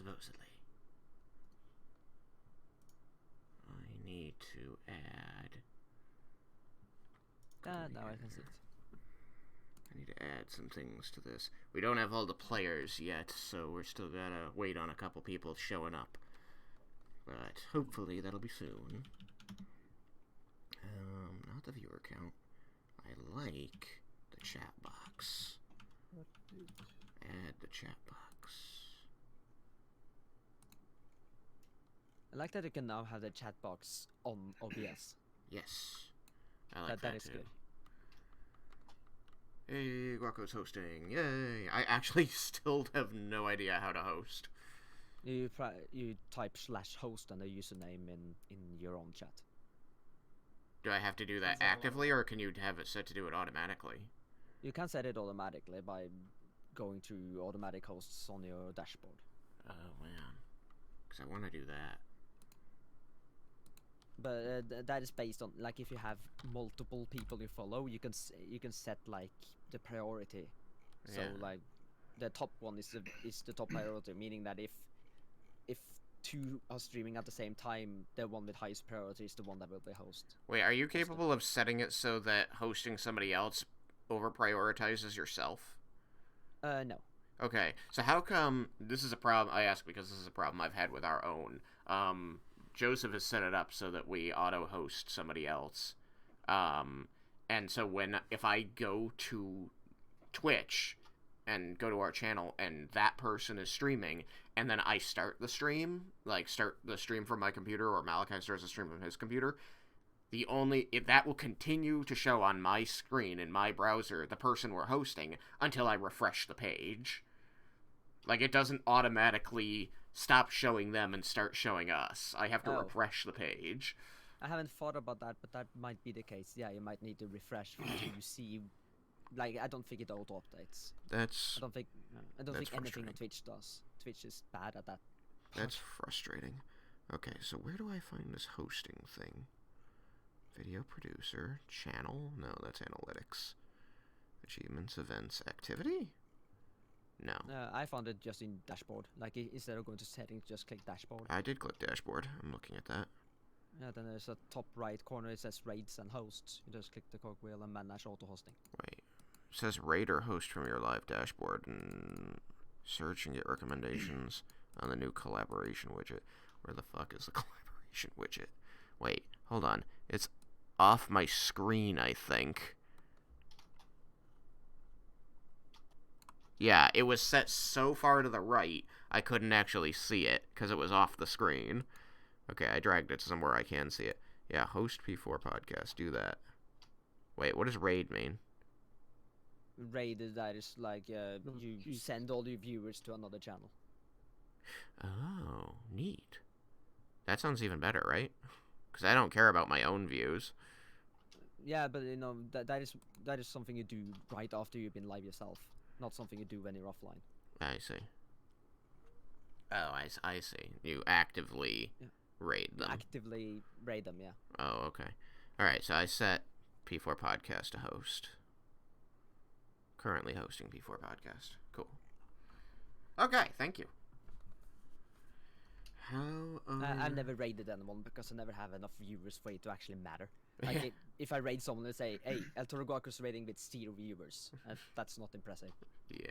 supposedly. I need to add... Now I can see it. I need to add some things to this. We don't have all the players yet, so we're still gotta wait on a couple people showing up. But hopefully that'll be soon. Not the viewer count. I like the chat box. Add the chat box. I like that you can now have the chat box on OBS. Yes. I like that is too. good. Hey, Guaco's hosting. Yay! I actually still have no idea how to host. You type /host and a username in your own chat. Do I have to do that actively, or can you have it set to do it automatically? You can set it automatically by going to automatic hosts on your dashboard. Oh man, because I want to do that. But that is based on, like, if you have multiple people you follow, you can set like the priority. Yeah. So like the top one is the top priority, meaning that if two are streaming at the same time, the one with highest priority is the one that will be host. Wait, are you capable of setting it so that hosting somebody else over prioritizes yourself? No. Okay, so how come this is a problem? I ask because this is a problem I've had with our own. Joseph has set it up so that we auto-host somebody else. And so if I go to Twitch and go to our channel and that person is streaming, and then I start the stream from my computer, or Malachi starts the stream from his computer, that will continue to show on my screen in my browser the person we're hosting until I refresh the page. Like, it doesn't automatically stop showing them and start showing us. I have to refresh the page. I haven't thought about that, but that might be the case. Yeah, you might need to refresh until you see. Like, I don't think it auto updates. I don't think anything on Twitch does. Twitch is bad at that. That's frustrating. Okay, so where do I find this hosting thing? Video producer, channel? No, that's analytics. Achievements, events, activity? No. I found it just in dashboard. Like, instead of going to settings, just click dashboard. I did click dashboard. I'm looking at that. Yeah, then there's a top right corner. It says raids and hosts. You just click the cogwheel and manage auto hosting. Wait. It says raid or host from your live dashboard, and search and get recommendations on the new collaboration widget. Where the fuck is the collaboration widget? Wait, hold on. It's off my screen, I think. Yeah, it was set so far to the right, I couldn't actually see it, because it was off the screen. Okay, I dragged it somewhere I can see it. Yeah, host P4 podcast, do that. Wait, what does raid mean? Raid is that is like, you send all your viewers to another channel. Oh, neat. That sounds even better, right? Because I don't care about my own views. Yeah, but you know, that is something you do right after you've been live yourself. Not something you do when you're offline. I see. Oh, I see. You actively raid them. Actively raid them, yeah. Oh, okay. Alright, so I set P4 Podcast to host. Currently hosting P4 Podcast. Cool. Okay, thank you. I've never raided anyone because I never have enough viewers for it to actually matter. Like, if I raid someone and say, hey, El Toro Guaco's raiding with 0 viewers, that's not impressive. Yeah.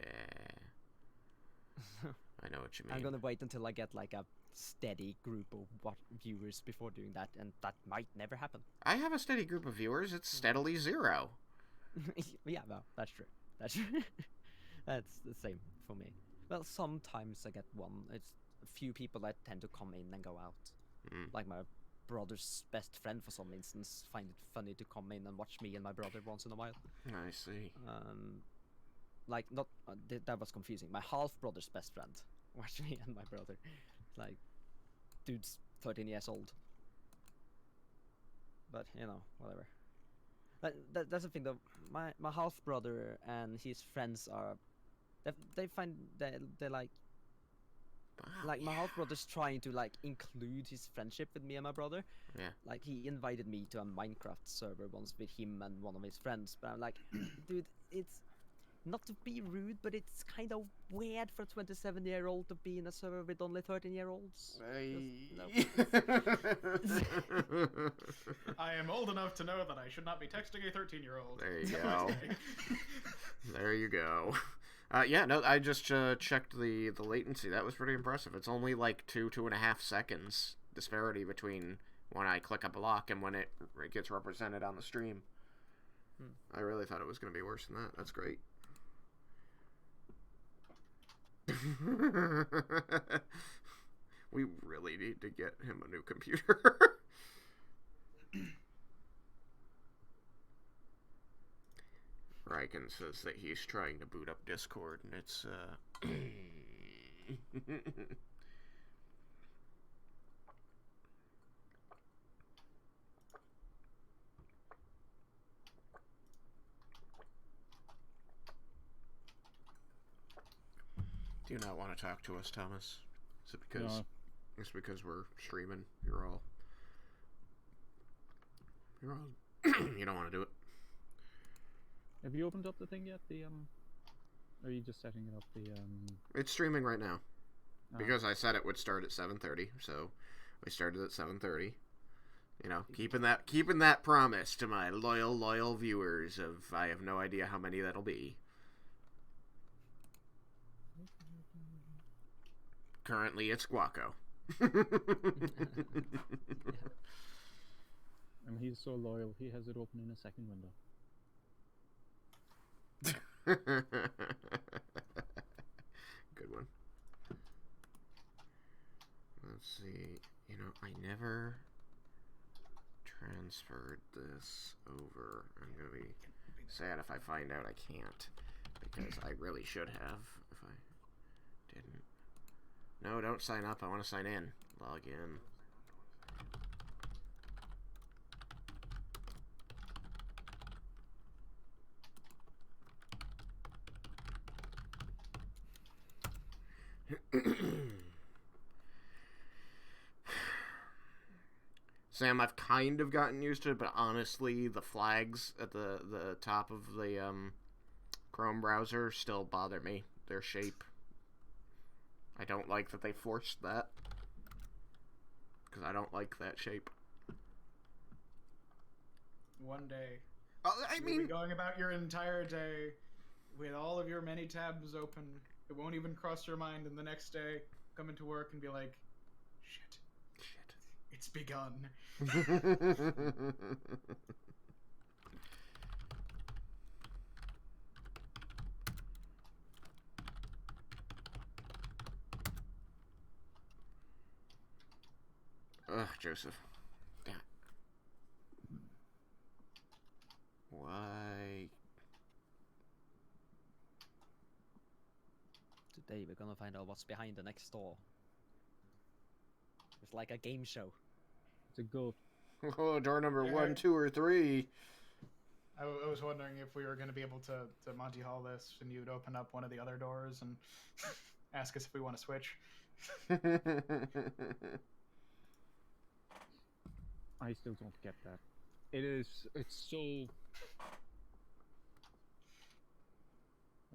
I know what you mean. I'm gonna wait until I get like a steady group of viewers before doing that, and that might never happen. I have a steady group of viewers. It's steadily 0. Yeah, well, that's true. That's true. That's the same for me. Well, sometimes I get one. It's a few people that tend to come in and go out. Like my brother's best friend, for some instance, find it funny to come in and watch me and my brother once in a while. I see. Like, not that was confusing. My half brother's best friend watched me and my brother. Like, dude's 13 years old. But you know, whatever. That's the thing though. My half brother and his friends are, they find they like. Like, my half brother's trying to like include his friendship with me and my brother. Yeah. Like, he invited me to a Minecraft server once with him and one of his friends. But I'm like, dude, not to be rude, but it's kind of weird for a 27-year-old to be in a server with only 13-year-olds. I am old enough to know that I should not be texting a 13-year-old. There you go. There you go. Yeah, no, I just checked the latency. That was pretty impressive. It's only like 2.5 seconds disparity between when I click a block and when it gets represented on the stream. I really thought it was going to be worse than that. That's great. We really need to get him a new computer. Raiken says that he's trying to boot up Discord, and it's Do you not want to talk to us, Thomas? Is it because No. It's because we're streaming? You're all you don't want to do it. Have you opened up the thing yet? Or are you just setting it up? It's streaming right now. Oh. Because I said it would start at 7:30, so we started at 7:30. You know, keeping that promise to my loyal viewers of I have no idea how many that'll be. Currently, it's Guaco. I mean, he's so loyal. He has it open in a second window. Good one. Let's see. You know, I never transferred this over. I'm gonna be sad if I find out I can't, because I really should have if I didn't. No, don't sign up. I want to sign in. Log in. Sam, I've kind of gotten used to it, but honestly, the flags at the top of the Chrome browser still bother me. Their shape. I don't like that they forced that, because I don't like that shape. One day, I you'll be going about your entire day with all of your many tabs open. It won't even cross your mind, and the next day, come into work and be like, shit, it's begun. Ugh, Joseph. Damn it. Why? Today we're gonna find out what's behind the next door. It's like a game show. It's a goat. Oh, door number Yeah. 1, 2, or 3. I was wondering if we were going to be able to Monty Hall this, and you'd open up one of the other doors and ask us if we want to switch. I still don't get that. It's so...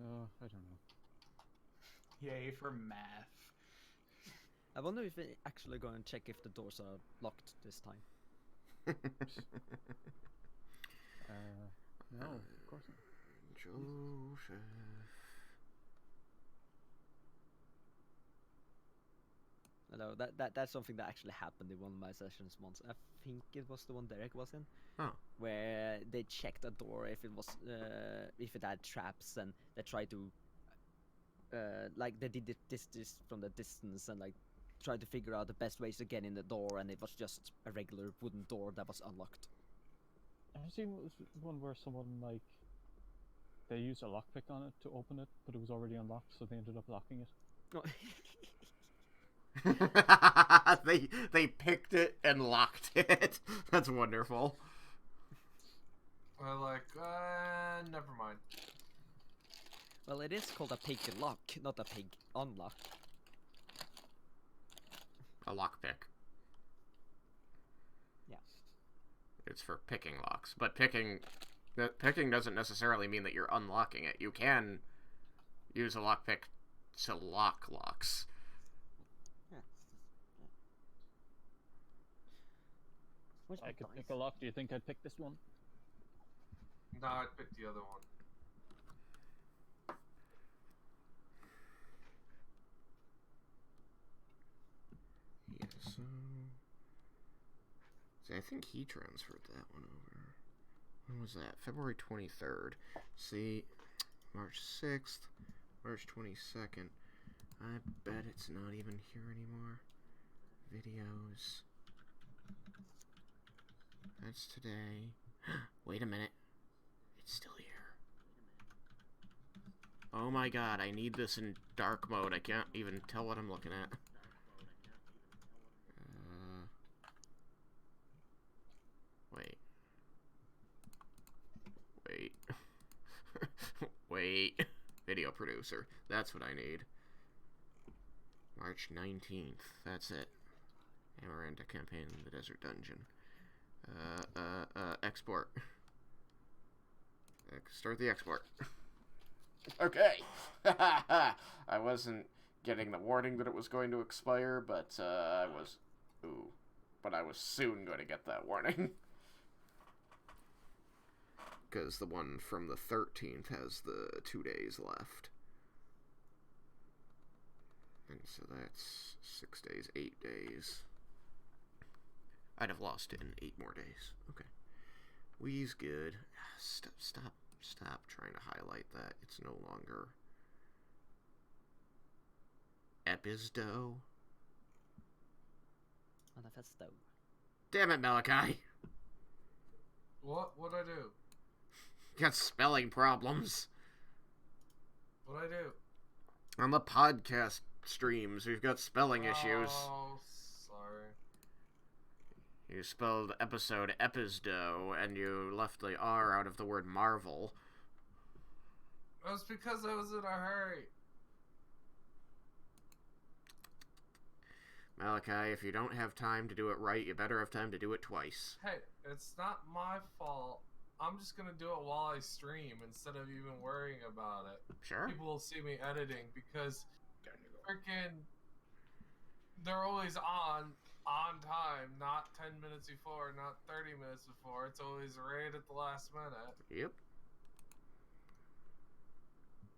I don't know. Yay for math. I wonder if they actually go and check if the doors are locked this time. No, of course not. Joseph. Hello, that's something that actually happened in one of my sessions once. I think it was the one Derek was in, where they checked a door if it was if it had traps, and they tried to like they did this from the distance and like tried to figure out the best ways to get in the door, and it was just a regular wooden door that was unlocked. I've seen one where someone, like, they used a lockpick on it to open it, but it was already unlocked, so they ended up locking it. They picked it and locked it. That's wonderful. Well, like, never mind. Well, it is called a pig lock, not a pig unlock. A lockpick. Yeah. It's for picking locks, but picking picking doesn't necessarily mean that you're unlocking it. You can use a lockpick to lock locks. Yeah. I could pick a lock. Do you think I'd pick this one? No, I'd pick the other one. Yeah, so... See, I think he transferred that one over. When was that? February 23rd. See, March 6th, March 22nd. I bet it's not even here anymore. Videos. That's today. Wait a minute. It's still here. Oh my god, I need this in dark mode. I can't even tell what I'm looking at. Wait. Wait. Wait. Video producer. That's what I need. March 19th. That's it. Amaranta campaign in the desert dungeon. Export. Start the export. Okay. I wasn't getting the warning that it was going to expire, but I was... Ooh. But I was soon going to get that warning. Because the one from the 13th has the 2 days left. And so that's 6 days, 8 days. I'd have lost it in 8 more days. Okay. We's good. Stop trying to highlight that. It's no longer... Episdo? Manifesto. Damn it, Malachi. What'd I do? You got spelling problems. What'd I do? On the podcast streams, we've got spelling issues. Oh, sorry. You spelled episode episdo, and you left the R out of the word Marvel. It was because I was in a hurry. Malachi, if you don't have time to do it right, you better have time to do it twice. Hey, it's not my fault. I'm just gonna do it while I stream instead of even worrying about it. Sure. People will see me editing because freaking they're always on time, not 10 minutes before, not 30 minutes before. It's always right at the last minute. Yep.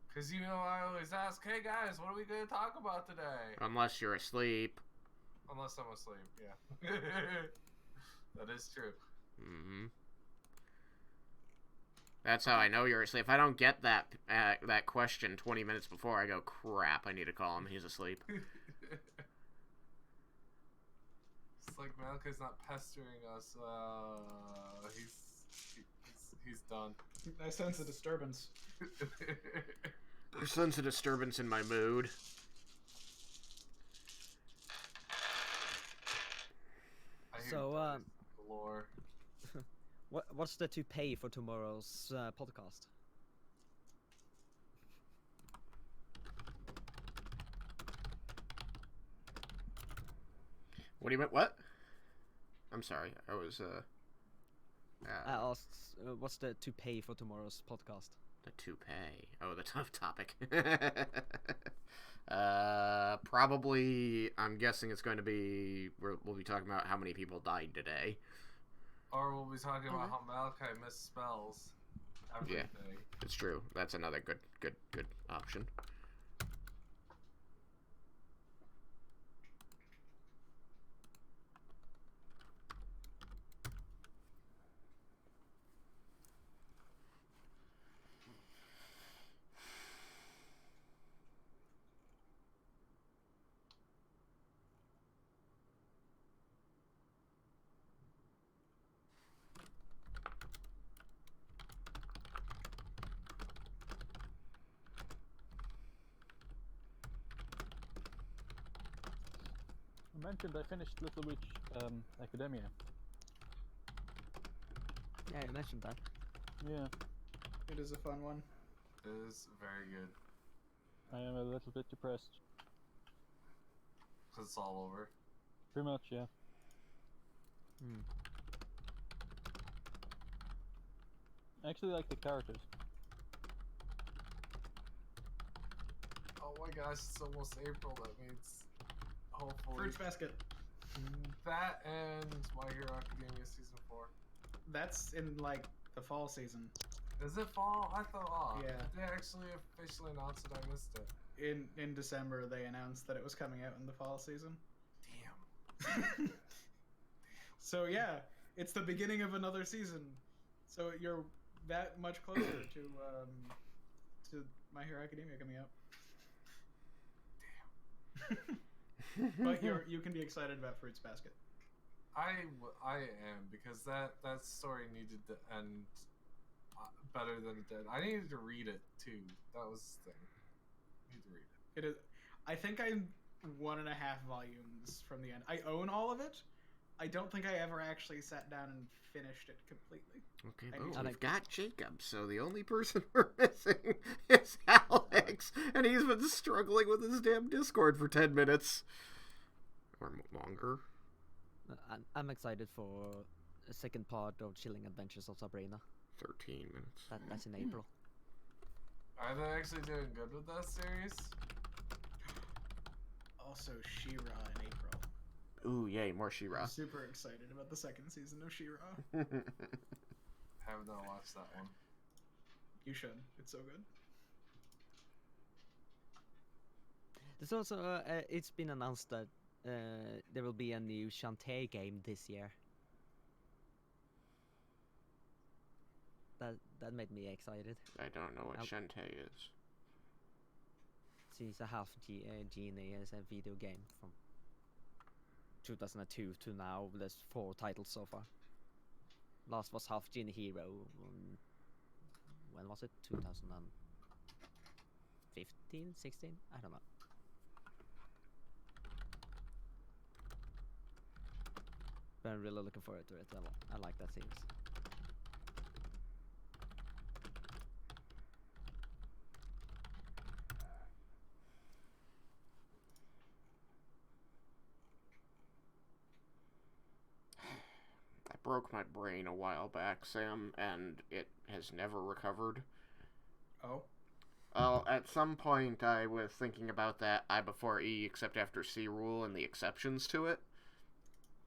Because I always ask, hey guys, what are we going to talk about today? Unless you're asleep. Unless I'm asleep, yeah. That is true. Mm-hmm. That's how I know you're asleep. If I don't get that question 20 minutes before, I go, crap, I need to call him. He's asleep. It's like Malka's not pestering us. He's done. I sense a disturbance. I sense a disturbance in my mood. I hear So, lore. what's the to pay for tomorrow's podcast? What do you mean? What? I'm sorry. I was, I asked, what's the to pay for tomorrow's podcast? The toupee. Oh, the tough topic. Probably, I'm guessing it's going to be, we'll be talking about how many people died today. Or we'll be talking about how Malachi misspells everything. Yeah, it's true. That's another good option. I mentioned I finished Little Witch Academia. Yeah, you mentioned that. Yeah, It is a fun one. It is very good. I am a little bit depressed. Because it's all over. Pretty much, yeah. I actually like the characters. Oh my gosh, it's almost April. That means hopefully Fruits Basket. that and My Hero Academia season 4. That's in like the fall season. Is it fall? I thought. Yeah. Did they actually officially announce it? I missed it. In December, they announced that it was coming out in the fall season. Damn. So yeah, it's the beginning of another season. So you're that much closer to My Hero Academia coming out. Damn. But you can be excited about Fruits Basket. I am, because that story needed to end better than it did. I needed to read it too. That was the thing. I need to read it. It is. I think I'm 1.5 volumes from the end. I own all of it. I don't think I ever actually sat down and finished it completely. Okay, I well, need we've got Jacob, so the only person we're missing is Alex, and he's been struggling with his damn Discord for 10 minutes. Or longer. I'm excited for a second part of Chilling Adventures of Sabrina. 13 minutes. That's in April. Are they actually doing good with that series? Also, She-Ra in April. Ooh, yay, more She-Ra. I'm super excited about the second season of She-Ra. Have not watched that one. You should. It's so good. There's also it's been announced that there will be a new Shantae game this year. That made me excited. I don't know what Shantae is. She's a half genie as a video game from 2002 to now. There's 4 titles so far. Last was Half Genie Hero. When was it? 2015, 16? I don't know. But I'm really looking forward to it. I like that series. I broke my brain a while back, Sam, and it has never recovered. Oh? Well, at some point I was thinking about that I before E except after C rule and the exceptions to it.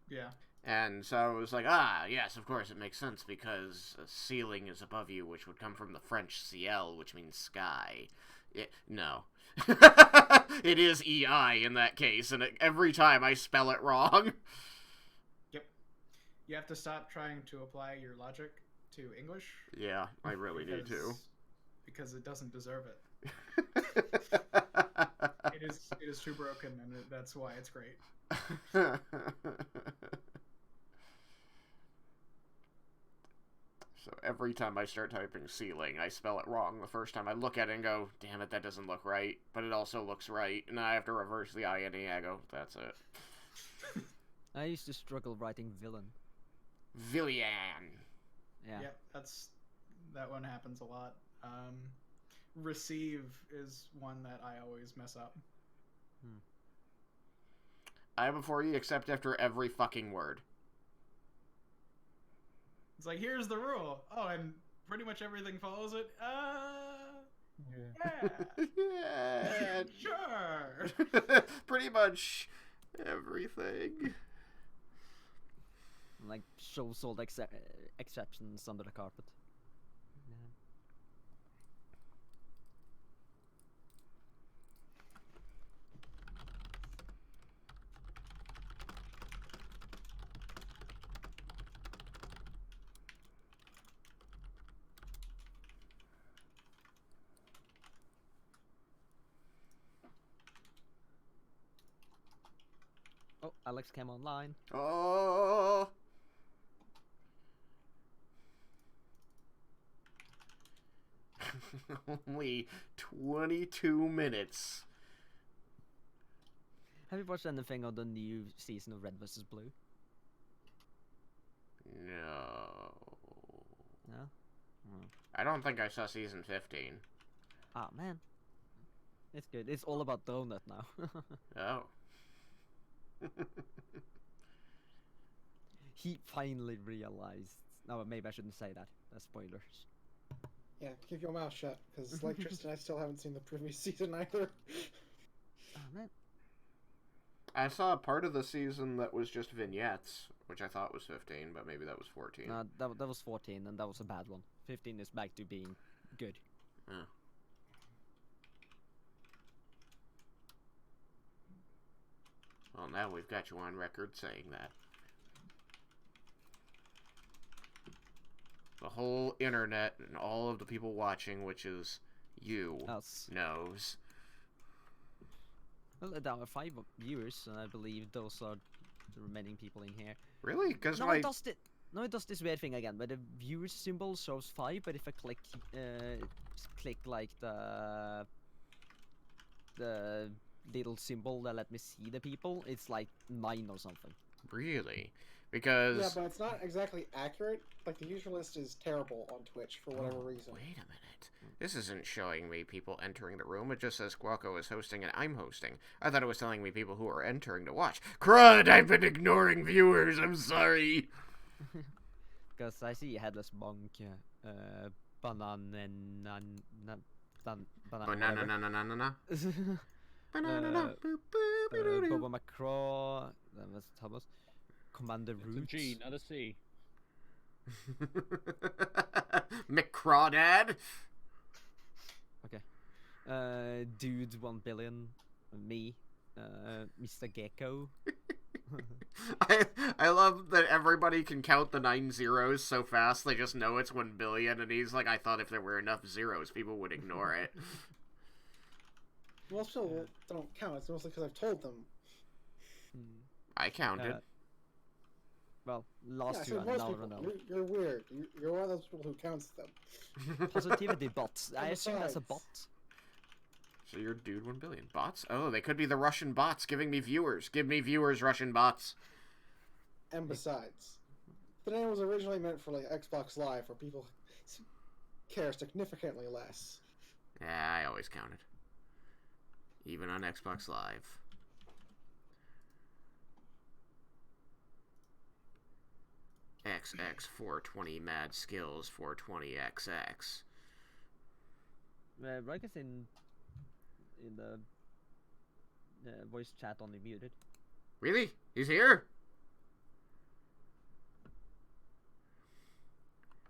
Yeah. And so I was like, yes, of course, it makes sense, because ceiling is above you, which would come from the French ciel, which means sky. No. It is EI in that case, and every time I spell it wrong. Yep. You have to stop trying to apply your logic to English. Yeah, I really need to. Because it doesn't deserve it. It is too broken, and that's why it's great. So every time I start typing ceiling, I spell it wrong the first time. I look at it and go, damn it, that doesn't look right. But it also looks right. And I have to reverse the I and E. I go, that's it. I used to struggle writing villain. Villian. Yeah. Yep, that one happens a lot. Receive is one that I always mess up. I before E except after every fucking word. It's like, here's the rule. Oh, and pretty much everything follows it. Yeah. Yeah. Sure. Pretty much everything. Like, shows all the exceptions under the carpet. Oh, Alex came online. Oh. Only 22 minutes. Have you watched anything of the new season of Red vs. Blue? No. No? I don't think I saw season 15. Ah, man. It's good. It's all about Donut now. Oh. He finally realized... No, maybe I shouldn't say that. That's spoilers. Yeah, keep your mouth shut, because like Tristan, I still haven't seen the previous season either. Oh man. I saw a part of the season that was just vignettes, which I thought was 15, but maybe that was 14. No, that was 14, and that was a bad one. 15 is back to being good. Yeah. Well, now we've got you on record saying that. The whole internet and all of the people watching, which is you, Us. knows. Well, there are 5 viewers, and I believe those are the remaining people in here. Really? Because No, my... it does this weird thing again, where the viewer symbol shows 5, but if I click like the little symbol that let me see the people, it's like 9 or something. Really? Because... Yeah, but it's not exactly accurate. Like, the user list is terrible on Twitch for whatever reason. Wait a minute. This isn't showing me people entering the room. It just says Guaco is hosting and I'm hosting. I thought it was telling me people who are entering to watch. Crud! I've been ignoring viewers. I'm sorry. Because I see Headless Monk, Banana, Banana. Banana. Boba Macraw, that's Thomas, Commander It's a Roots. G, not a C. McCrawdad. Okay. Dude 1 billion, me, Mr. Gecko. I love that everybody can count the 9 zeros so fast they just know it's 1 billion, and he's like, I thought if there were enough zeros, people would ignore it. Most people don't count. It's mostly because I've told them. I counted. Well, Yeah, last I two, said I most now people. don't know. You're weird. You're one of those people who counts them. Positivity bots. I And assume that's a bot. besides- So you're Dude 1 billion. Bots? Oh, they could be the Russian bots giving me viewers. Give me viewers, Russian bots. And besides, the name was originally meant for like Xbox Live, where people care significantly less. Yeah, I always counted. Even on Xbox Live. XX 420 Mad Skills 420 XX. Raiken's in the voice chat only muted. Really? He's here?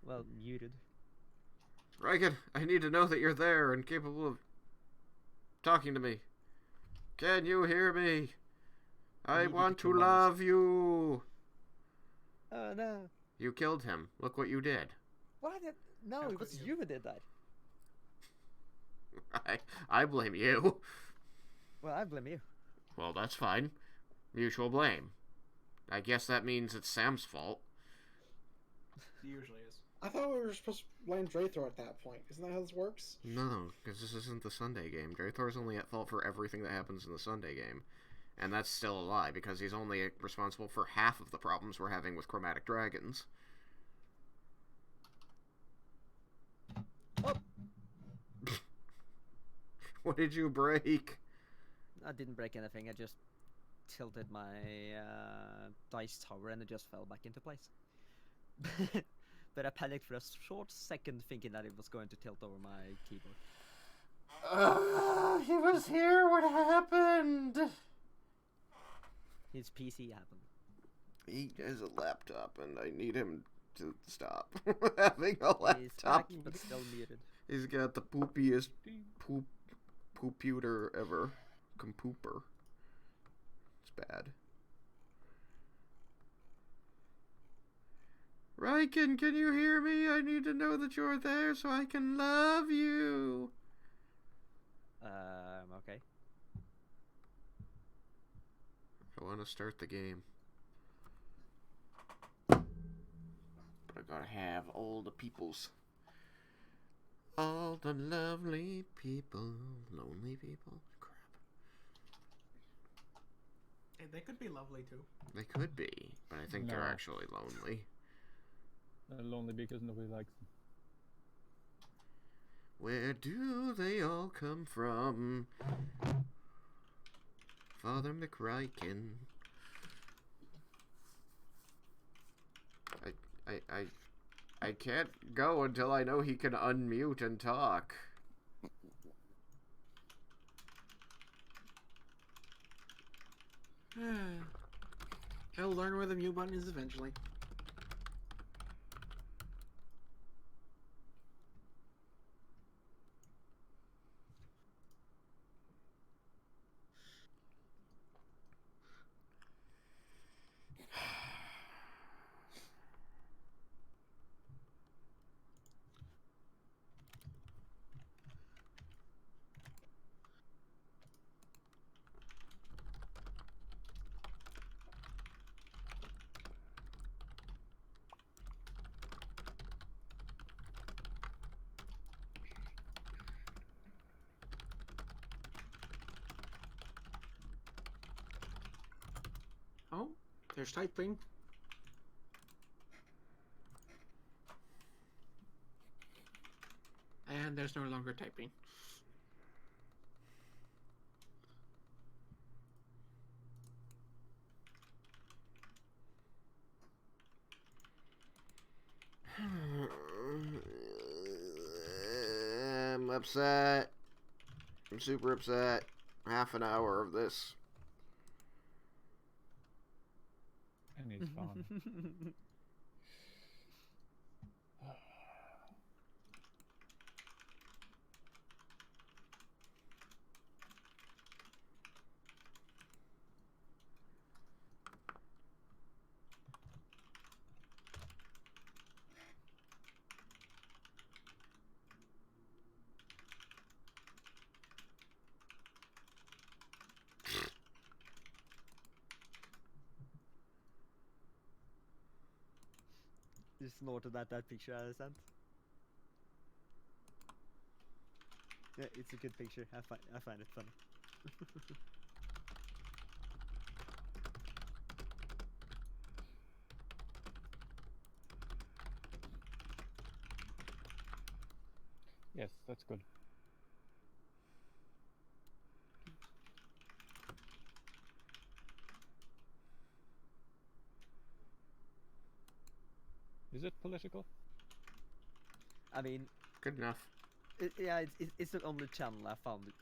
Well, muted. Raiken, I need to know that you're there and capable of talking to me. Can you hear me? I need you want to to come on love you. Oh no! You killed him. Look what you did. What? No, How it was could you who did that. I blame you. Well, I blame you. Well, that's fine. Mutual blame. I guess that means it's Sam's fault. It usually is. I thought we were supposed to blame Draythor at that point. Isn't that how this works? No, because this isn't the Sunday game. Draythor's only at fault for everything that happens in the Sunday game. And that's still a lie, because he's only responsible for half of the problems we're having with chromatic dragons. Oh! What did you break? I didn't break anything. I just tilted my dice tower and it just fell back into place. But I panicked for a short second, thinking that it was going to tilt over my keyboard. He was here. What happened? His PC happened. He has a laptop, and I need him to stop having a He's back, laptop. but still muted. He's got the poopiest pooputer ever. Compooper. It's bad. Raiken, can you hear me? I need to know that you're there so I can love you. Okay. I want to start the game. But I gotta have all the peoples. All the lovely people. Lonely people? Crap. Hey, they could be lovely too. They could be, but I think they're No. actually lonely. They're lonely because nobody likes them. Where do they all come from? Father McRaiken. I I can't go until I know he can unmute and talk. He'll learn where the mute button is eventually. Oh, there's typing. And there's no longer typing. I'm upset. I'm super upset. Half an hour of this. And he's gone. You snorted at that picture I sent. Yeah, it's a good picture. I find it funny. Yes, that's good. Is it political? I mean, Good enough. it's the only channel I found it.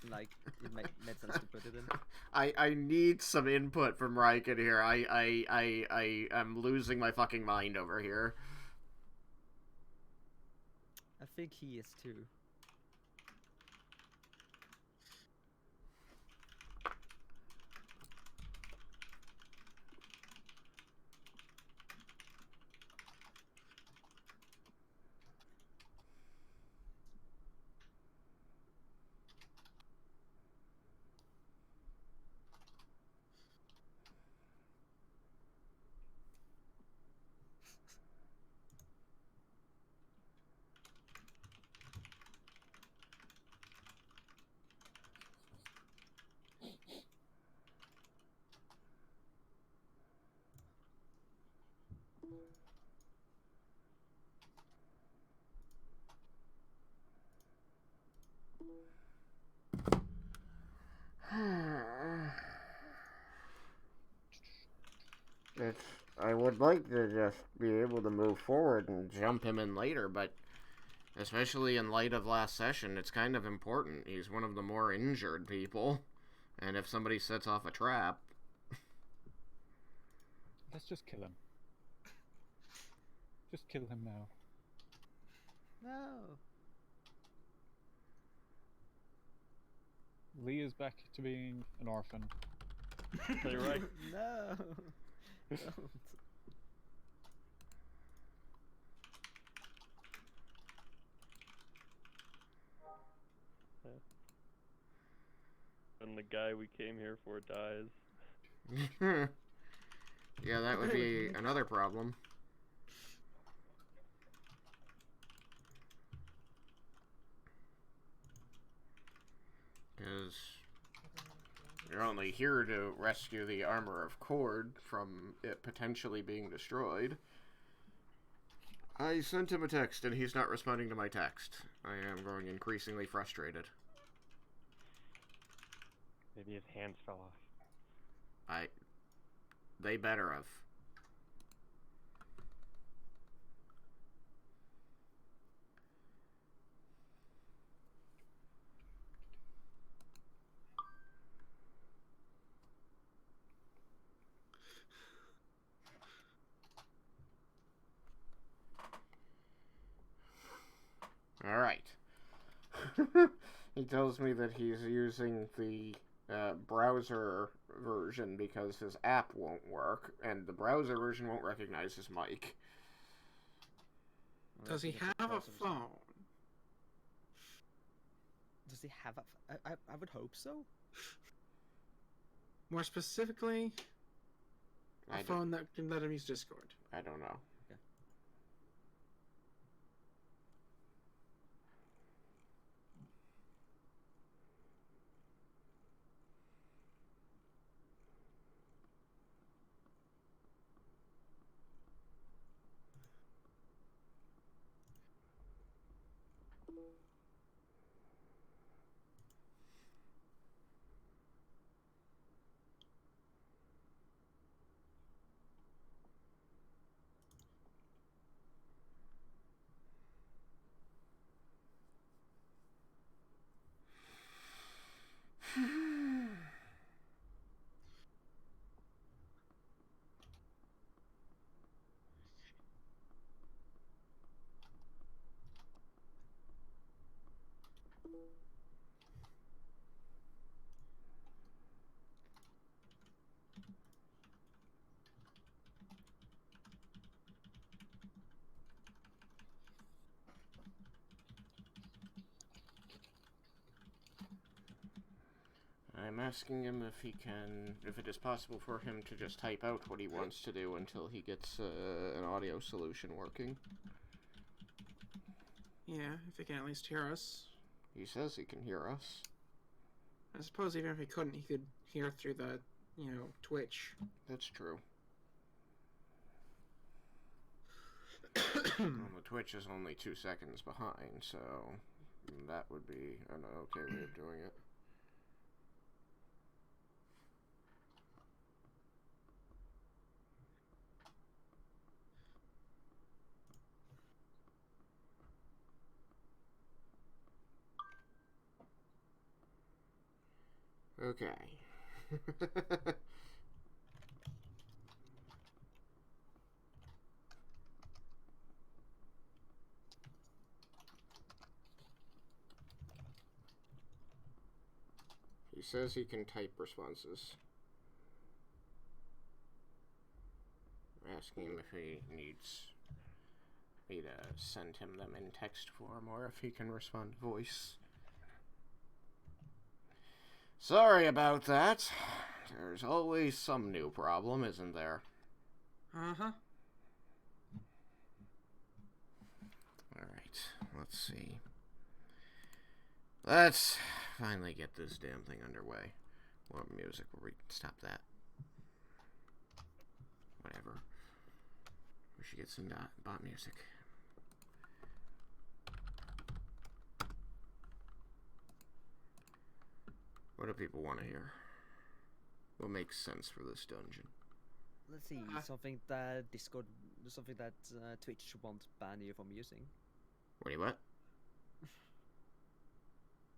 Like, it made sense to put it in. I need some input from Raiken here. I am losing my fucking mind over here. I think he is too. I would like to just be able to move forward and jump him in later, but especially in light of last session, it's kind of important. He's one of the more injured people, and if somebody sets off a trap... Let's just kill him. Just kill him now. No. Lee is back to being an orphan. Are you right? No. Don't. When the guy we came here for dies. Yeah, that would be another problem. Because you're only here to rescue the armor of Cord from it potentially being destroyed. I sent him a text and he's not responding to my text. I am growing increasingly frustrated. Maybe his hands fell off. They better have. tells me that he's using the browser version because his app won't work, and the browser version won't recognize his mic. Does he have a phone? Does he have a... I would hope so. More specifically, a phone that can let him use Discord. I don't know. Okay. I'm asking him if it is possible for him to just type out what he wants to do until he gets an audio solution working. Yeah, if he can at least hear us. He says he can hear us. I suppose even if he couldn't, he could hear through the, Twitch. That's true. Well, the Twitch is only 2 seconds behind, so that would be an okay way of doing it. Okay. He says he can type responses. I'm asking him if he needs me to send him them in text form or if he can respond voice. Sorry about that. There's always some new problem, isn't there? Uh-huh. Alright, let's see. Let's finally get this damn thing underway. What music? Stop that. Whatever. We should get some bot music. What do people want to hear? What makes sense for this dungeon? Let's see, something that Twitch won't ban you from using. What do you what?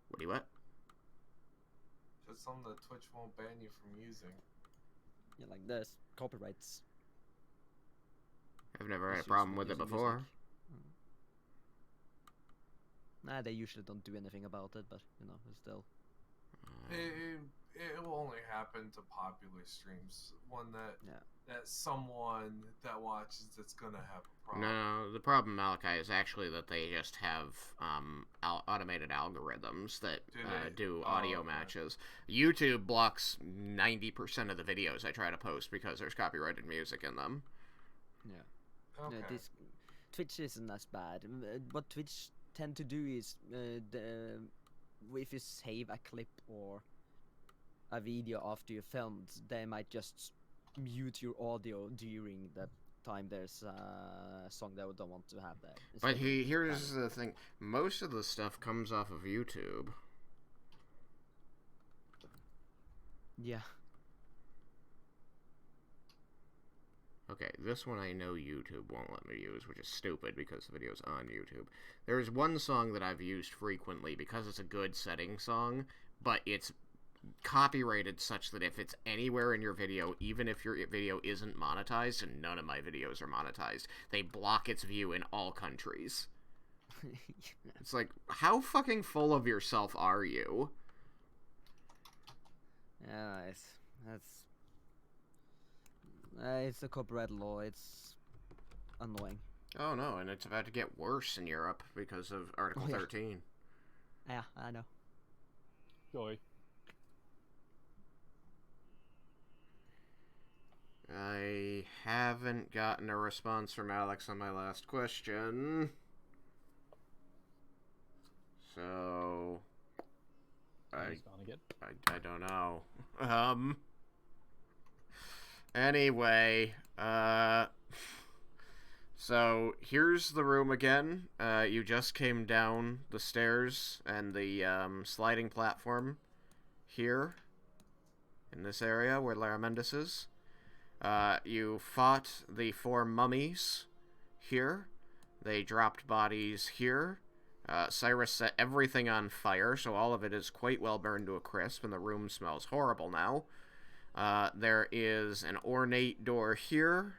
What do you what? Just something that Twitch won't ban you from using. Yeah, like this, copyrights. I've never had a problem with it before. Nah, they usually don't do anything about it, but, it's still... It will only happen to popular streams. One that someone that watches that's gonna have a problem. No, the problem, Malachi, is actually that they just have automated algorithms that do audio matches. YouTube blocks 90% of the videos I try to post because there's copyrighted music in them. Yeah. Okay. Twitch isn't as bad. What Twitch tend to do is if you save a clip or a video after you filmed, they might just mute your audio during that time there's a song they don't want to have there. But here's the thing. Most of the stuff comes off of YouTube. Yeah. Okay, this one I know YouTube won't let me use, which is stupid because the video's on YouTube. There's one song that I've used frequently because it's a good setting song, but it's copyrighted such that if it's anywhere in your video, even if your video isn't monetized, and none of my videos are monetized, they block its view in all countries. It's like, how fucking full of yourself are you? Yeah, it's the copyright law. It's annoying. Oh no, and it's about to get worse in Europe because of Article 13. Yeah, I know. Joy. I haven't gotten a response from Alex on my last question. So I don't know. Anyway, so here's the room again. You just came down the stairs and the sliding platform here in this area where Laramentis is. You fought the 4 mummies here. They dropped bodies here. Cyrus set everything on fire, so all of it is quite well burned to a crisp, and the room smells horrible now. There is an ornate door here,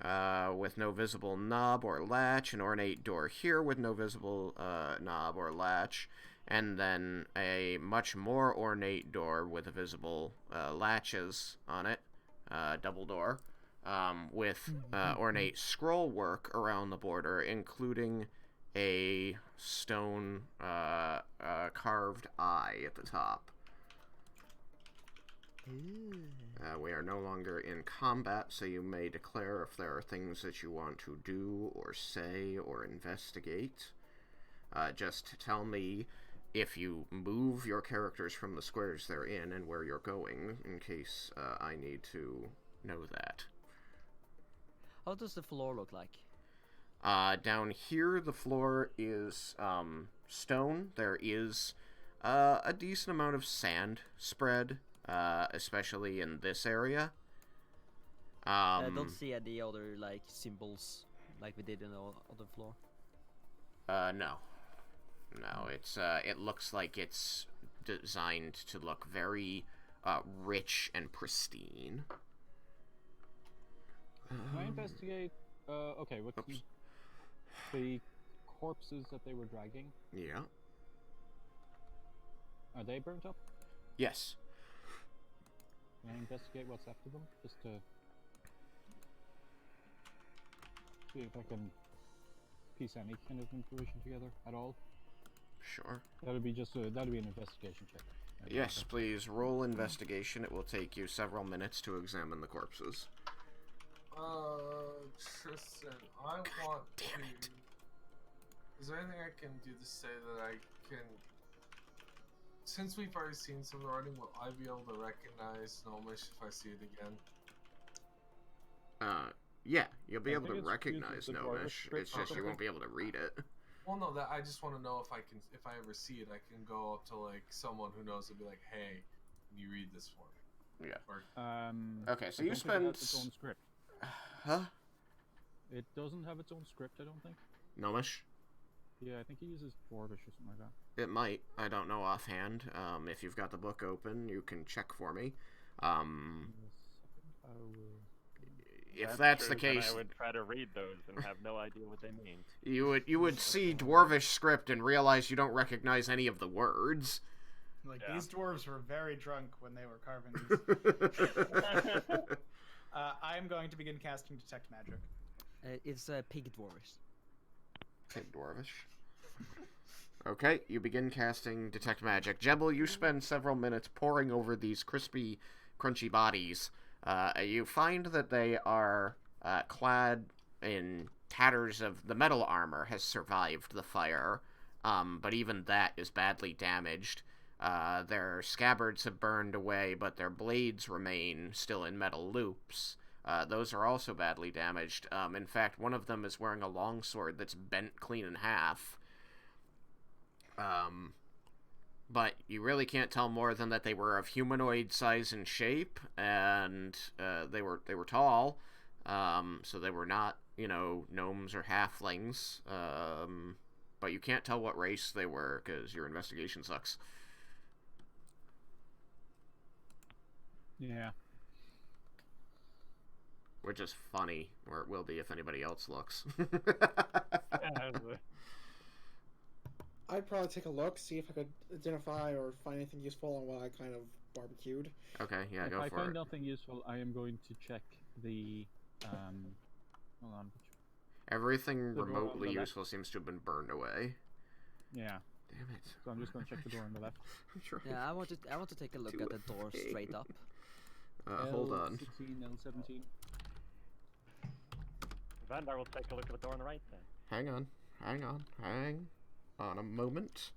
with no visible knob or latch, an ornate door here with no visible knob or latch, and then a much more ornate door with a visible latches on it, double door, with ornate scroll work around the border, including a stone carved eye at the top. We are no longer in combat, so you may declare if there are things that you want to do or say or investigate. Just tell me if you move your characters from the squares they're in and where you're going, in case I need to know that. How does the floor look like? Down here, the floor is stone. There is a decent amount of sand spread, especially in this area. I don't see any other like symbols like we did in the other floor. No. It's it looks like it's designed to look very rich and pristine. Can I investigate? Okay, what's the corpses that they were dragging? Yeah. Are they burnt up? Yes. Can I investigate what's after them, just to see if I can piece any kind of information together at all? Sure. That'll be an investigation check. Yes, please roll investigation. It will take you several minutes to examine the corpses. Tristan, I want to... Is there anything I can do to say that I can... Since we've already seen some of the writing, will I be able to recognize Gnomish if I see it again? Yeah, you'll be able to recognize Gnomish. It's just you won't be able to read it. Well, no, that I just want to know if I ever see it, I can go up to like someone who knows and be like, "Hey, can you read this for me?" Yeah. Or, okay, so you spend. It has its own script. Huh? It doesn't have its own script, I don't think. Gnomish? Yeah, I think he uses Dwarvish or something like that. It might. I don't know offhand. If you've got the book open, you can check for me. If that's the case, I would try to read those and have no idea what they mean. You would see Dwarvish script and realize you don't recognize any of the words. Like, these dwarves were very drunk when they were carving these. I'm going to begin casting Detect Magic. It's Pig Dwarvish. Pig Dwarvish. Okay, you begin casting Detect Magic. Jebel, you spend several minutes poring over these crispy, crunchy bodies. You find that they are clad in tatters of the metal armor has survived the fire, but even that is badly damaged. Their scabbards have burned away, but their blades remain still in metal loops. Those are also badly damaged. In fact, one of them is wearing a longsword that's bent clean in half. But you really can't tell more than that they were of humanoid size and shape, and they were tall, so they were not, gnomes or halflings. But you can't tell what race they were because your investigation sucks. Yeah. Which is funny, or it will be if anybody else looks. I'd probably take a look, see if I could identify or find anything useful on what I kind of barbecued. Okay, yeah, If go I for find it. nothing useful, I am going to check the. Hold on. Everything The door on remotely the left. useful seems to have been burned away. Yeah. Damn it. So I'm just going to check the door on the left. I'm trying Yeah, I want to take a look do at a the door thing. straight up. Hold on. L16, L17. Vandar will take a look at the door on the right then. Hang on a moment.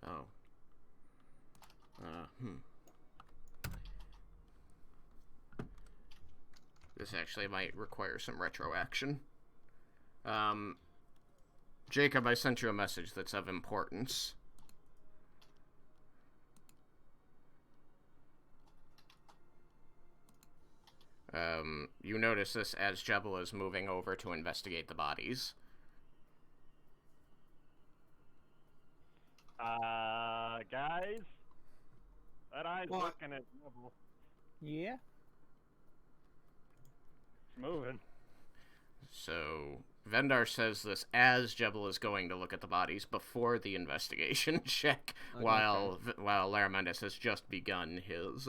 Oh. This actually might require some retro action. Jacob, I sent you a message that's of importance. You notice this as Jebel is moving over to investigate the bodies. Guys? That eye's What? looking at Jebel. Yeah. It's moving. So, Vendar says this as Jebel is going to look at the bodies before the investigation check, Okay. while Laramendes has just begun his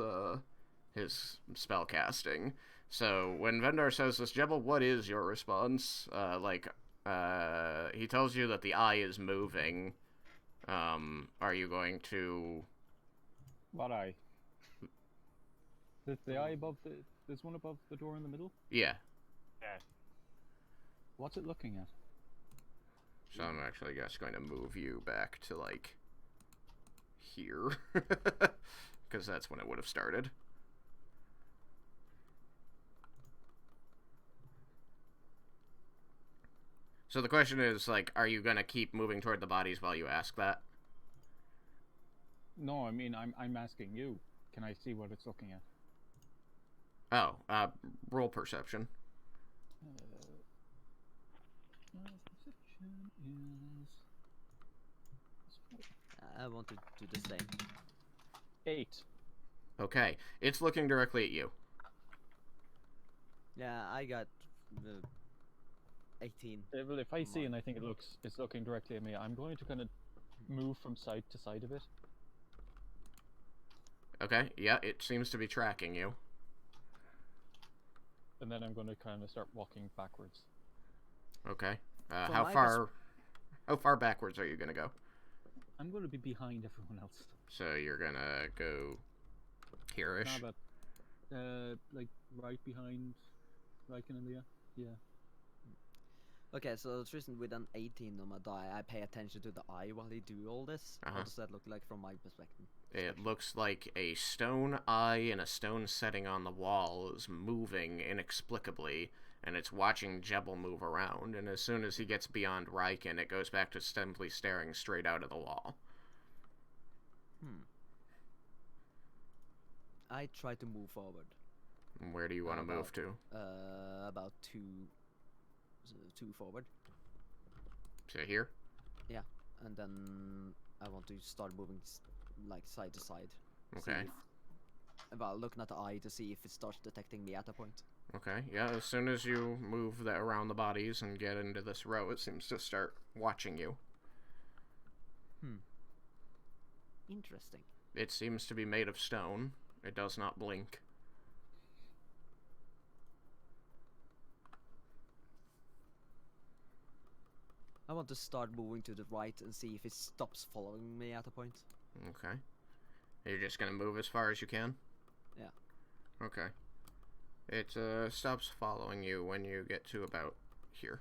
spell casting. So, when Vendar says this, Jebel, what is your response? He tells you that the eye is moving. Are you going to... What eye? The eye above the... There's one above the door in the middle? Yeah. Yeah. What's it looking at? So I'm actually just going to move you back to, like, here. Because that's when it would have started. So the question is, like, are you going to keep moving toward the bodies while you ask that? No, I mean, I'm asking you. Can I see what it's looking at? Oh, roll perception. Perception is... I want to do the same. 8. Okay, it's looking directly at you. Yeah, I got 18. Well, if I see and I think it's looking directly at me, I'm going to kind of move from side to side a bit. Okay, yeah, it seems to be tracking you. And then I'm going to kind of start walking backwards. Okay. From How my far backwards are you going to go? I'm going to be behind everyone else. So you're going to go here-ish? Nah, but, like, right behind Raiken and Leah. Yeah. Okay, so Tristan, with an 18 on my die, I pay attention to the eye while he do all this. Uh-huh. What does that look like from my perspective? It looks like a stone eye in a stone setting on the wall is moving inexplicably, and it's watching Jebel move around, and as soon as he gets beyond Raiken, it goes back to simply staring straight out of the wall. I try to move forward. Where do you want to move to? About two forward. To here? Yeah, and then I want to start moving like side to side. Okay. Looking at the eye to see if it starts detecting me at a point. Okay, yeah, as soon as you move that around the bodies and get into this row, it seems to start watching you. Interesting. It seems to be made of stone. It does not blink. I want to start moving to the right and see if it stops following me at a point. Okay. You're just gonna move as far as you can? Yeah. Okay. It stops following you when you get to about here.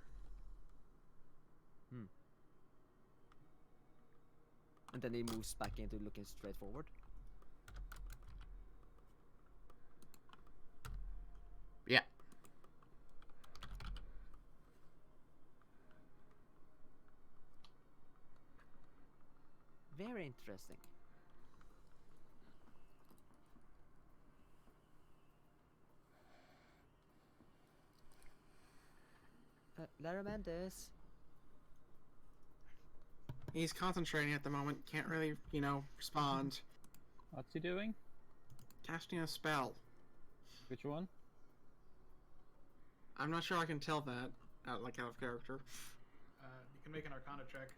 And then it moves back into looking straight forward. Yeah. interesting. Laramantis. He's concentrating at the moment. Can't really, respond. What's he doing? Casting a spell. Which one? I'm not sure I can tell that, out of character. You can make an Arcana check.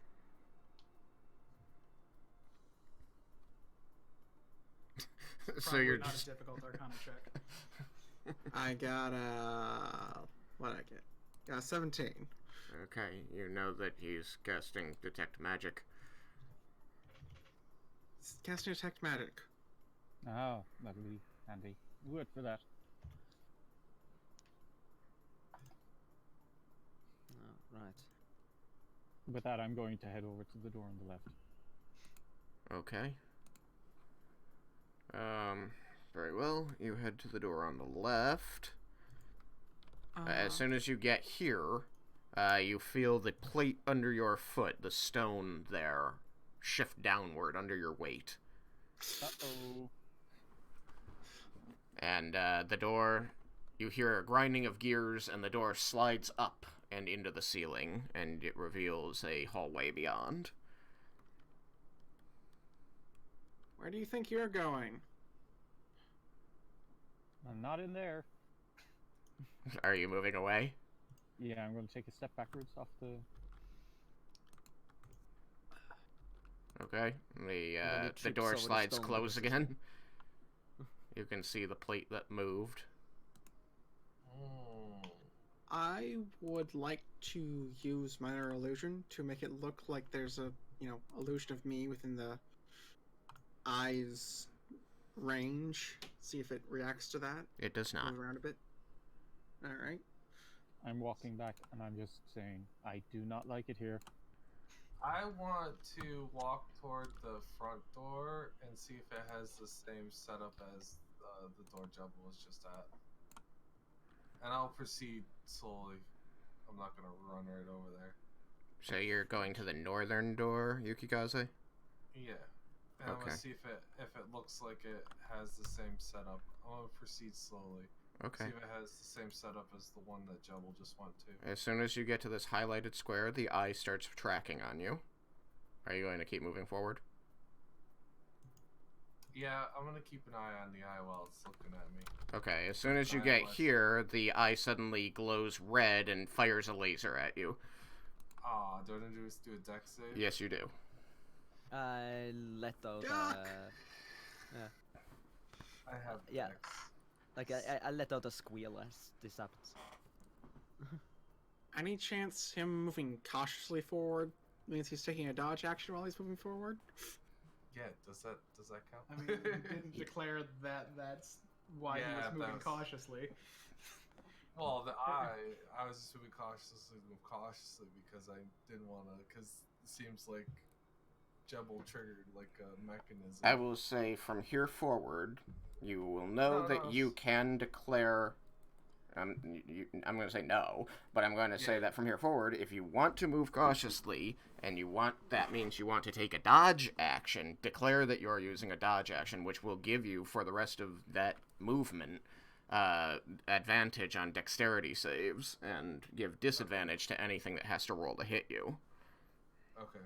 So Probably you're not just a difficult Arcana check. I got what I get? Got 17. okay. You know that he's casting detect magic. It's casting detect magic. Oh, that'll be handy. Good for that. Oh, right. With that, I'm going to head over to the door on the left. Okay. Very well. You head to the door on the left. As soon as you get here, you feel the plate under your foot, the stone there, shift downward under your weight. Uh-oh. And the door, you hear a grinding of gears, and the door slides up and into the ceiling, and it reveals a hallway beyond. Where do you think you're going? I'm not in there. Are you moving away? Yeah, I'm going to take a step backwards off the... Okay. The door slides close again. You can see the plate that moved. I would like to use minor illusion to make it look like there's a, illusion of me within the eyes range. See if it reacts to that. It does not. Move around a bit. Alright. I'm walking back, and I'm just saying, I do not like it here. I want to walk toward the front door and see if it has the same setup as the door Jubble was just at. And I'll proceed slowly. I'm not gonna run right over there. So you're going to the northern door, Yukikaze? Yeah. And I'm Okay. gonna see if it looks like it has the same setup. I'm gonna proceed slowly. Okay. See if it has the same setup as the one that Jubble just went to. As soon as you get to this highlighted square, the eye starts tracking on you. Are you going to keep moving forward? Yeah, I'm gonna keep an eye on the eye while it's looking at me. Okay, as soon as you get here, the eye suddenly glows red and fires a laser at you. Ah, do I need to just do a dex save? Yes, you do. I let out I have Yeah. dex. like I let out a squeal as this happens. Any chance him moving cautiously forward means he's taking a dodge action while he's moving forward? Yeah, does that count? I mean, you didn't declare that that's why he Yeah, was moving that's- cautiously. Well, the eye, I was just moving cautiously because I didn't want to, because it seems like Jebel triggered like a mechanism. I will say from here forward, you will know that you can declare... I'm going to say no, but I'm going to say that from here forward, if you want to move cautiously, and that means you want to take a dodge action, declare that you're using a dodge action, which will give you, for the rest of that movement, advantage on dexterity saves, and give disadvantage to anything that has to roll to hit you. Okay.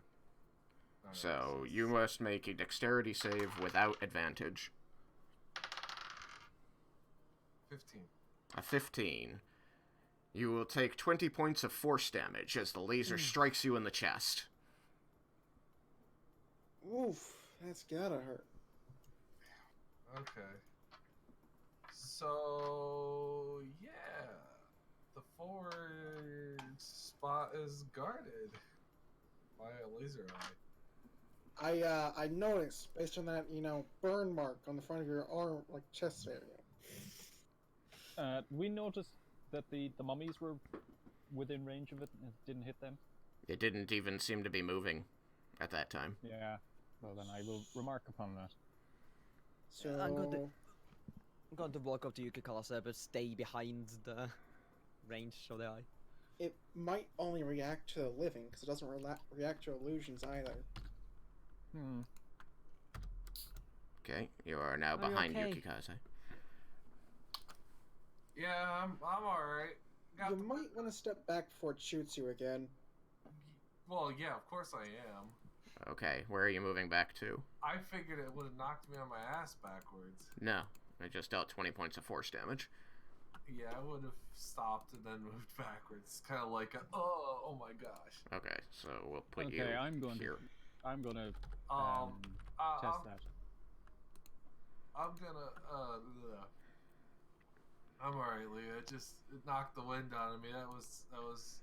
Alright, So you must make a dexterity save without advantage. 15. A 15. You will take 20 points of force damage as the laser strikes you in the chest. Oof, that's gotta hurt. Okay. So, yeah. The forward spot is guarded by a laser eye. I noticed, based on that, burn mark on the front of your arm, like chest area. We noticed that the mummies were within range of it and it didn't hit them. It didn't even seem to be moving at that time. Yeah. Well, then I will remark upon that. So, I'm going to walk up to Yukikaze, but stay behind the range of the eye. it might only react to the living, because it doesn't react to illusions either. Okay, you are now Are you behind okay? Yukikaze. Yeah, I'm alright. You might want to step back before it shoots you again. Well, yeah, of course I am. Okay, where are you moving back to? I figured it would have knocked me on my ass backwards. No, I just dealt 20 points of force damage. Yeah, I would have stopped and then moved backwards. Kind of like oh my gosh. Okay, so we'll put you Okay, I'm going here. I'm gonna test that. I'm gonna ugh. I'm alright, Leah. It knocked the wind out of me. That was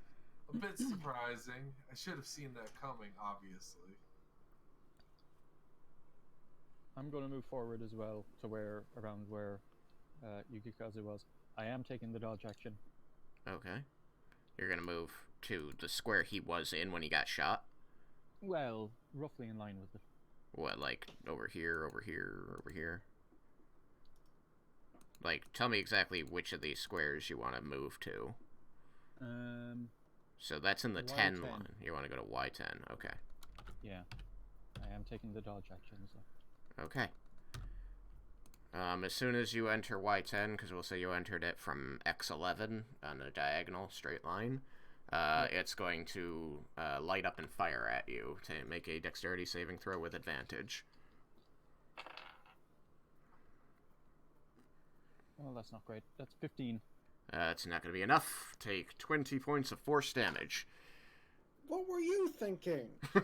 a bit surprising. I should have seen that coming, obviously. I'm gonna move forward as well to around where Yukikaze was. I am taking the dodge action. Okay. You're gonna move to the square he was in when he got shot? Well, roughly in line with it. What, like, over here, over here, over here? Like, tell me exactly which of these squares you want to move to. So that's in the 10 Y10. line. You want to go to Y10, okay. Yeah. I am taking the dodge action, so. Okay. As soon as you enter Y10, because we'll say you entered it from X11 on a diagonal straight line, it's going to light up and fire at you to make a dexterity saving throw with advantage. Well, that's not great. That's 15. It's not going to be enough. Take 20 points of force damage. What were you thinking? I'm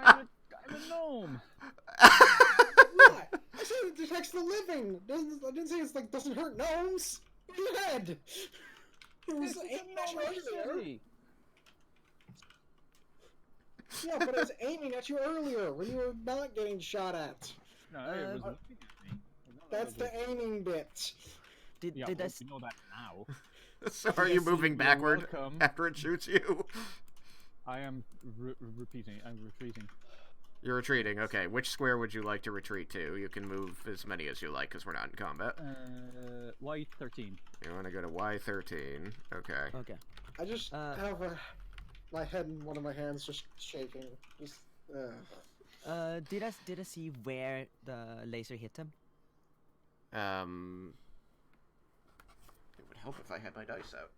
a gnome! What? I said it detects the living. I didn't say it's like doesn't hurt gnomes. Your head. It was aiming at you earlier. Yeah, but it was aiming at you earlier when you were not getting shot at. No, it was looking at me. That's the aiming bit. Did Yeah, did well, I? you know that now. So are you Yes, moving you're backward welcome. after it shoots you? I am repeating. I'm retreating. You're retreating. Okay, which square would you like to retreat to? You can move as many as you like because we're not in combat. Y13. You want to go to Y13. Okay. Okay. I just have my head in one of my hands just shaking. Just. Did I see where the laser hit him? It would help if I had my dice out.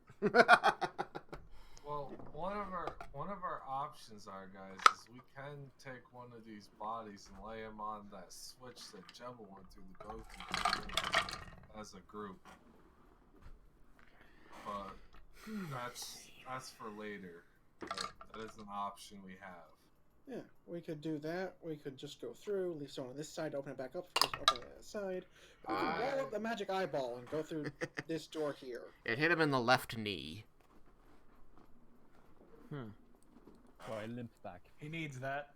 Well, one of our options are, guys, is we can take one of these bodies and lay him on that switch that Jebba went through to go through as a group. But that's for later. That is an option we have. Yeah, we could do that. We could just go through, leave someone on this side, open it back up, just open it on the side. We can roll up the magic eyeball and go through this door here. It hit him in the left knee. So I limp back. He needs that.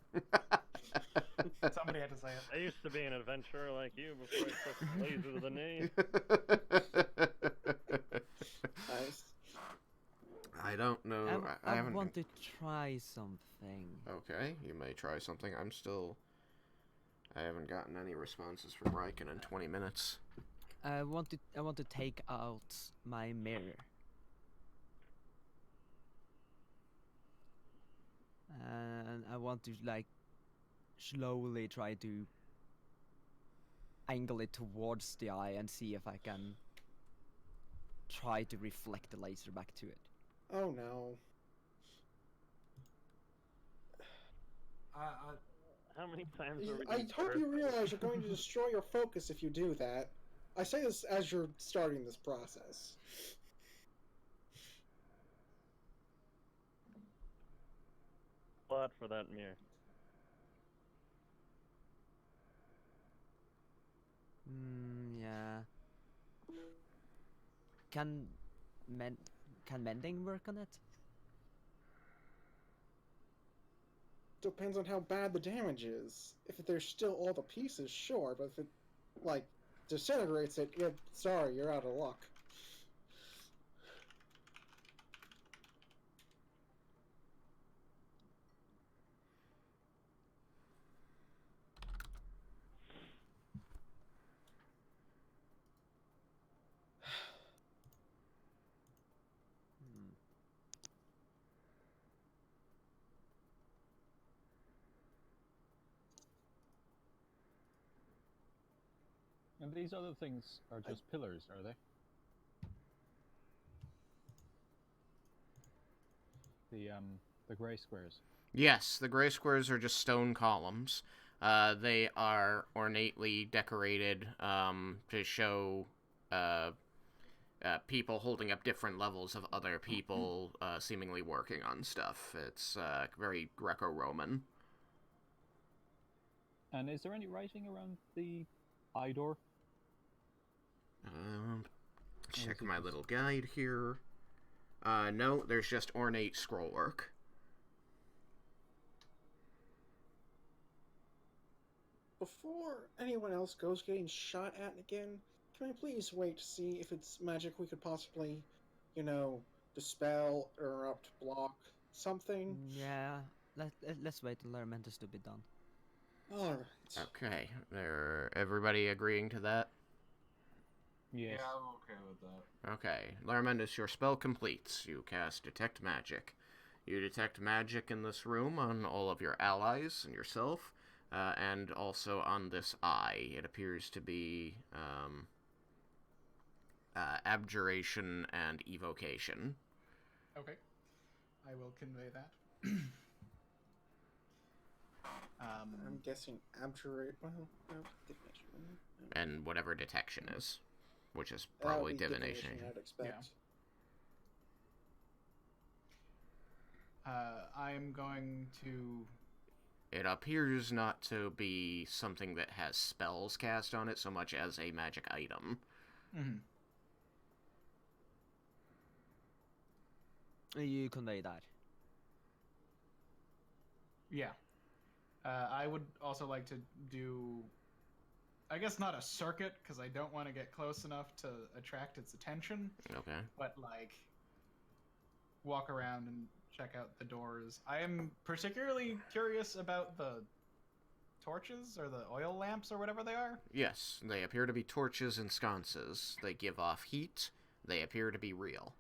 Somebody had to say it. I used to be an adventurer like you before I took laser to the knee. Nice. I don't know. I haven't. want to try something. Okay, you may try something. I haven't gotten any responses from Raiken in 20 minutes. I want to take out my mirror. And I want to like slowly try to angle it towards the eye and see if I can try to reflect the laser back to it. Oh no. How many times are we I doing hope you first? realize you're going to destroy your focus if you do that. I say this as you're starting this process. Plot for that mirror. Yeah. Can mending work on it? Depends on how bad the damage is. If there's still all the pieces, sure, but if it, like, disintegrates it, you're out of luck. And these other things are just pillars, are they? The grey squares. Yes, the gray squares are just stone columns. They are ornately decorated to show people holding up different levels of other people seemingly working on stuff. It's very Greco-Roman. And is there any writing around the eye door? Check my little guide here. No, there's just ornate scrollwork. Before anyone else goes getting shot at again, can I please wait to see if it's magic we could possibly, dispel, interrupt, block, something? Yeah, let's wait till our mentors to be done. Alright. Okay, everybody agreeing to that? Yes. Yeah, I'm okay with that. Okay, Laramendus, your spell completes. You cast Detect Magic. You detect magic in this room on all of your allies and yourself, and also on this eye. It appears to be abjuration and evocation. Okay. I will convey that. I'm guessing abjurate. Well, no, divination. No. And whatever detection is, which is That would probably be divination. I'd expect. I'm going to. It appears not to be something that has spells cast on it so much as a magic item. Mm-hmm. You convey that. Yeah. I would also like to do, I guess not a circuit, because I don't want to get close enough to attract its attention, Okay. but walk around and check out the doors. I am particularly curious about the torches or the oil lamps or whatever they are. Yes, they appear to be torches and sconces. They give off heat. They appear to be real.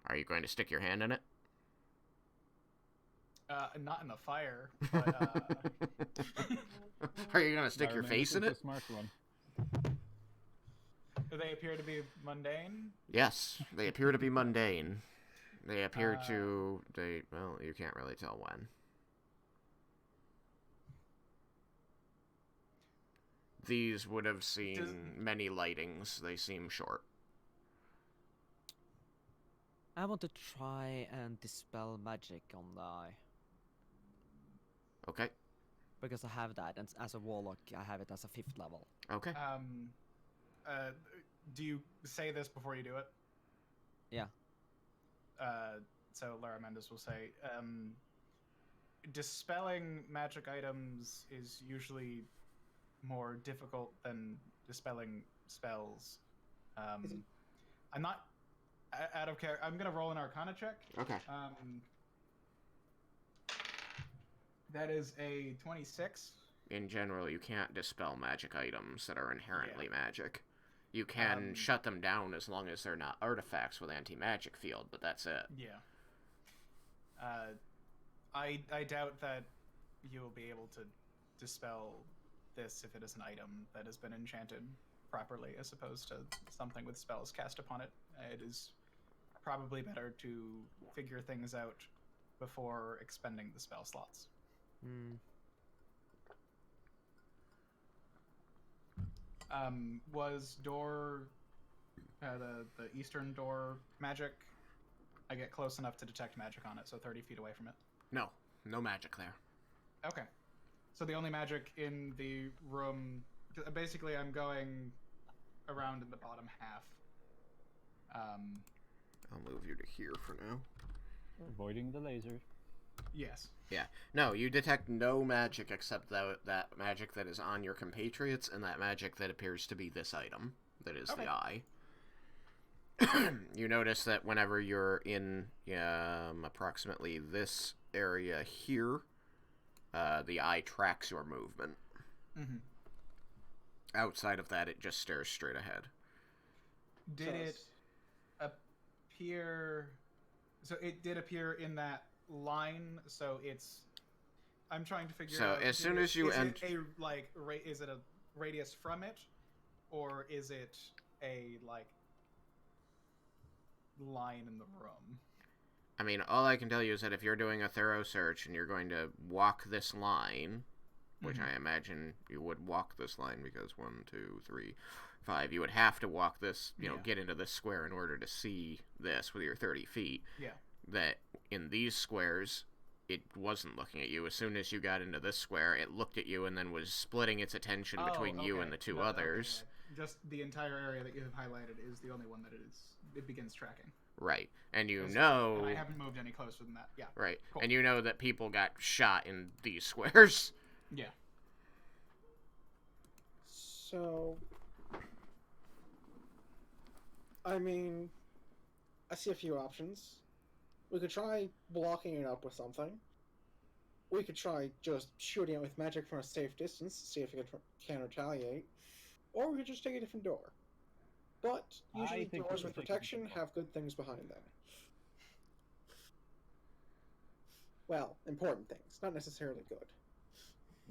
Are you going to stick your hand in it? Not in the fire, but Are you going to stick your face in It's it? a smart one. do they appear to be mundane? Yes, they appear to be mundane. They appear well, you can't really tell when. These would have seen many lightings. They seem short. I want to try and dispel magic on the eye. Okay. Because I have that, and as a warlock, I have it as a 5th level. Okay. Do you say this before you do it? Yeah. So Lara Mendes will say, dispelling magic items is usually more difficult than dispelling spells. I'm not out of character. I'm gonna roll an Arcana check. Okay. That is a 26. In general, you can't dispel magic items that are inherently magic. You can shut them down as long as they're not artifacts with anti-magic field, but that's it. Yeah. I doubt that you will be able to dispel this if it is an item that has been enchanted properly, as opposed to something with spells cast upon it. It is probably better to figure things out before expending the spell slots. Was door the eastern door magic? I get close enough to detect magic on it, so 30 feet away from it. No magic there. Okay. So the only magic in the room, basically I'm going around in the bottom half. I'll move you to here for now. Avoiding the lasers. Yes. Yeah. No, you detect no magic except that magic that is on your compatriots and that magic that appears to be this item, that is the eye. You notice that whenever you're in approximately this area here, the eye tracks your movement. Mm-hmm. Outside of that, it just stares straight ahead. Did it appear... So it did appear in that line, so it's I'm trying to figure So out. as soon as you is enter, it a like is it a radius from it, or is it a like line in the room? I mean, all I can tell you is that if you're doing a thorough search and you're going to walk this line, which I imagine you would walk this line because 1, 2, 3, 5, you would have to walk this, you know, get into this square in order to see this with your 30 feet. Yeah. That in these squares, it wasn't looking at you. As soon as you got into this square, it looked at you and then was splitting its attention between you and the two others. Okay. Just the entire area that you have highlighted is the only one that it begins tracking. Right. And you And know... I haven't moved any closer than that. Yeah. Right. Cool. And you know that people got shot in these squares. Yeah. So, I mean, I see a few options. We could try blocking it up with something. We could try just shooting it with magic from a safe distance, see if it can retaliate. Or we could just take a different door. But usually doors with protection have good things behind them. Well, important things, not necessarily good.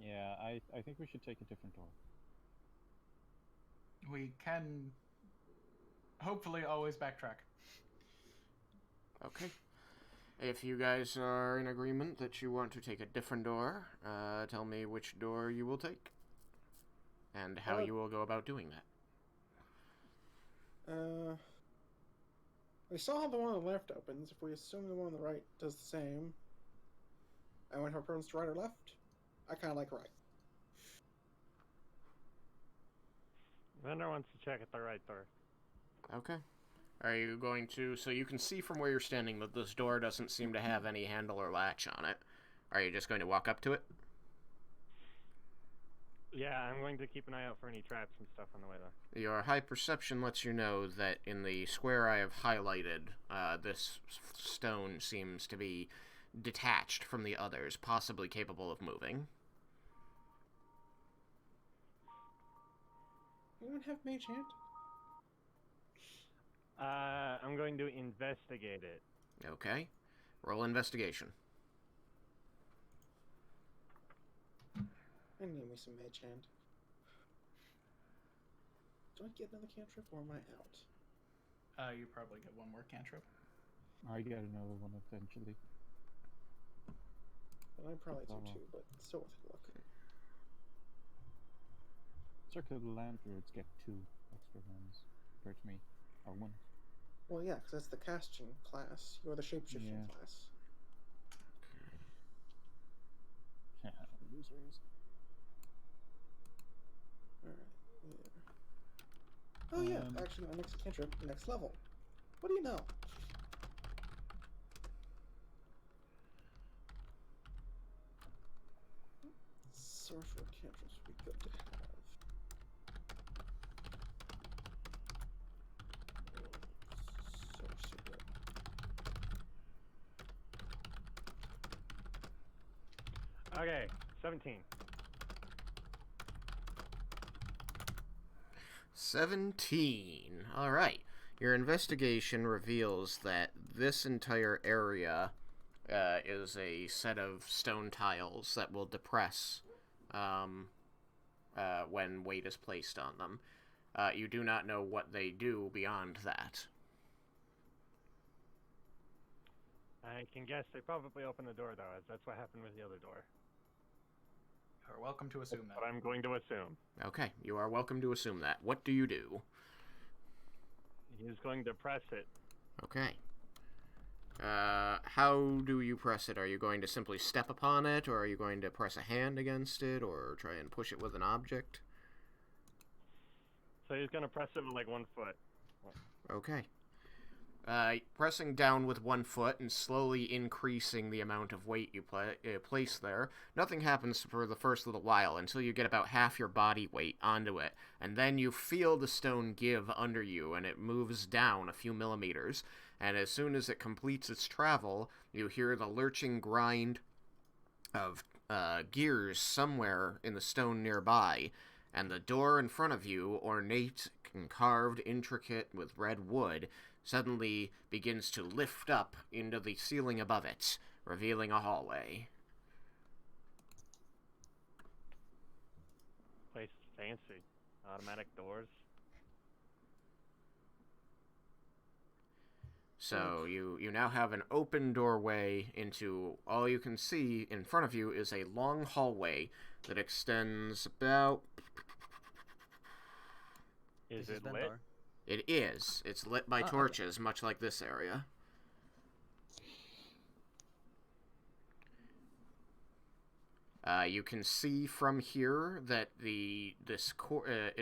Yeah, I think we should take a different door. We can hopefully always backtrack. Okay. If you guys are in agreement that you want to take a different door, tell me which door you will take. And how you will go about doing that. We saw how the one on the left opens. If we assume the one on the right does the same, and when her preference to right or left, I kind of like right. Vendor wants to check at the right door. Okay. Are you going to... So you can see from where you're standing that this door doesn't seem to have any handle or latch on it. Are you just going to walk up to it? Yeah, I'm going to keep an eye out for any traps and stuff on the way there. Your high perception lets you know that in the square I have highlighted, this stone seems to be detached from the others, possibly capable of moving. Anyone have mage hand? I'm going to investigate it. Okay. Roll investigation. I need me some mage hand. Do I get another cantrip or am I out? You probably get one more cantrip. I get another one eventually. And I probably do too, but still worth a look. Circle of the Land Druids get 2 extra ones compared to me. Or 1. Well, yeah, because that's the casting class. You're the shapeshifting class. Yeah, losers. Alright, yeah. Oh yeah, actually my next cantrip, next level. What do you know? Sorcerer cantrips would be good to have. Sorcerer. Okay, 17. 17. Alright. Your investigation reveals that this entire area is a set of stone tiles that will depress when weight is placed on them. You do not know what they do beyond that. I can guess they probably opened the door, though, as that's what happened with the other door. You're welcome to assume that. But I'm going to assume. Okay, you are welcome to assume that. What do you do? He's going to press it. Okay. How do you press it? Are you going to simply step upon it, or are you going to press a hand against it, or try and push it with an object? So he's going to press it with, like, 1 foot. Okay. Pressing down with 1 foot and slowly increasing the amount of weight you place there, nothing happens for the first little while until you get about half your body weight onto it, and then you feel the stone give under you, and it moves down a few millimeters, and as soon as it completes its travel, you hear the lurching grind of gears somewhere in the stone nearby, and the door in front of you, ornate and carved, intricate with red wood, suddenly begins to lift up into the ceiling above it, revealing a hallway. place is fancy. Automatic doors. So you now have an open doorway into all you can see in front of you is a long hallway that extends about. Is it lit? It is. It's lit by torches, much like this area. You can see from here that it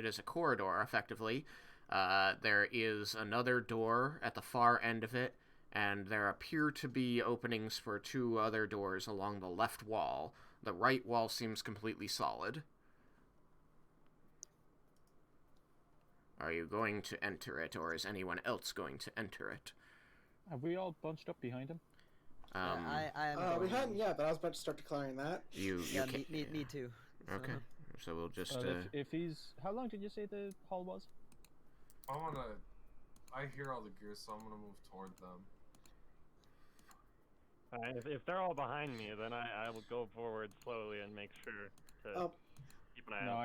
is a corridor, effectively. There is another door at the far end of it, and there appear to be openings for 2 other doors along the left wall. The right wall seems completely solid. Are you going to enter it, or is anyone else going to enter it? Have we all bunched up behind him? I am. We hadn't yet, but I was about to start declaring that. Me too. Okay, so we'll just. If he's, how long did you say the hall was? I hear all the gears, so I'm gonna move toward them. If they're all behind me, then I will go forward slowly and make sure to keep an eye out.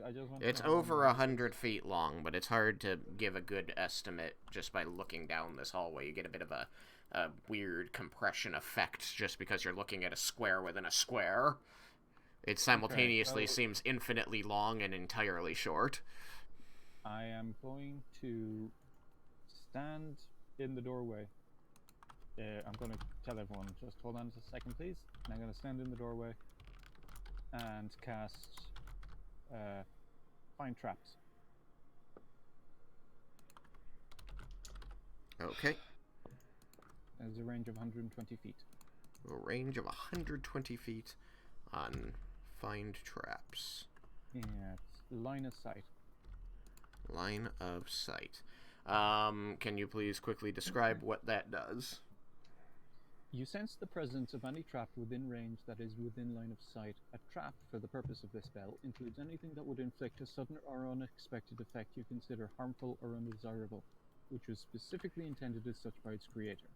I just want. It's over 100 feet long, but it's hard to give a good estimate just by looking down this hallway. You get a bit of a weird compression effect just because you're looking at a square within a square. It simultaneously seems infinitely long and entirely short. I am going to stand in the doorway. I'm going to tell everyone, just hold on a second, please. And I'm going to stand in the doorway and cast Find Traps. Okay. There's a range of 120 feet. A range of 120 feet on Find Traps. Yeah, it's line of sight. Line of sight. Can you please quickly describe what that does? You sense the presence of any trap within range that is within line of sight. A trap, for the purpose of this spell, includes anything that would inflict a sudden or unexpected effect you consider harmful or undesirable, which was specifically intended as such by its creator.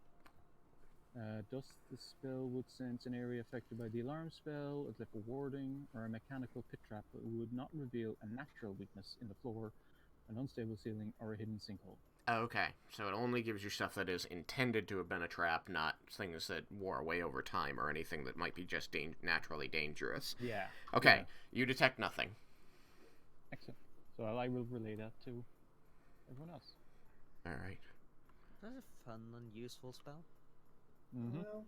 Thus, the spell would sense an area affected by the alarm spell, a glyph of warding, or a mechanical pit trap, but would not reveal a natural weakness in the floor, an unstable ceiling, or a hidden sinkhole. Okay, so it only gives you stuff that is intended to have been a trap, not things that wore away over time or anything that might be just naturally dangerous. Yeah. Okay, Yeah. You detect nothing. Excellent. So I will relay that to everyone else. Alright. That's a fun and useful spell. Mm-hmm. Well,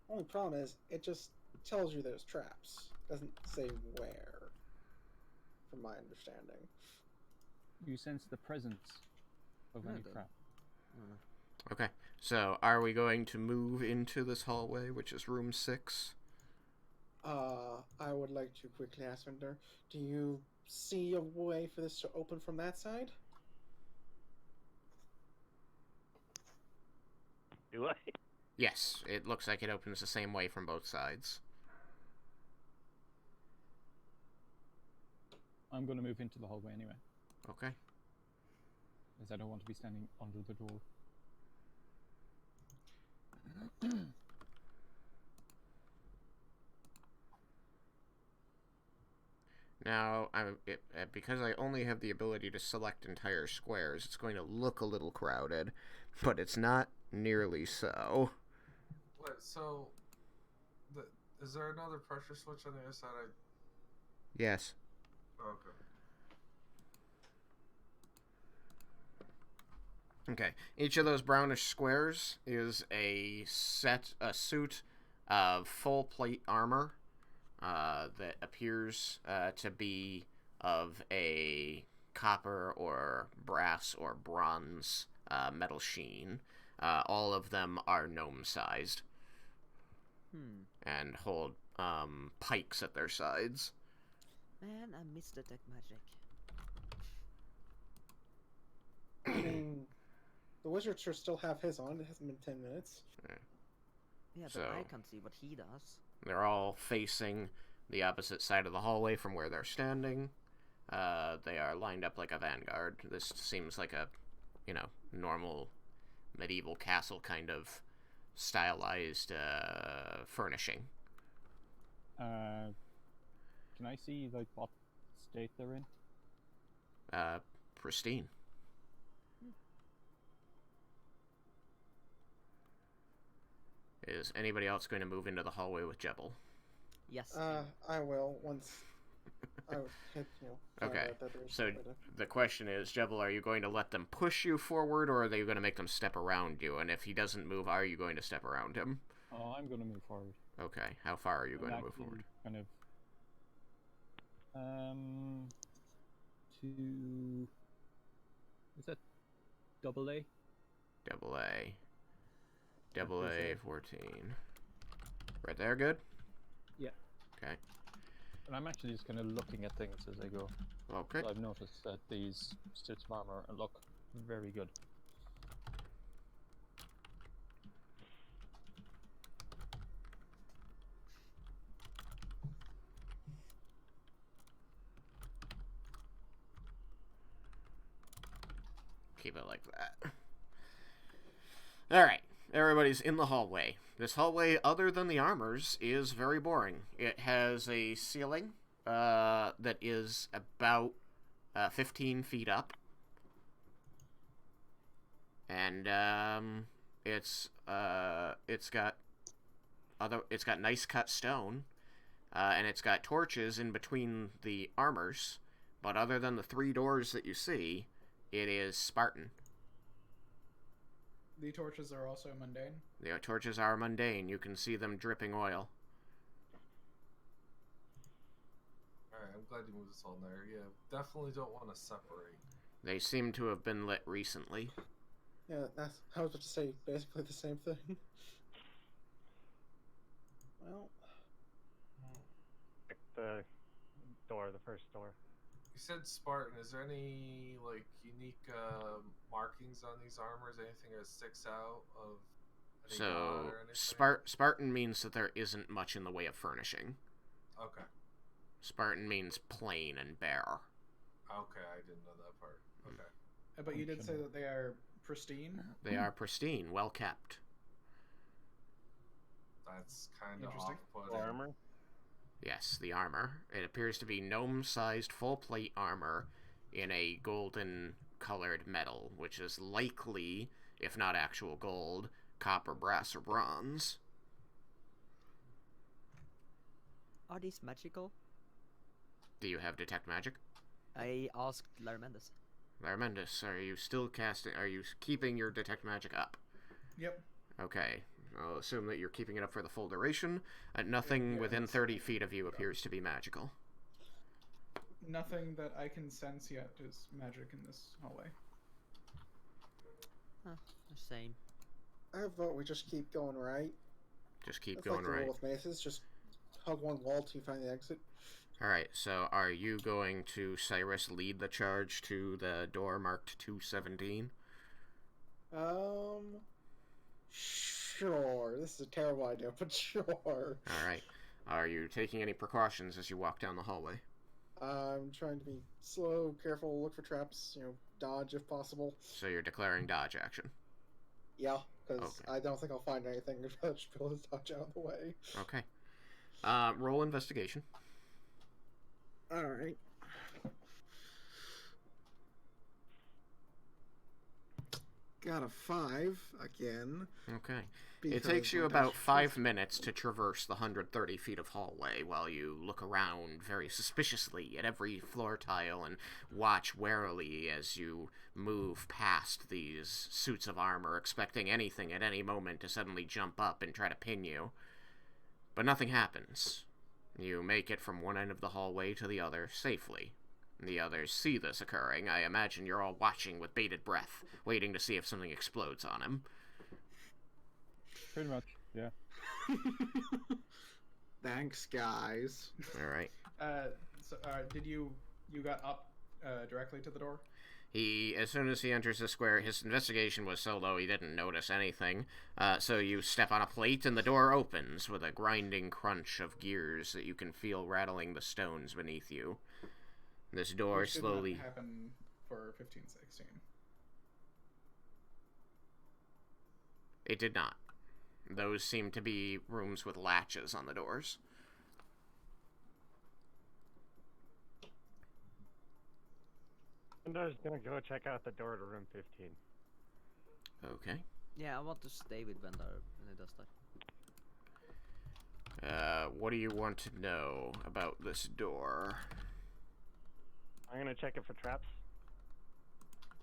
only problem is, it just tells you there's traps. Doesn't say where, from my understanding. You sense the presence of any Good. trap. Okay, so are we going to move into this hallway, which is room 6? I would like to quickly ask Vendor, do you see a way for this to open from that side? Do I? Yes, it looks like it opens the same way from both sides. I'm going to move into the hallway anyway, Okay. as I don't want to be standing under the door. Now, because I only have the ability to select entire squares, it's going to look a little crowded, but it's not nearly so. Wait, so is there another pressure switch on the other side? Yes. Okay. Okay. Each of those brownish squares is a suit of full plate armor that appears to be of a copper or brass or bronze metal sheen. All of them are gnome-sized and hold pikes at their sides. Man, I miss detect magic. I mean, the wizard should still have his on. It hasn't been 10 minutes. Yeah, but So- I can't see what he does. They're all facing the opposite side of the hallway from where they're standing. They are lined up like a vanguard. This seems like a, normal medieval castle kind of stylized furnishing. Can I see like what state they're in? Pristine. Is anybody else going to move into the hallway with Jebel? Yes. I will once I hit, Okay, so the question is, Jebel, are you going to let them push you forward, or are they going to make them step around you? And if he doesn't move, are you going to step around him? Oh, I'm going to move forward. Okay, how far are you going to move forward? Kind of, to... Is that double A? Double A. Double A, 14. Right there, good? Yeah. Okay. And I'm actually just kind of looking at things as I go. Okay. So I've noticed that these suits of armor look very good. Keep it like that. Alright, everybody's in the hallway. This hallway, other than the armors, is very boring. It has a ceiling that is about 15 feet up. And it's got nice cut stone, and it's got torches in between the armors. But other than the 3 doors that you see, it is Spartan. The torches are also mundane? The torches are mundane. You can see them dripping oil. Alright, I'm glad you moved us all in there. Yeah, definitely don't want to separate. They seem to have been lit recently. Yeah, I was about to say basically the same thing. Well... The door, the first door. You said Spartan. Is there any, like, unique markings on these armors? Anything that sticks out of any god or anything? Spartan means that there isn't much in the way of furnishing. Okay. Spartan means plain and bare. Okay, I didn't know that part. Okay. But you did say that they are pristine? They are pristine, well kept. That's kind of Interesting. off-putting. Armor? Yes, the armor. It appears to be gnome-sized full-plate armor in a golden-colored metal, which is likely, if not actual gold, copper, brass, or bronze. Are these magical? Do you have Detect Magic? I asked Laramendes. Laramendes, are you still casting... Are you keeping your Detect Magic up? Yep. Okay. I'll assume that you're keeping it up for the full duration. Nothing within 30 feet of you appears to be magical. Nothing that I can sense yet is magic in this hallway. Huh, the same. I vote we just keep going right. Just keep That's going like the right. rule with maces, just hug one wall till you find the exit. Alright, so are you going to, Cyrus, lead the charge to the door marked 217? Sure. This is a terrible idea, but sure. Alright. Are you taking any precautions as you walk down the hallway? I'm trying to be slow, careful, look for traps, dodge if possible. So you're declaring dodge action? Yeah, because Okay. I don't think I'll find anything if I just be able to dodge out of the way. Okay. Roll investigation. Alright. Got a 5 again. Okay. It takes you about 5 minutes to traverse the 130 feet of hallway while you look around very suspiciously at every floor tile and watch warily as you move past these suits of armor, expecting anything at any moment to suddenly jump up and try to pin you. But nothing happens. You make it from one end of the hallway to the other safely. The others see this occurring. I imagine you're all watching with bated breath, waiting to see if something explodes on him. Pretty much, yeah. Thanks, guys. Alright. Did you got up directly to the door? As soon as he enters the square, his investigation was so low he didn't notice anything. So you step on a plate and the door opens with a grinding crunch of gears that you can feel rattling the stones beneath you. This door Which slowly... did not happen for 15-16. It did not. Those seem to be rooms with latches on the doors. Vendar's gonna go check out the door to room 15. Okay. Yeah, I want to stay with Vendar when he does that. What do you want to know about this door? I'm gonna check it for traps.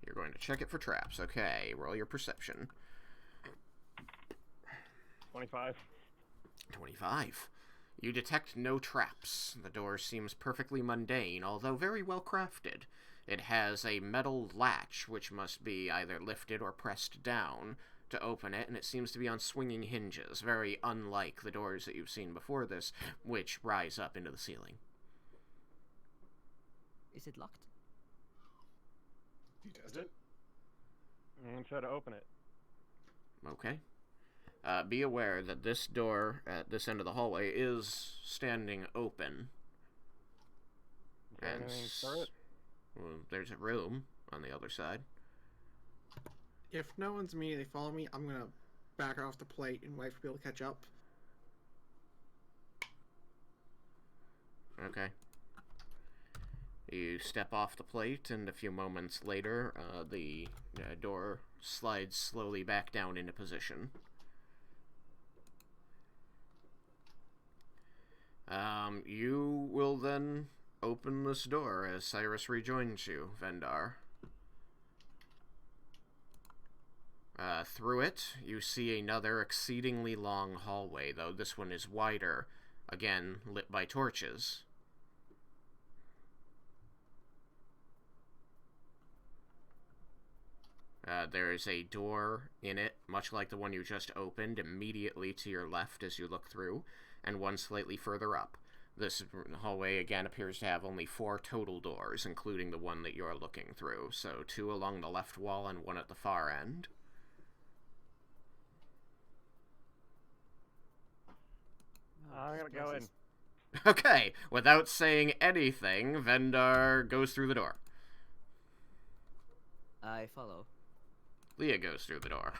You're going to check it for traps. Okay, roll your perception. 25. 25. You detect no traps. The door seems perfectly mundane, although very well crafted. It has a metal latch, which must be either lifted or pressed down to open it, and it seems to be on swinging hinges, very unlike the doors that you've seen before this, which rise up into the ceiling. Is it locked? You test it. I'm gonna try to open it. Okay. Be aware that this door at this end of the hallway is standing open. Is there anything for it? Well, there's a room on the other side. If no one's immediately following me, I'm gonna back off the plate and wait for people to catch up. Okay. You step off the plate, and a few moments later, the door slides slowly back down into position. You will then open this door as Cyrus rejoins you, Vendar. Through it, you see another exceedingly long hallway, though this one is wider, again lit by torches. There is a door in it, much like the one you just opened, immediately to your left as you look through, and one slightly further up. This hallway, again, appears to have only 4 total doors, including the one that you're looking through, so 2 along the left wall and 1 at the far end. I'm gonna go in. Okay, without saying anything, Vendar goes through the door. I follow. Leah goes through the door.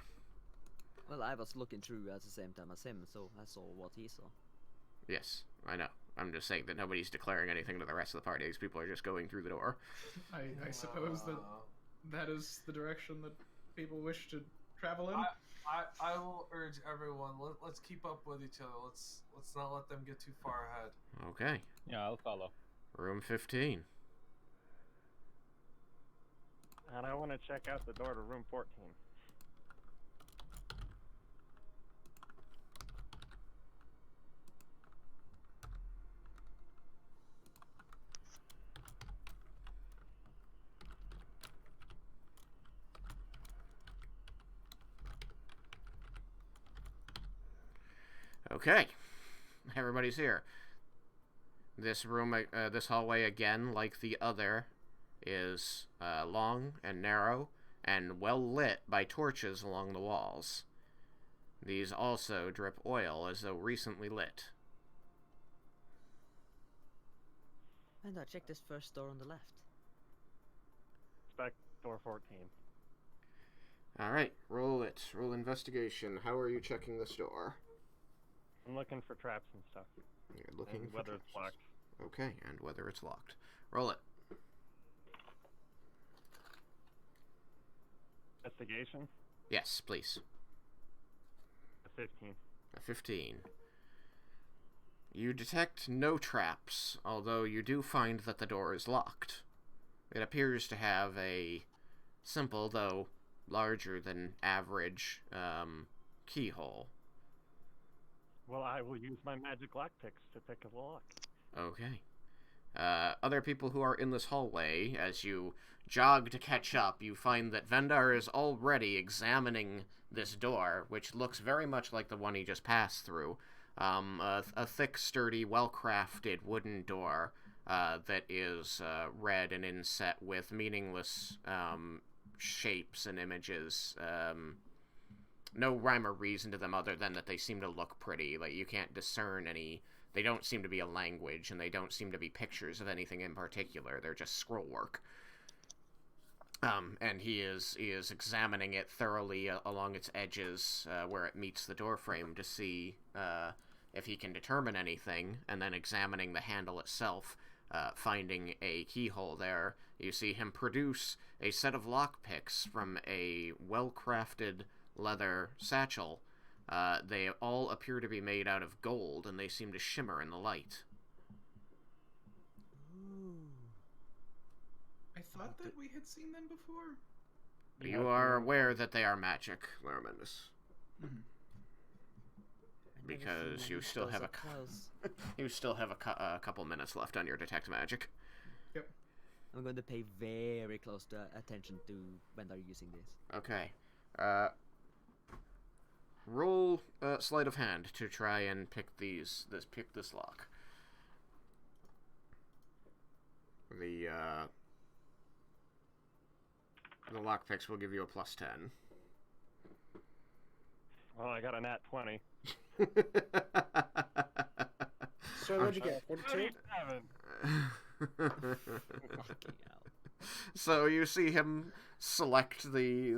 Well, I was looking through at the same time as him, so I saw what he saw. Yes, I know. I'm just saying that nobody's declaring anything to the rest of the party. These people are just going through the door. I suppose that is the direction that people wish to travel in. I will urge everyone. Let's keep up with each other. Let's not let them get too far ahead. Okay. Yeah, I'll follow. Room 15. And I want to check out the door to room 14. Okay. Everybody's here. This room, this hallway, again, like the other, is long and narrow and well lit by torches along the walls. These also drip oil as though recently lit. And I check this first door on the left. Spec door 14. Alright, roll it. Roll investigation. How are you checking this door? I'm looking for traps and stuff. You're looking and for whether traps. it's locked. Okay, and whether it's locked. Roll it. Investigation? Yes, please. A 15. A 15. You detect no traps, although you do find that the door is locked. It appears to have a simple, though larger than average, keyhole. Well, I will use my magic lockpicks to pick a lock. Okay. Other people who are in this hallway, as you jog to catch up, you find that Vendar is already examining this door, which looks very much like the one he just passed through. A thick, sturdy, well-crafted wooden door that is red and inset with meaningless shapes and images. No rhyme or reason to them other than that they seem to look pretty. Like, you can't discern any... They don't seem to be a language, and they don't seem to be pictures of anything in particular. They're just scroll work. And he is examining it thoroughly along its edges where it meets the doorframe to see if he can determine anything, and then examining the handle itself finding a keyhole there. You see him produce a set of lockpicks from a well-crafted leather satchel. They all appear to be made out of gold, and they seem to shimmer in the light. Ooh. I thought that we had seen them before. You are aware that they are magic, Larmendus. Mm-hmm. Because you still have a couple minutes left on your detect magic. Yep. I'm going to pay very close attention to when they're using this. Okay. Roll sleight of hand to try and pick this lock. The lockpicks will give you a +10. Well, I got a nat 20. So what'd you get? 42? 27. So you see him select a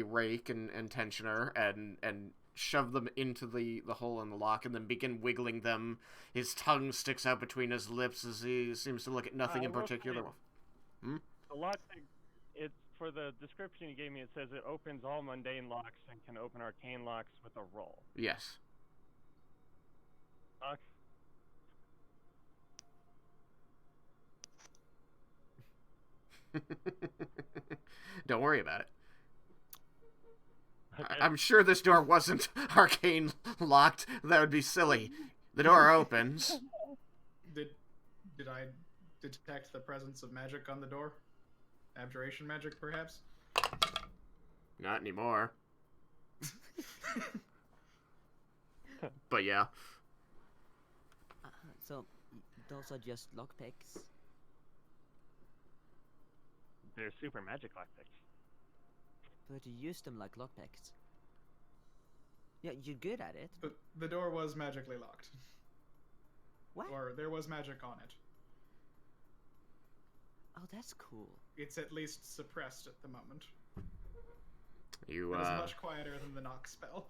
rake and tensioner and shove them into the hole in the lock and then begin wiggling them. His tongue sticks out between his lips as he seems to look at nothing in particular. The lock, it's for the description you gave me. It says it opens all mundane locks and can open arcane locks with a roll. Yes. Lock. Don't worry about it. Okay. I'm sure this door wasn't arcane locked. That would be silly. The door opens. Did I detect the presence of magic on the door? Abjuration magic, perhaps? Not anymore. But yeah. So, those are just lockpicks? They're super magic lockpicks. But you use them like lockpicks. Yeah, you're good at it. The door was magically locked. What? Or there was magic on it. Oh, that's cool. It's at least suppressed at the moment. You, It is much quieter than the knock spell.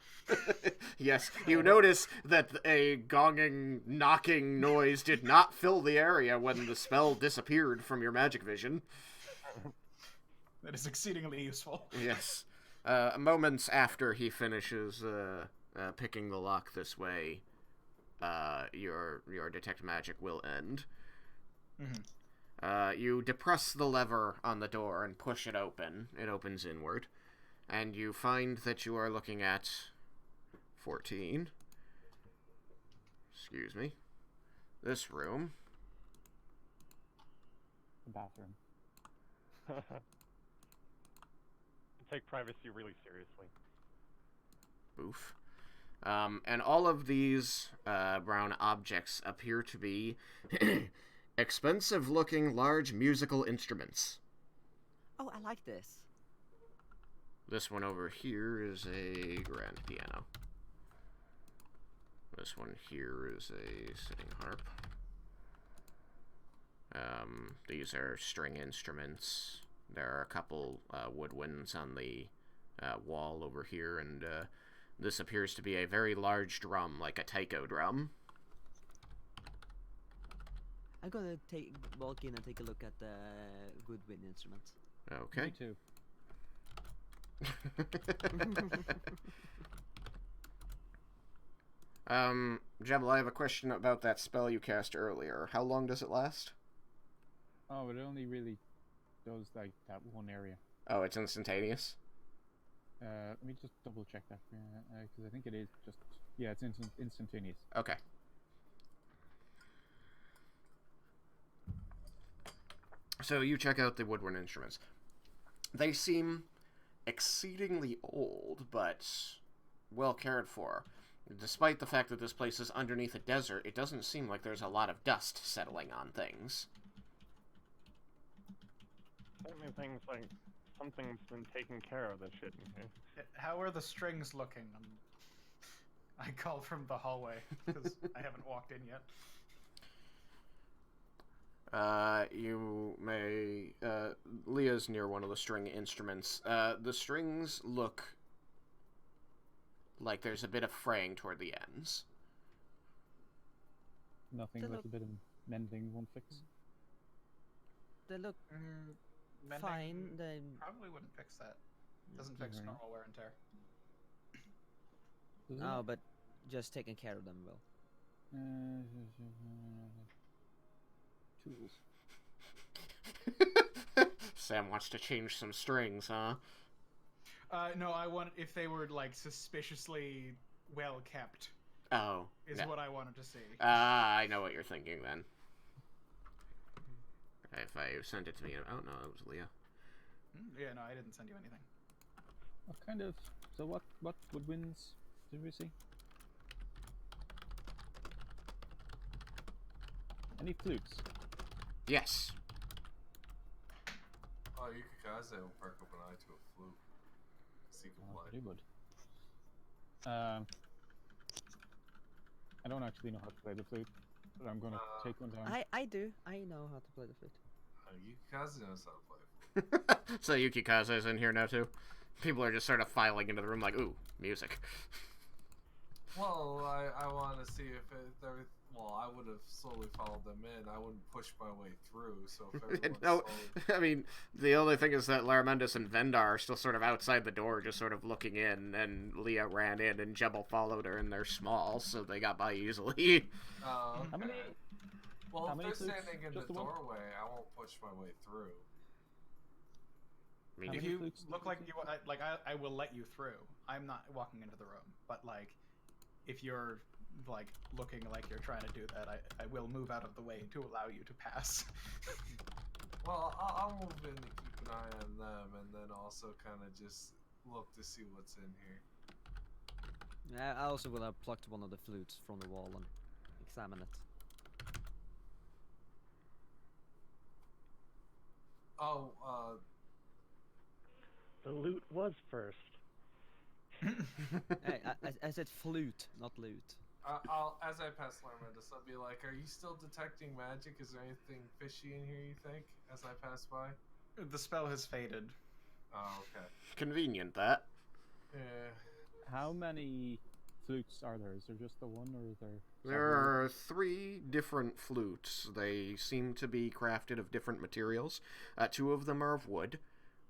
Yes, you notice that a gonging, knocking noise did not fill the area when the spell disappeared from your magic vision. That is exceedingly useful. Yes. Moments after he finishes picking the lock this way, your detect magic will end. Mm-hmm. You depress the lever on the door and push it open. It opens inward. And you find that you are looking at 14. Excuse me. This room. The bathroom. Take privacy really seriously. Oof. And all of these brown objects appear to be expensive-looking large musical instruments. Oh, I like this. This one over here is a grand piano. This one here is a sitting harp. These are string instruments. There are a couple woodwinds on the wall over here, and this appears to be a very large drum, like a taiko drum. I'm gonna walk in and take a look at the woodwind instruments. Okay. Me too. Jebel, I have a question about that spell you cast earlier. How long does it last? Oh, it only really does like that one area. Oh, it's instantaneous? Let me just double check that because I think it is just it's instantaneous. Okay. So you check out the woodwind instruments. They seem exceedingly old, but well cared for. Despite the fact that this place is underneath a desert, it doesn't seem like there's a lot of dust settling on things. I mean, things like something's been taking care of this shit in here. How are the strings looking? I call from the hallway, because I haven't walked in yet. You may... Leah's near one of the string instruments. The strings look like there's a bit of fraying toward the ends. Nothing like a bit of mending won't fix. They look Mending fine. They probably wouldn't fix that. Doesn't Yeah, fix fair enough. normal wear and tear. Does no, it? but just taking care of them will. Tools. Sam wants to change some strings, huh? No, I want if they were like suspiciously well kept. Oh. Is Yeah. what I wanted to see. I know what you're thinking then. If I sent it to me, oh no, it was Leah. Yeah, no, I didn't send you anything. What kind of? So what woodwinds did we see? Any flutes? Yes. Oh, Yukikaze will perk up an eye to a flute. See can play. Pretty good. I don't actually know how to play the flute, but I'm gonna take one down. I do. I know how to play the flute. Yukikaze knows how to play a flute. So Yukikaze's in here now too? People are just sort of filing into the room like, ooh, music. Well, I want to see if there. Well, I would have slowly followed them in. I wouldn't push my way through. So if everyone's No, slowly... I mean, the only thing is that Laramendus and Vendar are still sort of outside the door, just sort of looking in, and Leah ran in, and Jebel followed her, and they're small, so they got by easily. How many? Well, how if many they're flutes? standing in Just the the one? doorway, I won't push my way through. I mean, How if If many you flutes look did like you you, I will let you through. I'm not walking into the room, but like, if you're like looking like you're trying to do that, I will move out of the way to allow you to pass. Well, I'll move in to keep an eye on them, and then also kind of just look to see what's in here. I also will have plucked one of the flutes from the wall and examine it. Oh, The loot was first. Hey, I said flute, not loot. I'll as I pass Larmendus, I'll be like, "Are you still detecting magic? Is there anything fishy in here? You think?" As I pass by. The spell has faded. Oh, okay. convenient, that. Yeah. How many flutes are there? Is there just the one, or is there? There several? are 3 different flutes. They seem to be crafted of different materials. 2 of them are of wood,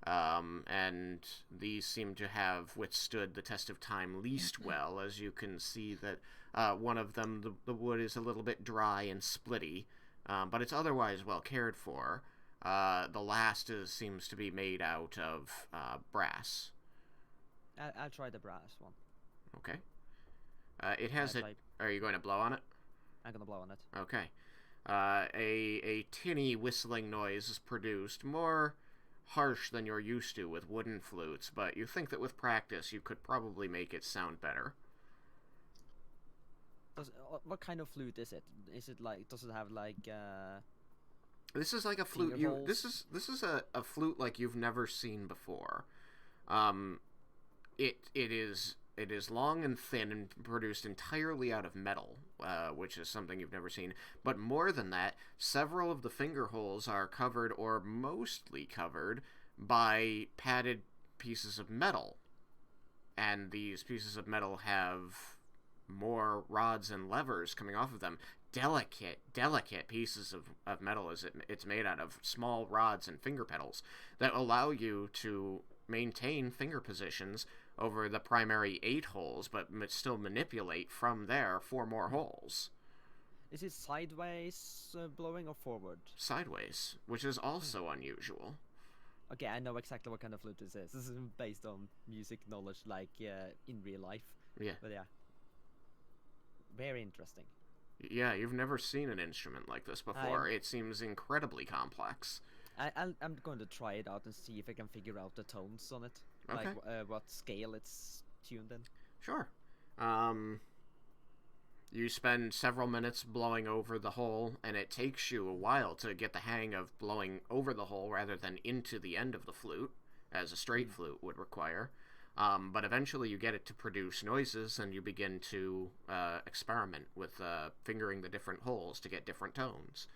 and these seem to have withstood the test of time least well, as you can see that one of them, the wood is a little bit dry and splitty, but it's otherwise well cared for. The last seems to be made out of brass. I'll try the brass one. Okay. It has I a... try- Are you going to blow on it? I'm gonna blow on it. Okay. A tinny whistling noise is produced, more harsh than you're used to with wooden flutes, but you think that with practice you could probably make it sound better. What kind of flute is it? Is it like? Does it have like? This is like a flute. Finger holes? This is a flute like you've never seen before. It is long and thin and produced entirely out of metal, which is something you've never seen. But more than that, several of the finger holes are covered, or mostly covered, by padded pieces of metal. And these pieces of metal have more rods and levers coming off of them. Delicate pieces of metal as it's made out of, small rods and finger pedals that allow you to maintain finger positions over the primary 8 holes, but still manipulate from there 4 more holes. Is it sideways blowing or forward? Sideways, which is also unusual. Okay, I know exactly what kind of flute this is. This is based on music knowledge, like in real life. Yeah. But yeah, very interesting. Yeah, you've never seen an instrument like this before. I'm- It seems incredibly complex. I'm going to try it out and see if I can figure out the tones on it, like Okay. what scale it's tuned in. Sure. You spend several minutes blowing over the hole, and it takes you a while to get the hang of blowing over the hole rather than into the end of the flute, as a straight flute would require. But eventually you get it to produce noises, and you begin to experiment with fingering the different holes to get different tones.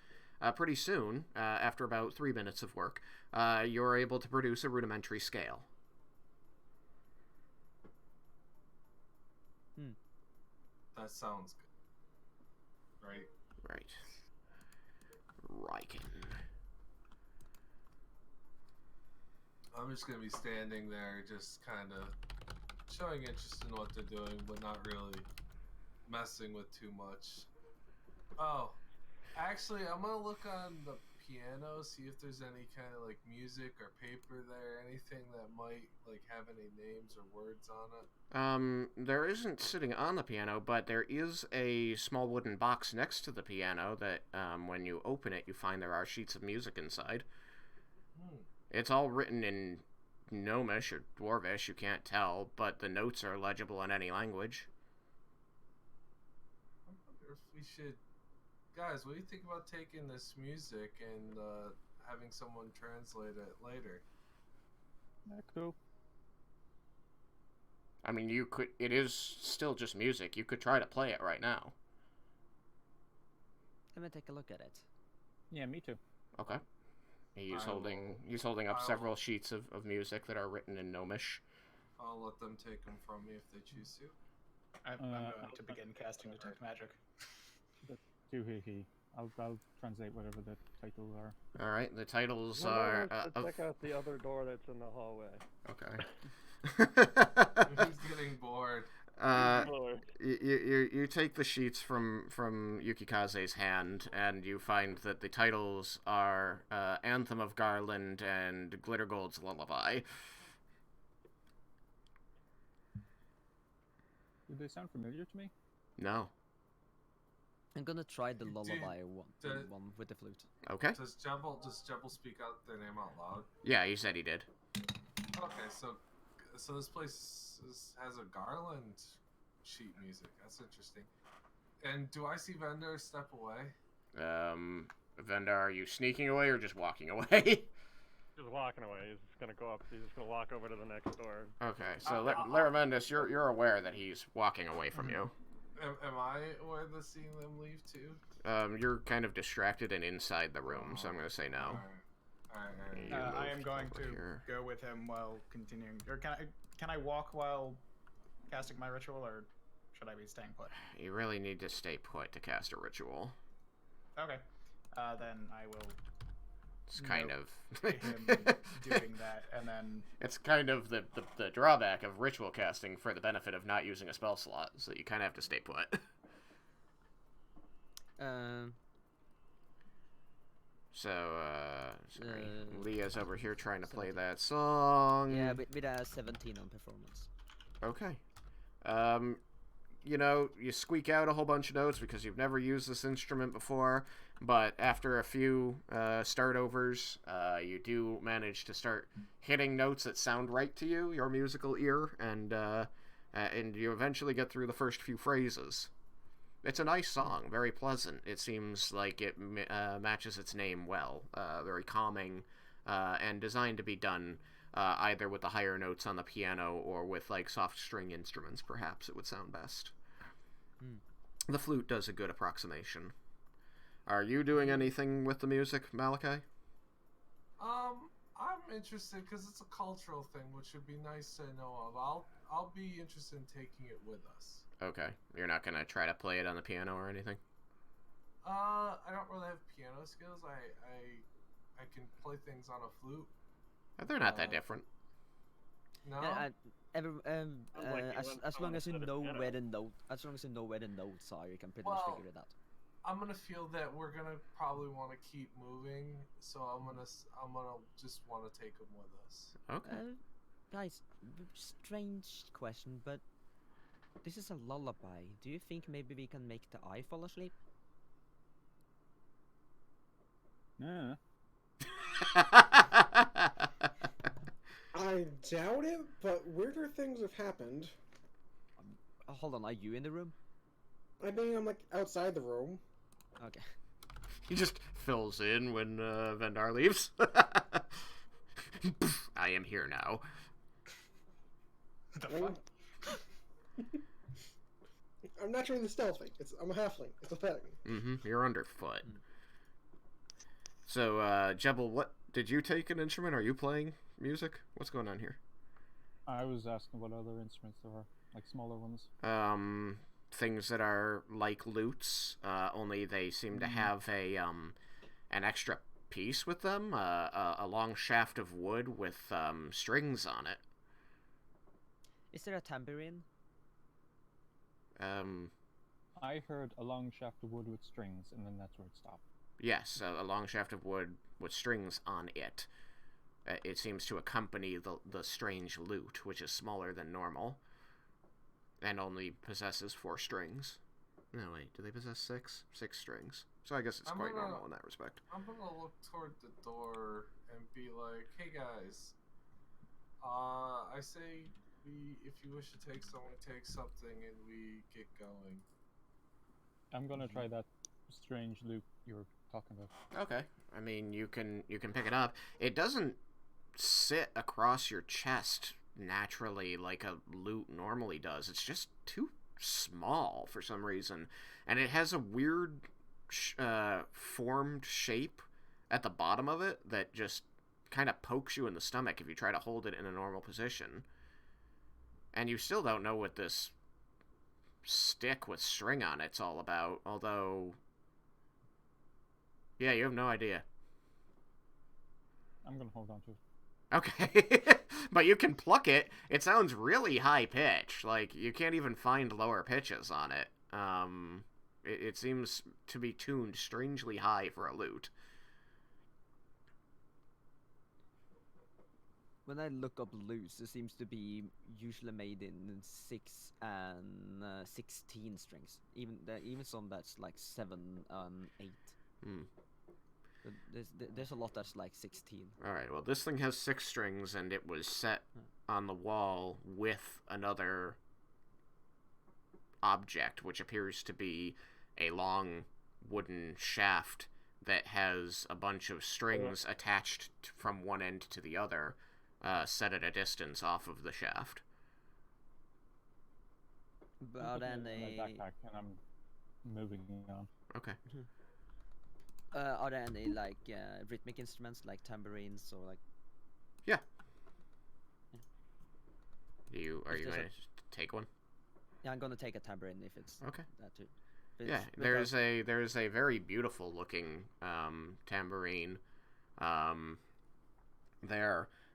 Pretty soon, after about 3 minutes of work, you're able to produce a rudimentary scale. That sounds good. Right? Right. Raiken. I'm just gonna be standing there, just kind of showing interest in what they're doing, but not really messing with too much. Oh, actually, I'm gonna look on the piano, see if there's any kind of like music or paper there, anything that might like have any names or words on it. There isn't sitting on the piano, but there is a small wooden box next to the piano that, when you open it, you find there are sheets of music inside. It's all written in Gnomish or Dwarvish, you can't tell, but the notes are legible in any language. I wonder if we should... Guys, what do you think about taking this music and having someone translate it later? Yeah, cool. I mean, you could... It is still just music. You could try to play it right now. Let me take a look at it. Yeah, me too. Okay. He's holding up several sheets of music that are written in Gnomish. I'll let them take them from me if they choose to. I'm going to begin casting Detect Magic. I'll translate whatever the titles are. All right, the titles Well, are. check out the other door that's in the hallway. Okay. Who's getting bored? You take the sheets from Yukikaze's hand, and you find that the titles are Anthem of Garland and Glittergold's Lullaby. Do they sound familiar to me? No. I'm gonna try the lullaby one with the flute. Okay. Does Jebel speak out their name out loud? Yeah, he said he did. Okay, so this place has a Garland sheet music. That's interesting. And do I see Vendor step away? Vendar, are you sneaking away or just walking away? Just walking away. He's just gonna go up. He's just gonna walk over to the next door. Okay, so Laravendus, you're aware that he's walking away from you. Am I aware of seeing them leave too? You're kind of distracted and inside the room, so I'm gonna say no. Alright. I am going to here. go with him while continuing. Or can I walk while casting my ritual, or should I be staying put? You really need to stay put to cast a ritual. Okay. Then I will. It's kind of him doing that, and then it's kind of the drawback of ritual casting for the benefit of not using a spell slot, so you kind of have to stay put. Sorry. Leah's over here trying to play that song. Yeah, with a 17 on performance. Okay. You know, you squeak out a whole bunch of notes because you've never used this instrument before, but after a few start overs, you do manage to start hitting notes that sound right to you, your musical ear, and you eventually get through the first few phrases. It's a nice song, very pleasant. It seems like it matches its name well, very calming, and designed to be done either with the higher notes on the piano or with like soft string instruments, perhaps it would sound best. The flute does a good approximation. Are you doing anything with the music, Malachi? I'm interested because it's a cultural thing, which would be nice to know of. I'll be interested in taking it with us. Okay, you're not gonna try to play it on the piano or anything? I don't really have piano skills. I can play things on a flute. They're not that different. No. Yeah, as long as you know piano. where the notes are, you can pretty much figure it out. I'm gonna feel that we're gonna probably want to keep moving, so I'm gonna just want to take them with us. Okay. Guys, strange question, but this is a lullaby. Do you think maybe we can make the eye fall asleep? Yeah. I doubt it, but weirder things have happened. Hold on, are you in the room? I mean, I'm like outside the room. Okay. He just fills in when Vendar leaves. I am here now. the fuck? I'm naturally stealthy. I'm a halfling. It's a thing. You're underfoot. So, Jebel, what did you take an instrument? Are you playing music? What's going on here? I was asking what other instruments there are, like smaller ones. Things that are like lutes, only they seem to have an extra piece with them, a long shaft of wood with strings on it. Is there a tambourine? I heard a long shaft of wood with strings, and then that's where it stopped. Yes, a long shaft of wood with strings on it. It seems to accompany the strange lute, which is smaller than normal, and only possesses 4 strings. No, wait, do they possess 6? 6 strings. So I guess it's quite normal in that respect. I'm gonna look toward the door and be like, "Hey guys, I say if you wish to take someone, take something, and we get going." I'm gonna try that strange loop you were talking about. Okay, I mean you can pick it up. It doesn't sit across your chest naturally like a lute normally does. It's just too small for some reason, and it has a weird formed shape at the bottom of it that just kind of pokes you in the stomach if you try to hold it in a normal position. And you still don't know what this stick with string on it's all about, although yeah, you have no idea. I'm gonna hold on to it. Okay. But you can pluck it. It sounds really high pitch. Like, you can't even find lower pitches on it. It seems to be tuned strangely high for a lute. When I look up lutes, it seems to be usually made in 6 and 16 strings. Even some that's like 7 and 8. But there's a lot that's like 16. Alright, well, this thing has 6 strings, and it was set on the wall with another object, which appears to be a long wooden shaft that has a bunch of strings attached from one end to the other, set at a distance off of the shaft. But then my backpack, and I'm moving on. Okay. are there any like rhythmic instruments like tambourines or like? Yeah. Are you If going there's to take one? Yeah, I'm gonna take a tambourine if it's Okay. that too. But Yeah, because- there's a very beautiful looking tambourine.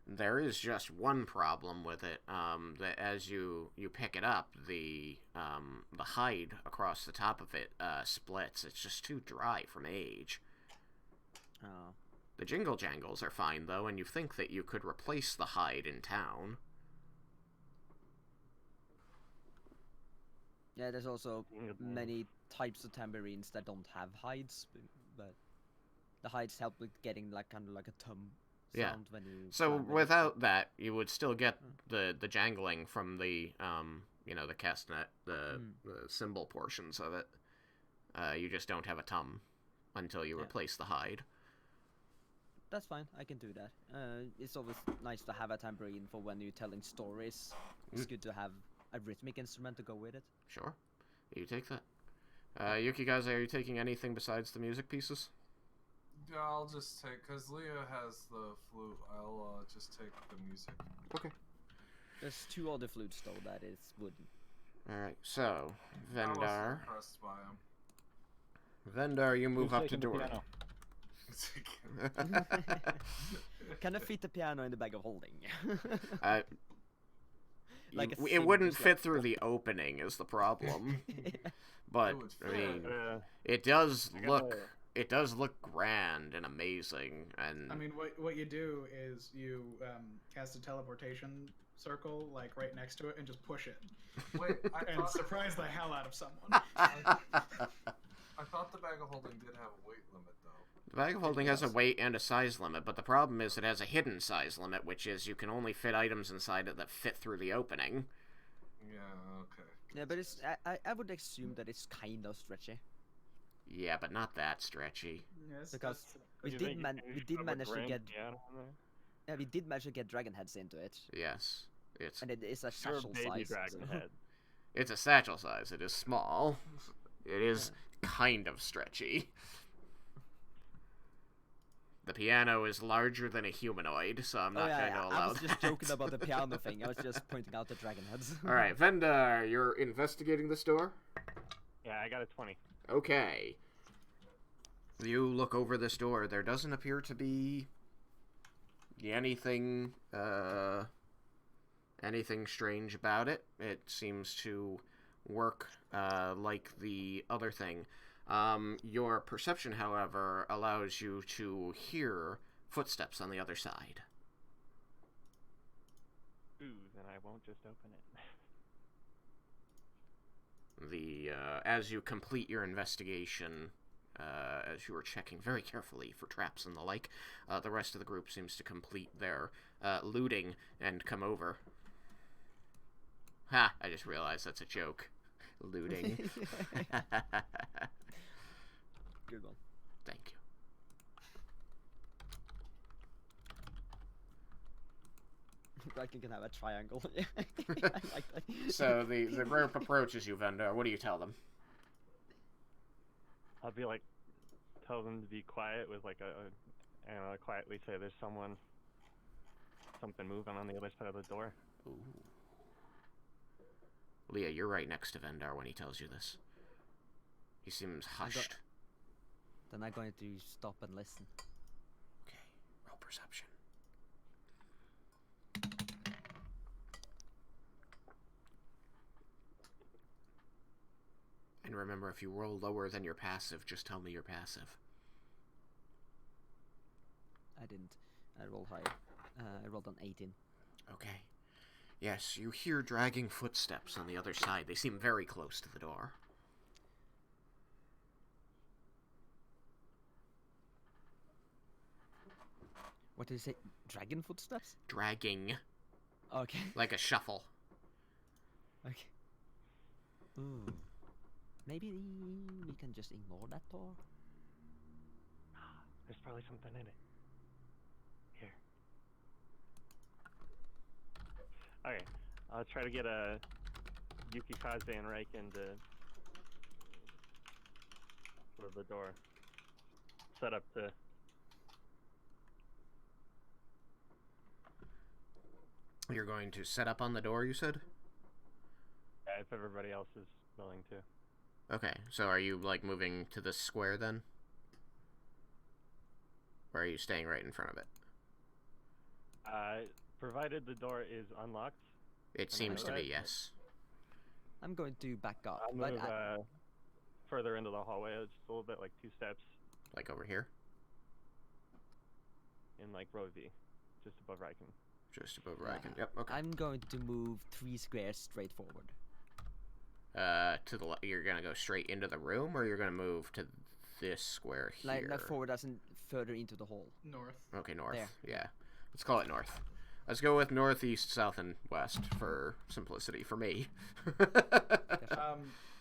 There is just one problem with it. That as you pick it up, the hide across the top of it splits. It's just too dry from age. Oh. The jingle jangles are fine though, and you think that you could replace the hide in town. Yeah, there's also many types of tambourines that don't have hides, but the hides help with getting like kind of like a tum Yeah. sound when you. So slam it. without that, you would still get the jangling from the the castanet, the cymbal portions of it. You just don't have a tum until you replace the hide. That's fine. I can do that. It's always nice to have a tambourine for when you're telling stories. It's good to have a rhythmic instrument to go with it. Sure, you take that. Yuki guys, are you taking anything besides the music pieces? Yeah, I'll just take, because Leah has the flute, I'll just take the music. Okay. There's 2 other flutes though that is wooden. Alright, so, I wasn't Vendar. impressed by him. Vendar, you move Who's up to taking the door. piano? Can I fit the piano in the bag of holding? Like a it thing wouldn't just fit like- through the opening is the problem. But, It would I mean, Yeah. it does gotta- look... It does look grand and amazing, and... I mean, what you do is you cast a teleportation circle like right next to it and just push it Wait, and surprise the hell out of someone. I thought the bag of holding did have a weight limit, though. The bag of holding has a weight and a size limit, but the problem is it has a hidden size limit, which is you can only fit items inside it that fit through the opening. Yeah, okay. Yeah, but it's I would assume that it's kind of stretchy. Yeah, but not that stretchy. Yes, Because that's- we You did think man you we should did have a manage to grand get piano in there? yeah we did manage to get dragon heads into it, Yes. It's and it is a Sure, satchel baby size. dragon so- head. it's a satchel size. It is small. It is kind of stretchy. The piano is larger than a humanoid, so I'm not going to I allow was just that. joking about the piano thing. I was just pointing out the dragon heads. Alright, Vendar, you're investigating the store? Yeah, I got a 20. Okay. You look over this door. There doesn't appear to be anything strange about it. It seems to work like the other thing. Your perception, however, allows you to hear footsteps on the other side. Ooh, then I won't just open it. As you complete your investigation, as you are checking very carefully for traps and the like, the rest of the group seems to complete their looting and come over. Ha! I just realized that's a joke. Looting. Good one. Thank you. Raiken can have a triangle. I like that. So the group approaches you, Vendor. What do you tell them? I'll be like, tell them to be quiet with like I don't know, quietly say there's something moving on the other side of the door. Ooh. Leah, you're right next to Vendar when he tells you this. He seems hushed. Then I'm going to stop and listen. Okay, roll perception. And remember, if you roll lower than your passive, just tell me your passive. I didn't. I rolled high. I rolled an 18. Okay. Yes, you hear dragging footsteps on the other side. They seem very close to the door. What did you say? Dragon footsteps? Dragging. Okay. Like a shuffle. Okay. Ooh. Maybe we can just ignore that door. There's probably something in it. Here. Okay, I'll try to get a Yukikaze and Raiken to for the door. Set up to. You're going to set up on the door, you said? Yeah, if everybody else is willing to. Okay, so are you, like, moving to this square, then? Or are you staying right in front of it? Provided the door is unlocked. It seems to be, yes. I'm going to back up. I'll move further into the hallway, just a little bit, like 2 steps. Like over here? In, like, row V, just above Raiken. Just above Raiken. Yep, okay. I'm going to move 3 squares straight forward. To the left. You're gonna go straight into the room, or you're gonna move to this square here? Like forward as in further into the hall. North. Okay, north. There. Yeah. Let's call it north. Let's go with north, east, south, and west for simplicity for me.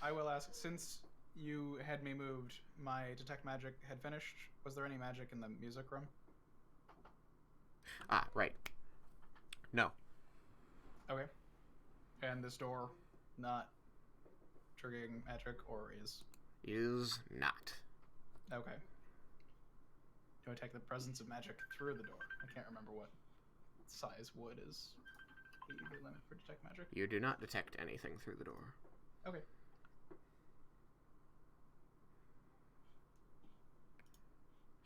I will ask, since you had me moved, my detect magic had finished. Was there any magic in the music room? Ah, right. No. Okay. And this door, not triggering magic, or is? Is not. Okay. Do I take the presence of magic through the door? I can't remember what size wood is the limit for detect magic. You do not detect anything through the door. Okay.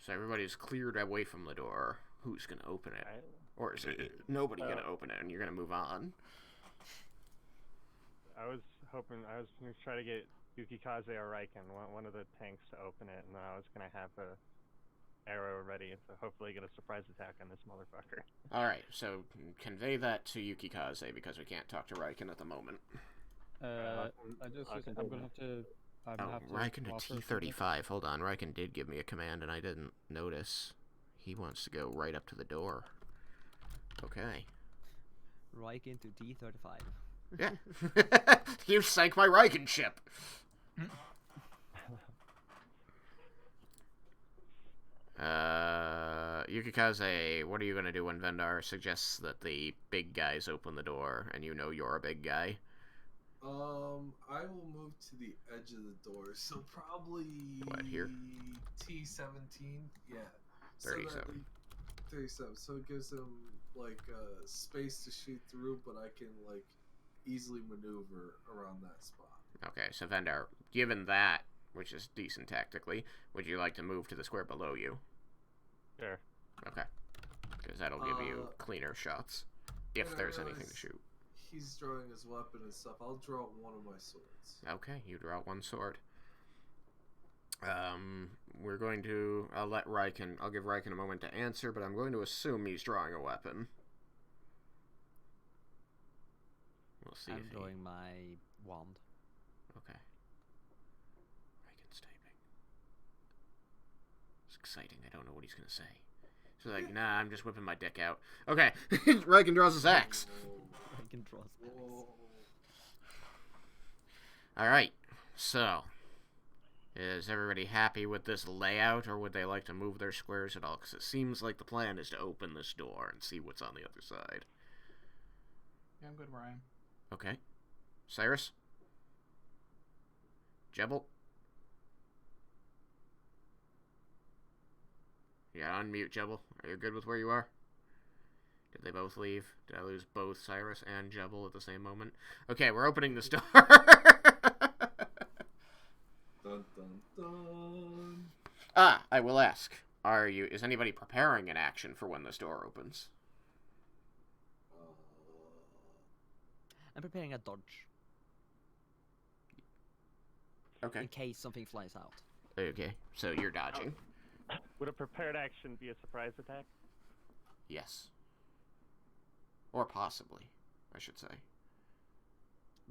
So everybody's cleared away from the door. Who's gonna open it? Or is it nobody gonna open it and you're gonna move on? I was hoping, I was going to try to get Yukikaze or Raiken, one of the tanks, to open it, and then I was going to have a arrow ready to hopefully get a surprise attack on this motherfucker. Alright, so convey that to Yukikaze because we can't talk to Raiken at the moment. I'm gonna have to. Raiken to T35. Hold on, Raiken did give me a command and I didn't notice. He wants to go right up to the door. Okay. Raiken to D35. Yeah. You sank my Raiken ship. Yukikaze, what are you gonna do when Vendar suggests that the big guys open the door and you know you're a big guy? I will move to the edge of the door, so probably... What, here? T17? Yeah. 37. 37, so it gives them, like, space to shoot through, but I can, like, easily maneuver around that spot. Okay, so Vendar, given that, which is decent tactically. Would you like to move to the square below you? Sure. Okay. Because that'll give you cleaner shots, if and I there's anything to realize shoot. He's drawing his weapon and stuff. I'll draw one of my swords. Okay, you draw one sword. We're going to... I'll give Raiken a moment to answer, but I'm going to assume he's drawing a weapon. We'll see I'm drawing my wand. Okay. Raiken's typing. It's exciting. I don't know what he's going to say. So like, nah, I'm just whipping my dick out. Okay. Raiken draws his axe. Raiken draws his axe. Alright. So... is everybody happy with this layout, or would they like to move their squares at all? Because it seems like the plan is to open this door and see what's on the other side. Yeah, I'm good where I am. Okay. Cyrus? Jebel? Yeah, unmute Jebel. Are you good with where you are? Did they both leave? Did I lose both Cyrus and Jebel at the same moment? Okay, we're opening this door. Dun, dun, dun. I will ask. Is anybody preparing an action for when this door opens? I'm preparing a dodge. Okay. In case something flies out. Okay, so you're dodging. Would a prepared action be a surprise attack? Yes. Or possibly, I should say.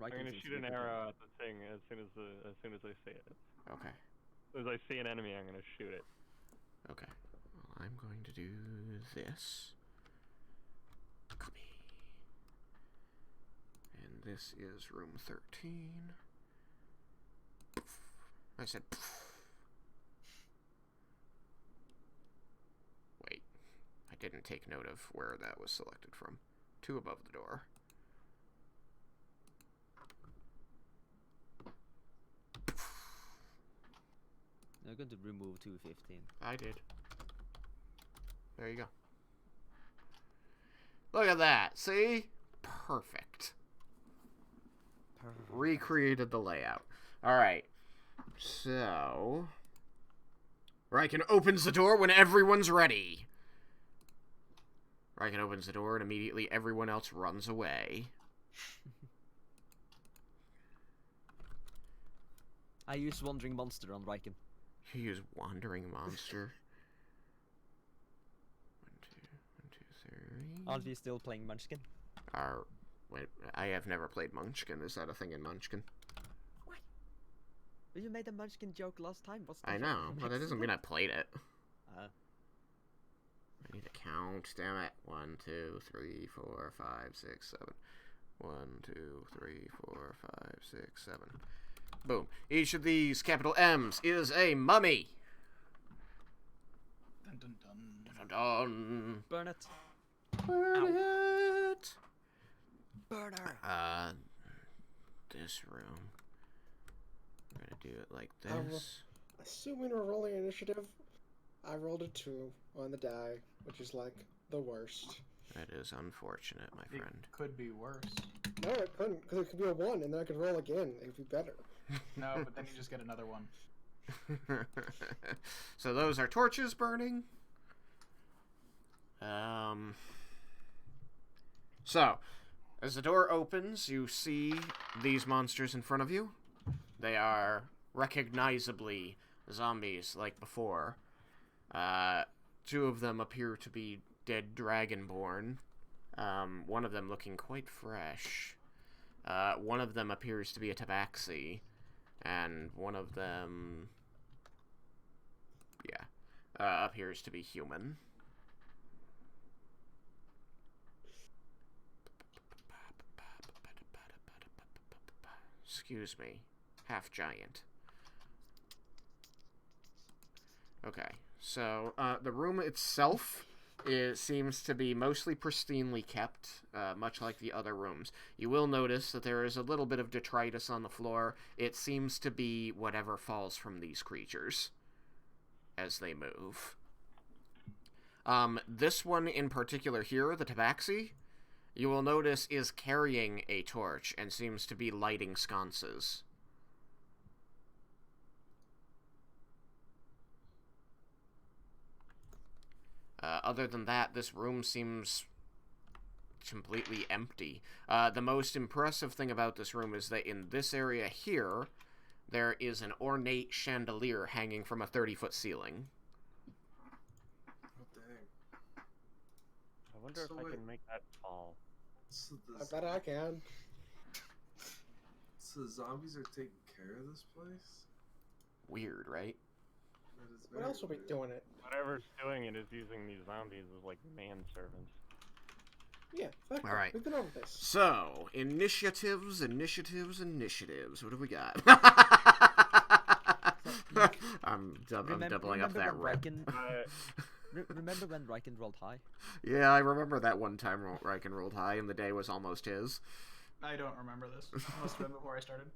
I'm gonna shoot an arrow at the thing as soon as I see it. Okay. As I see an enemy, I'm gonna shoot it. Okay. Well, I'm going to do this. Copy. And this is room 13. I said... Wait. I didn't take note of where that was selected from. 2 above the door. I'm going to remove 215. I did. There you go. Look at that. See? Perfect. Recreated the layout. Alright. So... Raiken opens the door when everyone's ready. Raiken opens the door and immediately everyone else runs away. I use Wandering Monster on Raiken. You use Wandering Monster. 1, 2, 3. Aren't you still playing Munchkin? Wait, I have never played Munchkin. Is that a thing in Munchkin? What? But you made a Munchkin joke last time. What's I know, but that doesn't mean I played it. Uh. I need to count. Damn it. 1, 2, 3, 4, 5, 6, 7. 1, 2, 3, 4, 5, 6, 7. Boom. Each of these capital M's is a mummy. Dun, dun, dun. Dun, dun, dun. Burn it. Burn it. Burner. This room. I'm gonna do it like this. Assuming we're rolling initiative, I rolled a 2 on the die, which is like the worst. That is unfortunate, my friend. It could be worse. No, it couldn't, because it could be a 1, and then I could roll again. It would be better. No, but then you just get another one. So those are torches burning. So, as the door opens, you see these monsters in front of you. They are recognizably zombies like before. 2 of them appear to be dead dragonborn. One of them looking quite fresh. One of them appears to be a tabaxi. And one of them... yeah. Appears to be human. Excuse me. Half giant. Okay, so the room itself seems to be mostly pristinely kept, much like the other rooms. You will notice that there is a little bit of detritus on the floor. It seems to be whatever falls from these creatures as they move. This one in particular here, the tabaxi, you will notice is carrying a torch and seems to be lighting sconces. Other than that, this room seems completely empty. The most impressive thing about this room is that in this area here, there is an ornate chandelier hanging from a 30-foot ceiling. Oh, dang. I wonder So if I wait. can make that tall. So I bet I can. So the zombies are taking care of this place? Weird, right? That is What very else will be weird. doing it? Whatever's doing it is using these zombies as like manservants. Yeah, fuck All it. right. We've been over this. So, initiatives. What do we got? I'm doubling up that rep. Remember when Raiken rolled high? Yeah, I remember that one time Raiken rolled high and the day was almost his. I don't remember this. Must have been before I started.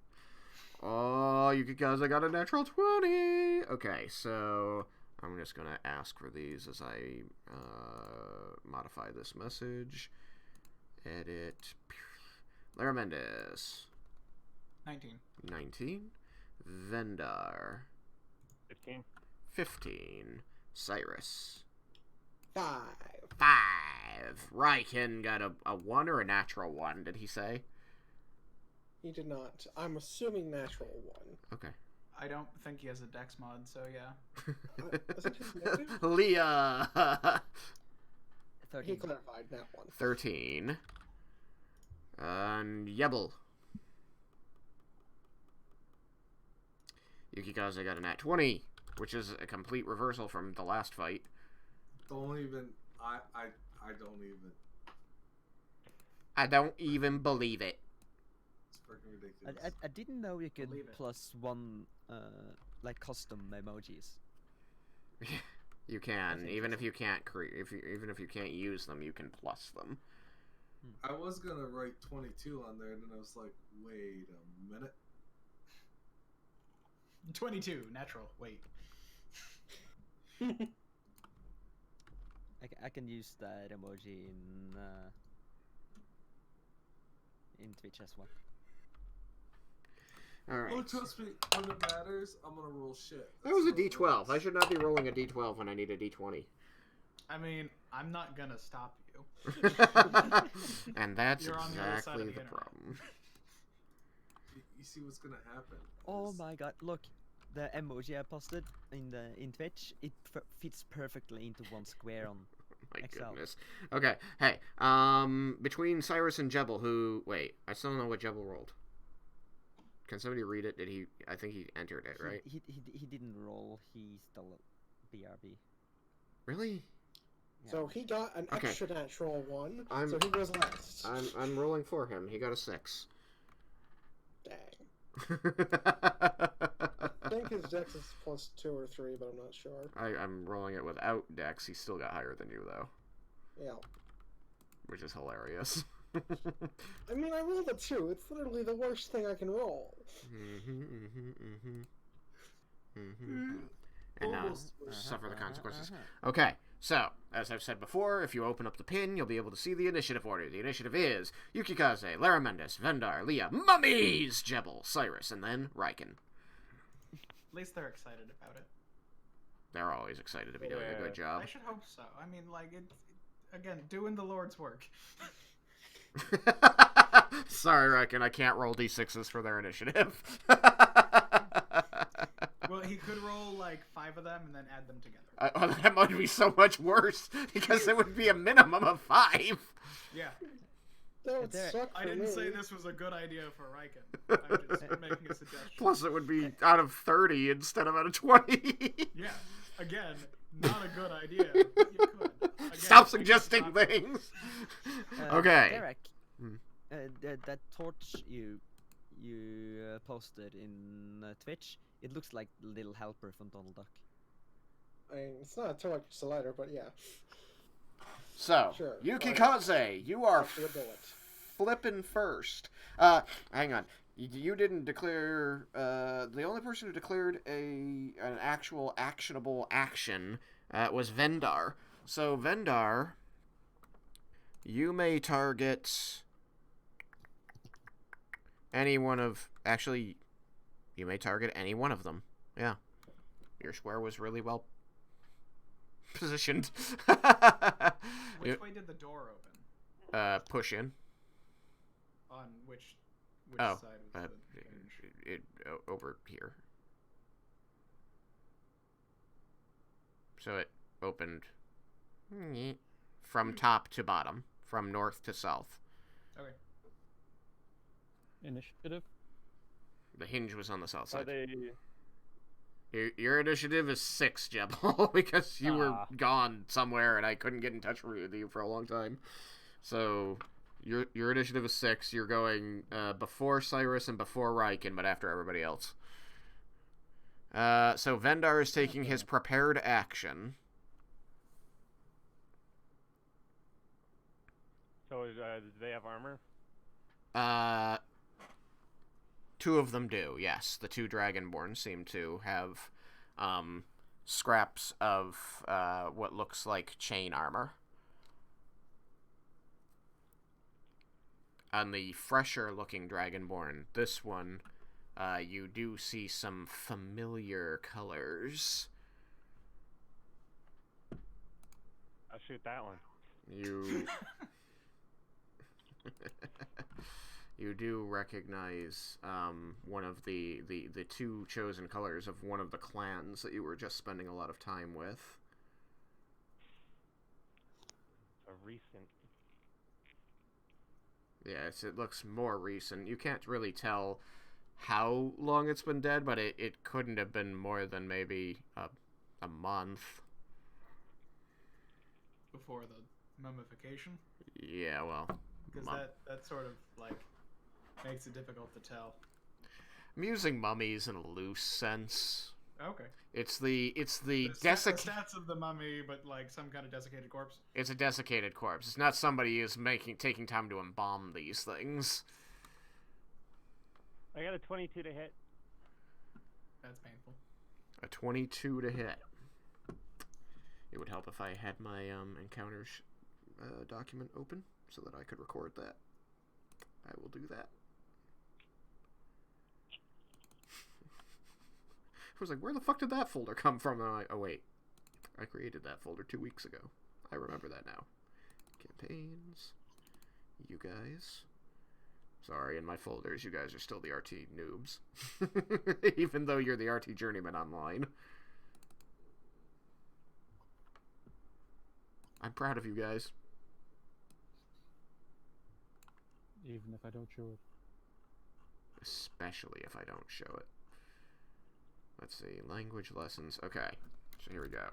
Oh, you guys, I got a natural 20! Okay, so I'm just gonna ask for these as I modify this message. Edit. Lara Mendes. 19. 19. Vendar. 15. 15. Cyrus. 5. 5. Raiken got a 1 or a natural 1, did he say? He did not. I'm assuming natural 1. Okay. I don't think he has a dex mod, so yeah. Is it just negative? Leah. 13. He clarified that one. 13. And Yebel. Yukikaze got a nat 20, which is a complete reversal from the last fight. Don't even. I don't even. I don't even believe it. It's freaking ridiculous. I didn't know you could Believe it. +1 like custom emojis. You can, That's even if you can't even if you can't use them, you can plus them. I was gonna write 22 on there, and then I was like, wait a minute. 22, natural. Wait. I can use that emoji in Twitch as well. Alright. Oh, trust me, when it matters, I'm gonna roll shit. That was a That's how it D12. I should not be rolling a D12 when I need a D20. I mean, I'm not gonna stop you. And that's You're on the other side of exactly the the internet. problem. You see what's gonna happen. Oh is- my god! Look, the emoji I posted in Twitch, it fits perfectly into one square on. My Excel. goodness. Okay, hey, between Cyrus and Jebel, wait, I still don't know what Jebel rolled. Can somebody read it? I think he entered it, right? He didn't roll. He's still BRB. Really? So he got an Okay. extra natural 1, I'm- so he goes last. I'm rolling for him. He got a 6. Dang. I think his dex is +2 or 3, but I'm not sure. I'm rolling it without Dex. He still got higher than you, though, Yeah. which is hilarious. I mean, I rolled a 2. It's literally the worst thing I can roll. And now, Almost. suffer the consequences. Okay, so, as I've said before, if you open up the pin, you'll be able to see the initiative order. The initiative is Yukikaze, Lara Mendes, Vendar, Leah, Mummies, Jebel, Cyrus, and then Raiken. At least they're excited about it. They're always excited to be doing a good job. I should hope so. I mean, like, again, doing the Lord's work. Sorry, Raiken, I can't roll d6s for their initiative. Well, he could roll, like, 5 of them and then add them together. That might be so much worse, because it would be a minimum of 5. Yeah. That would There- suck for I didn't me. say this was a good idea for Raiken. I'm just making a suggestion. Plus, it would be out of 30 instead of out of 20. Yeah. Again, not a good idea. But you could. Again, Stop I suggesting just thought- things. Okay. Derek, Hmm. that torch you posted in Twitch, it looks like Little Helper from Donald Duck. I mean, it's not a torch, it's a lighter, but yeah. So, Sure. Yukikaze, you are Actually, a bullet. flipping first. Hang on. You didn't declare. The only person who declared an actual actionable action was Vendar. So, Vendar, you may target any one of. Actually, you may target any one of them. Yeah. Your square was really well. positioned. Which way did the door open? Push in. On which Oh, side was the hinge? Over here. So it opened from top to bottom, from north to south. Okay. Initiative. The hinge was on the south Are side. they? Your initiative is 6, Jebel, because you were gone somewhere and I couldn't get in touch with you for a long time. So your initiative is 6. You're going before Cyrus and before Raiken, but after everybody else. So Vendar is taking his prepared action. So do they have armor? 2 of them do, yes. The 2 Dragonborn seem to have scraps of what looks like chain armor. On the fresher-looking Dragonborn, this one, you do see some familiar colors. I'll shoot that one. You... You do recognize one of the 2 chosen colors of one of the clans that you were just spending a lot of time with. A recent. Yes, it looks more recent. You can't really tell how long it's been dead, but it couldn't have been more than maybe a month. Before the mummification? Yeah, well... Because that sort of, like, makes it difficult to tell. I'm using mummies in a loose sense. Okay. It's the The stats of the mummy, but, like, some kind of desiccated corpse? It's a desiccated corpse. It's not somebody who's taking time to embalm these things. I got a 22 to hit. That's painful. A 22 to hit. It would help if I had my encounters document open so that I could record that. I will do that. I was like, where the fuck did that folder come from? And I'm like, oh wait, I created that folder 2 weeks ago. I remember that now. Campaigns. You guys. Sorry, in my folders, you guys are still the RT noobs. Even though you're the RT journeyman online. I'm proud of you guys. Even if I don't show it. Especially if I don't show it. Let's see, language lessons. Okay, so here we go.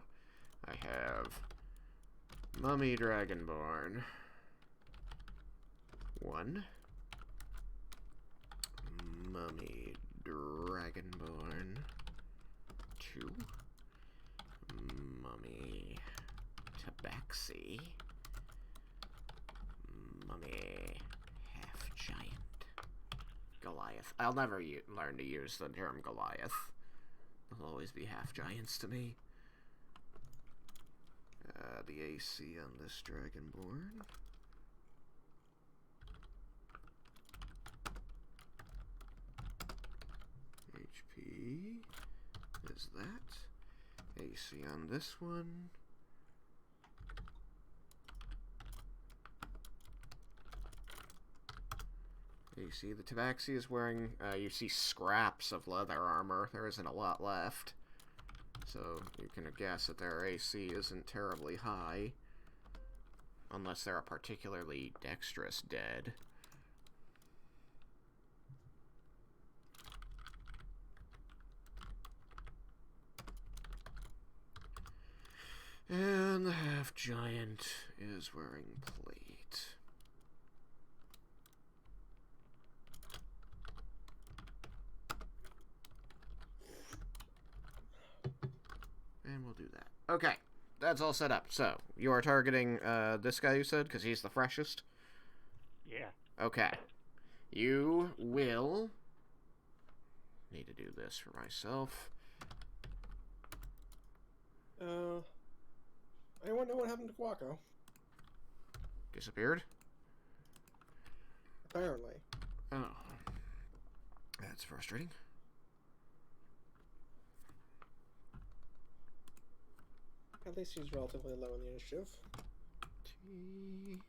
I have Mummy Dragonborn 1. Mummy Dragonborn 2. Mummy Tabaxi. Mummy Half-Giant. Goliath. I'll never learn to use the term Goliath. They'll always be half-giants to me. The AC on this Dragonborn. HP is that. AC on this one. You see the Tabaxi is wearing, you see scraps of leather armor. There isn't a lot left. So you can guess that their AC isn't terribly high. Unless they're a particularly dexterous dead. And the half-giant is wearing plate. And we'll do that. Okay, that's all set up. So, you are targeting this guy, you said? Because he's the freshest? Yeah. Okay. You will... need to do this for myself. Anyone know what happened to Guaco? Disappeared? Apparently. Oh. That's frustrating. At least he's relatively low in the initiative. T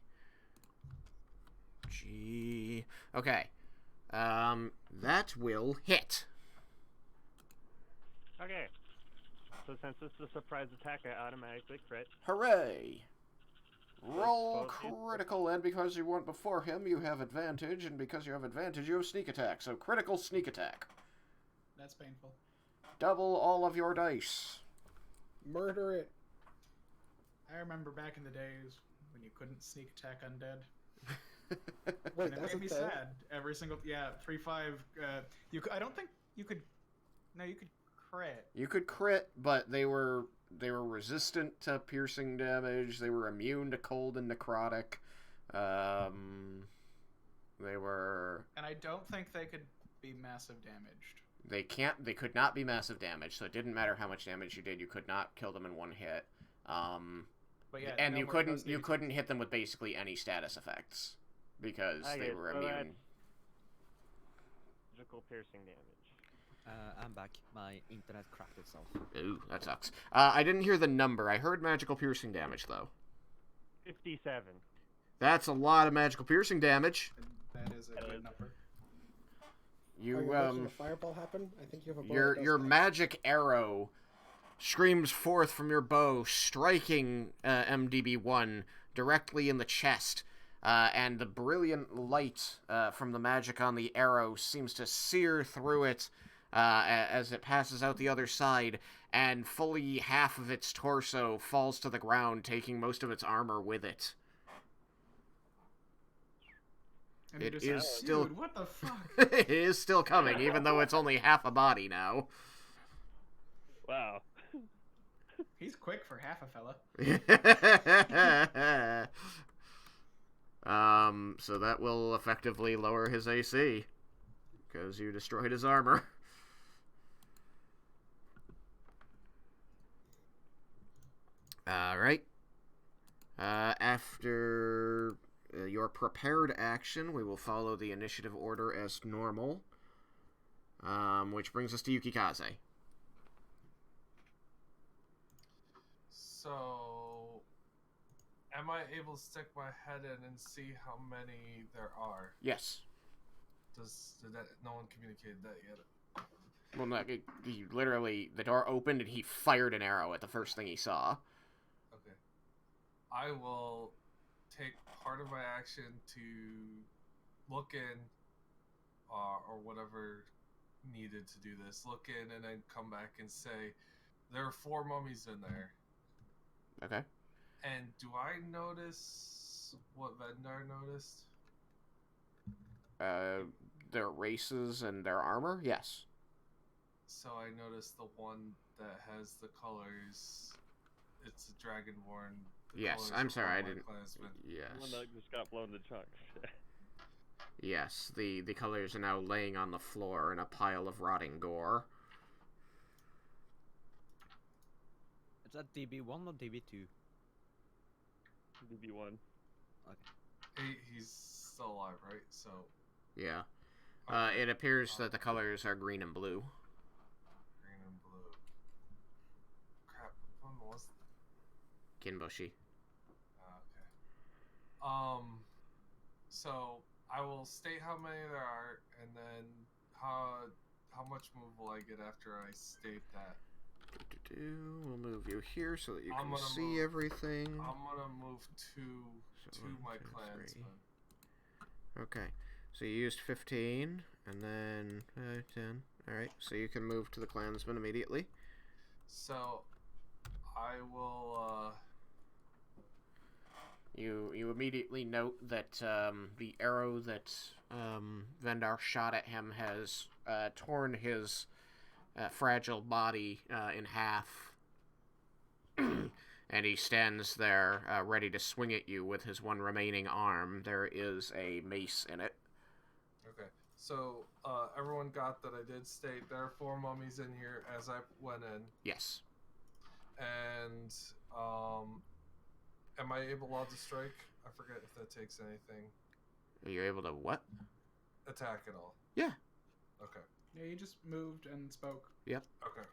G. Okay. That will hit. Okay. So since this is a surprise attack, I automatically crit. Hooray! Roll Both hits. critical, and because you went before him, you have advantage, and because you have advantage, you have sneak attack. So critical sneak attack. That's painful. Double all of your dice. Murder it. I remember back in the days when you couldn't sneak attack undead. Wait, And it that's made me a thing? sad. Every single 3/5. I don't think you could. No, you could crit. You could crit, but they were resistant to piercing damage. They were immune to cold and necrotic. They were. And I don't think they could be massive damaged. They could not be massive damage, so it didn't matter how much damage you did. You could not kill them in one hit. But yeah, And no you more couldn't post-haste. hit them with basically any status effects because Okay, they were so immune. that's- Magical piercing damage. I'm back. My internet cracked itself. Ooh, that sucks. I didn't hear the number. I heard magical piercing damage though. 57. That's a lot of magical piercing damage. That is a That good is- number. Are you making a fireball happen? I think you have a bow that does your that. magic arrow screams forth from your bow, striking MDB1 directly in the chest, and the brilliant light from the magic on the arrow seems to sear through it as it passes out the other side, and fully half of its torso falls to the ground, taking most of its armor with it. And It you just is said, still- Dude, what the fuck? It is still coming, even though it's only half a body now. Wow. He's quick for half a fella. So that will effectively lower his AC because you destroyed his armor. All right. After your prepared action, we will follow the initiative order as normal. Which brings us to Yukikaze. So, am I able to stick my head in and see how many there are? Yes. No one communicated that yet? Well, no, he literally, the door opened and he fired an arrow at the first thing he saw. Okay. I will take part of my action to look in, or whatever needed to do this. Look in and then come back and say, there are 4 mummies in there. Okay. And do I notice what Vendar noticed? Their races and their armor? Yes. So I noticed the one that has the colors. It's a dragonborn. The Yes, colors I'm are sorry, from I my didn't. clansman. The one Yes. that just got blown to chunks. Yes, the colors are now laying on the floor in a pile of rotting gore. Is that DB1 or DB2? DB1. He's still alive, right? So. Yeah. Okay. It appears that the colors are green and blue. Green and blue. Crap. When was Kinboshi. okay. So I will state how many there are, and then how much move will I get after I state that? We'll move you here so that you I'm can gonna see move- everything. I'm gonna move to So my 1, 2, 3. clansmen. Okay. So you used 15, and then 10. Alright, so you can move to the clansman immediately. So I will. You immediately note that the arrow that Vendar shot at him has torn his fragile body in half. And he stands there ready to swing at you with his one remaining arm. There is a mace in it. Okay. So everyone got that I did state there are 4 mummies in here as I went in. Yes. And am I allowed to strike? I forget if that takes anything. Are you able to what? Attack at all. Yeah. Okay. Yeah, you just moved and spoke. Yep. Okay.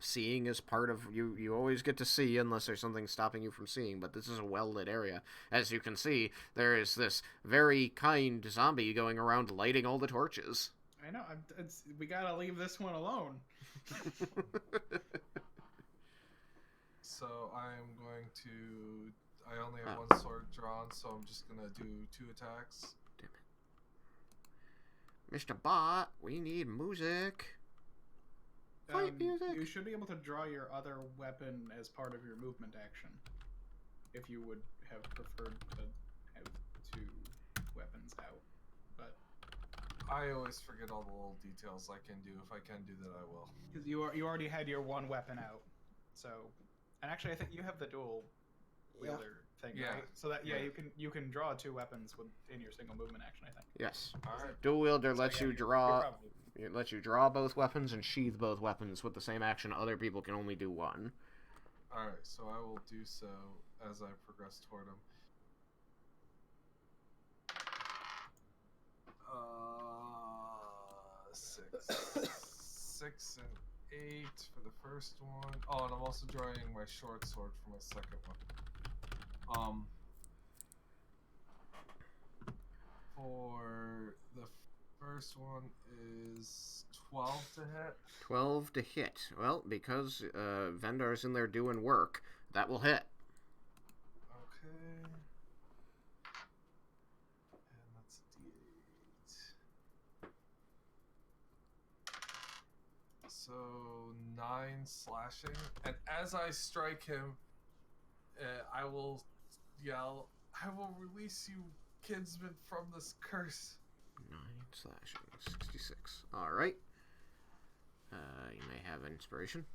seeing is part of you always get to see unless there's something stopping you from seeing, but this is a well-lit area. As you can see, there is this very kind zombie going around lighting all the torches. I know. We gotta leave this one alone. So I'm going to... I only have Oh. one sword drawn, so I'm just gonna do 2 attacks. Damn it. Mr. Bot, we need music. Fight music. You should be able to draw your other weapon as part of your movement action. If you would have preferred to have 2 weapons out. But I always forget all the little details I can do. If I can do that, I will. because you already had your one weapon out, so, and actually I think you have the dual wielder thing, Yeah. right? So that Yeah. you can draw 2 weapons in your single movement action, I think. Yes. Alright. Dual wielder So, lets yeah, you you're draw. probably- It lets you draw both weapons and sheath both weapons with the same action. Other people can only do one. Alright, so I will do so as I progress toward him. 6 and 8 for the first one. Oh, and I'm also drawing my short sword for my second one. For the first one is 12 to hit. 12 to hit. Well, because Vendar's in there doing work, that will hit. Okay. And that's a D8. So 9 slashing. And as I strike him, I will yell, "I will release you, kinsman, from this curse." 9 slashing. 66. Alright. You may have inspiration.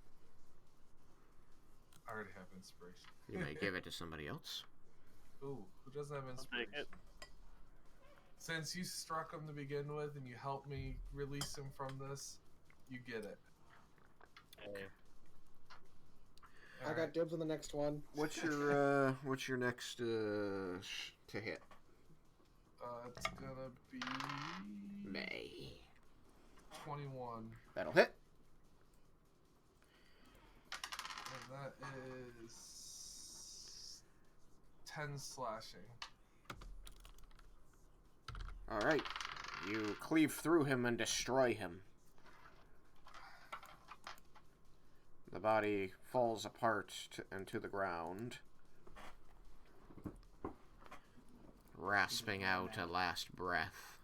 I already have inspiration. You may give it to somebody else. Ooh, who doesn't have take inspiration? it. Since you struck him to begin with and you helped me release him from this, you get it. Okay. I got dibs on the next one. What's your next to hit? It's gonna be May. 21. That'll hit. And that is 10 slashing. Alright. You cleave through him and destroy him. The body falls apart and to the ground, rasping out a last breath.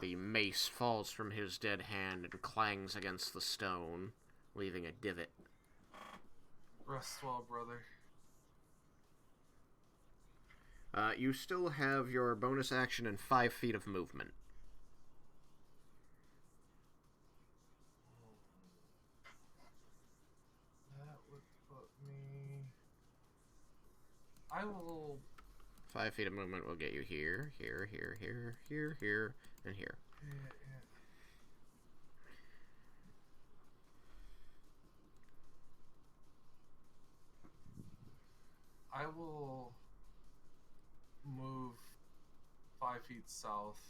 The mace falls from his dead hand and clangs against the stone, leaving a divot. Rest well, brother. You still have your bonus action and 5 feet of movement. That would put me... I will... 5 feet of movement will get you here, here, here, here, here, here, and here. Yeah. I will move 5 feet south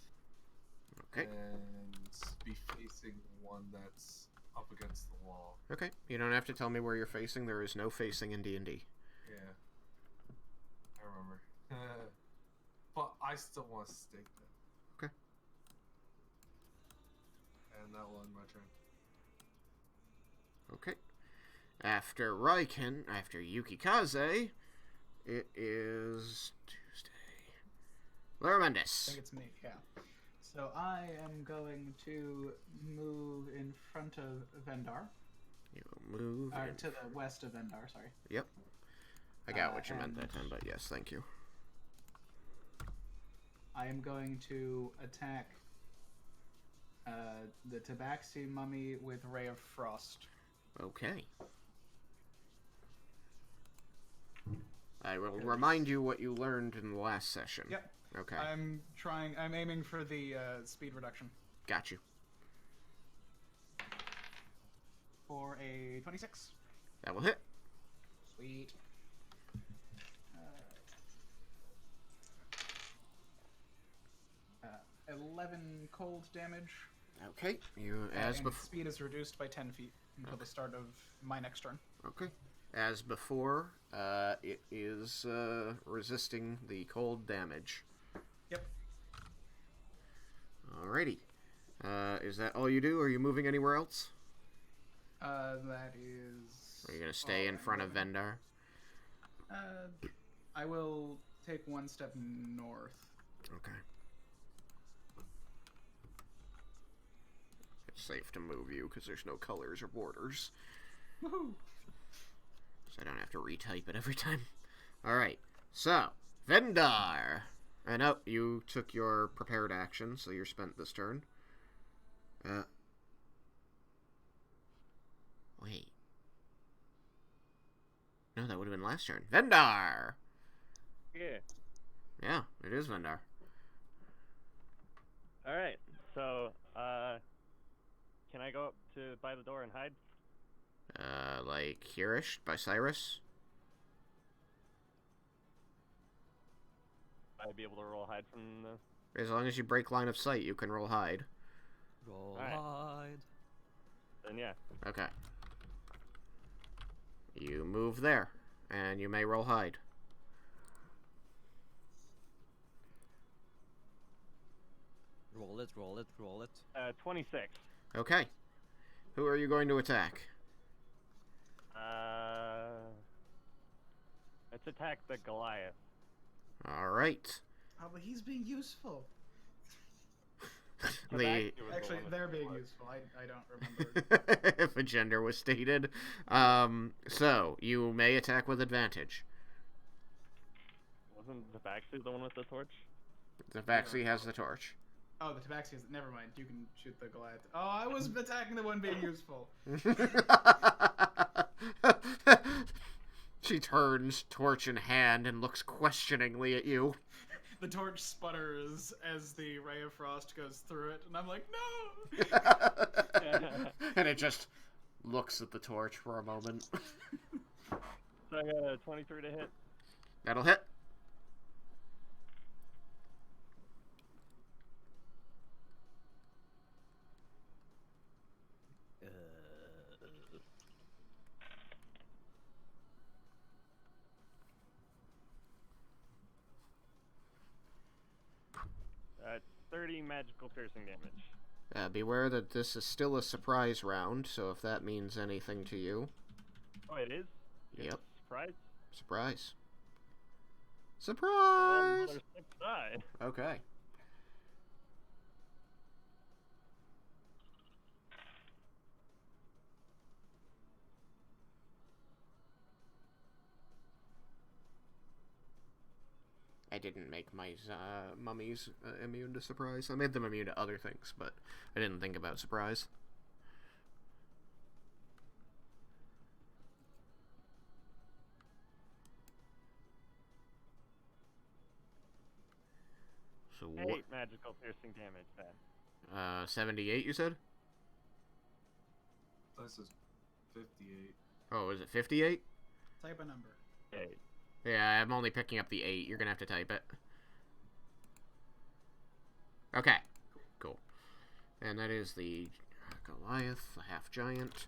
Okay. and be facing one that's up against the wall. Okay. You don't have to tell me where you're facing. There is no facing in D&D. Yeah, I remember. But I still want to stake them. Okay. And that will end my turn. Okay. After Raiken, after Yukikaze, it is Tuesday. I Laramentis. think it's me, yeah. So I am going to move in front of Vendar. You will move. Or in- to the west of Vendar, sorry. Yep. I got what you meant and- that time, but yes, thank you. I am going to attack the Tabaxi mummy with Ray of Frost. Okay. I will remind you what you learned in the last session. Yep. Okay. I'm aiming for the speed reduction Got you. for a 26. That will hit. Sweet. 11 cold damage. Okay, you as And before. speed is reduced by 10 feet until the start of my next turn. Okay. As before, it is resisting the cold damage. Yep. Alrighty. Is that all you do? Are you moving anywhere else? That is... Are you going to stay in front of Vendar? I will take one step north. Okay. It's safe to move you because there's no colors or borders. Woohoo! So I don't have to retype it every time. Alright. So, Vendar! And oh, you took your prepared action, so you're spent this turn. Wait. No, that would have been last turn. Vendar! Yeah. Yeah, it is Vendar. Alright, so, can I go up to by the door and hide? Like Hereish by Cyrus? I'd be able to roll hide from the... As long as you break line of sight, you can roll hide. Roll Alright. hide. Then yeah. Okay. You move there, and you may roll hide. Roll it, roll it, roll it. 26. Okay. Who are you going to attack? Let's attack the Goliath. Alright. Oh, but he's being useful. The Actually, they're being useful. I don't remember. if a gender was stated. So, you may attack with advantage. Wasn't the Tabaxi the one with the torch? The Vaxi has the torch. Oh, the Tabaxi is... Never mind. You can shoot the Goliath. Oh, I was attacking the one being useful. She turns, torch in hand, and looks questioningly at you. The torch sputters as the ray of frost goes through it, and I'm like, no! And it just looks at the torch for a moment. So I got a 23 to hit. That'll hit. Uh, 30 magical piercing damage. Beware that this is still a surprise round, so if that means anything to you. Oh, it is? Yep. Surprise? Surprise. Oh, Surprise! another 6 die. Okay. I didn't make my mummies immune to surprise. I made them immune to other things, but I didn't think about surprise. So 8 what? magical piercing damage then. 78, you said? This is 58. Oh, is it 58? Type a number. 8. Yeah, I'm only picking up the 8. You're gonna have to type it. Okay. Cool. And that is the Goliath, the half-giant.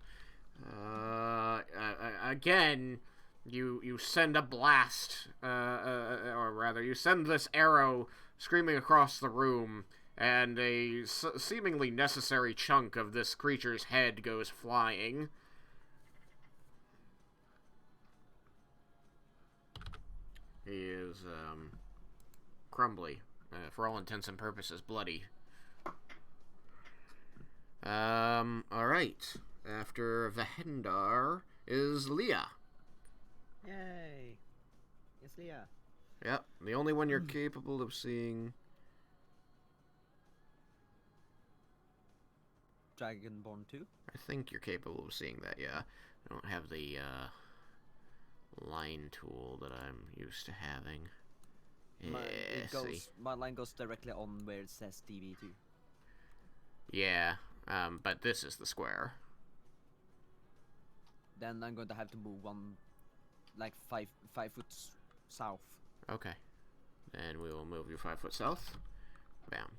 Again, you send a blast, or rather, you send this arrow screaming across the room, and a seemingly necessary chunk of this creature's head goes flying. He is, crumbly. For all intents and purposes, bloody. Alright. After Vahendar is Leah. Yay! It's Leah. Yep, the only one you're capable of seeing. Dragonborn 2. I think you're capable of seeing that, yeah. I don't have the, line tool that I'm used to having. My line goes directly on where it says DB2. Yeah, but this is the square. Then I'm going to have to move one, like 5 foot south. Okay. Then we will move you 5 foot south. Bam.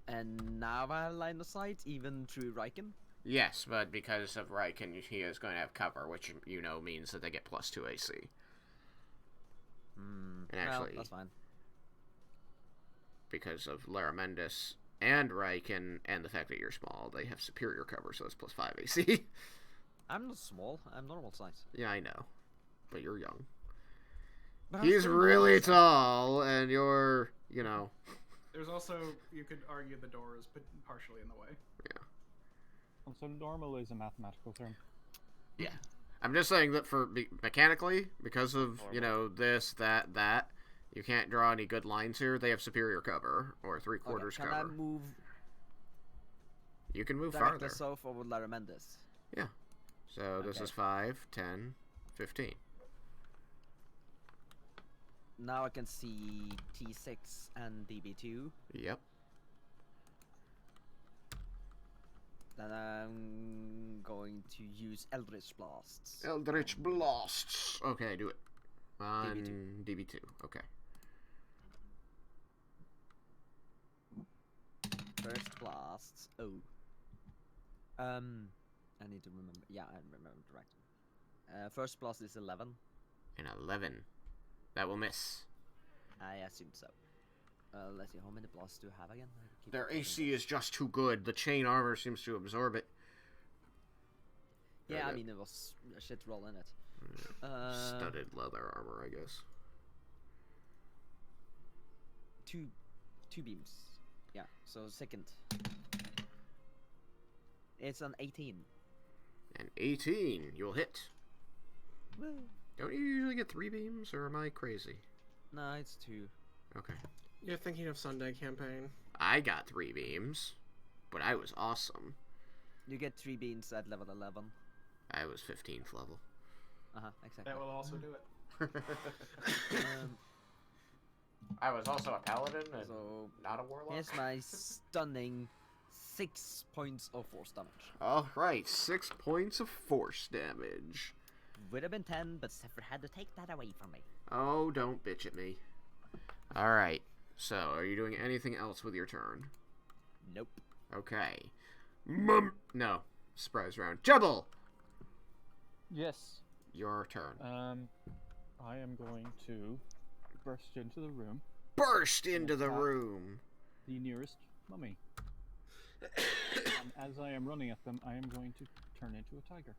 And now I have line of sight, even through Raiken? Yes, but because of Raiken, he is going to have cover, which, means that they get +2 AC. And actually, well, that's fine. Because of Laramendus and Raiken, and the fact that you're small, they have superior cover, so it's +5 AC. I'm not small, I'm normal size. Yeah, I know. But you're young. But I'm He's still really normal size. tall, and you're, There's also, you could argue the door is partially in the way. So normal is a mathematical term. Yeah. I'm just saying that mechanically, because of, this, that, you can't draw any good lines here. They have superior cover, or 3/4 cover. Can I move You can move directly farther. south over Laramendus? Yeah. So this Okay. is 5, 10, 15. Now I can see T6 and DB2. Yep. Then I'm going to use Eldritch Blasts. Eldritch Blasts. Okay, do it. On DB2. DB2. Okay. First blasts. Oh. I need to remember. Yeah, I remember directly. First blast is 11. An 11. That will miss. I assume so. Let's see, how many blasts do I have again? I keep Their forgetting AC that. is just too good. The chain armor seems to absorb it. Yeah, I mean, it was a shit roll in it. Studded leather armor, I guess. Two beams. Yeah, so second. It's an 18. An 18. You'll hit. Woo. Don't you usually get 3 beams, or am I crazy? No, it's 2. Okay. You're thinking of Sunday campaign. I got 3 beams, but I was awesome. You get 3 beams at level 11. I was 15th level. Exactly. That will also do it. I was also a paladin and So not a warlock. here's my stunning 6 points of force damage. Alright, 6 points of force damage. Would have been 10, but Zephyr had to take that away from me. Oh, don't bitch at me. Alright, so are you doing anything else with your turn? Nope. Okay. No. Surprise round. Jubble! Yes. Your turn. I am going to burst into the room. Burst into the attack room! the nearest mummy. And as I am running at them, I am going to turn into a tiger.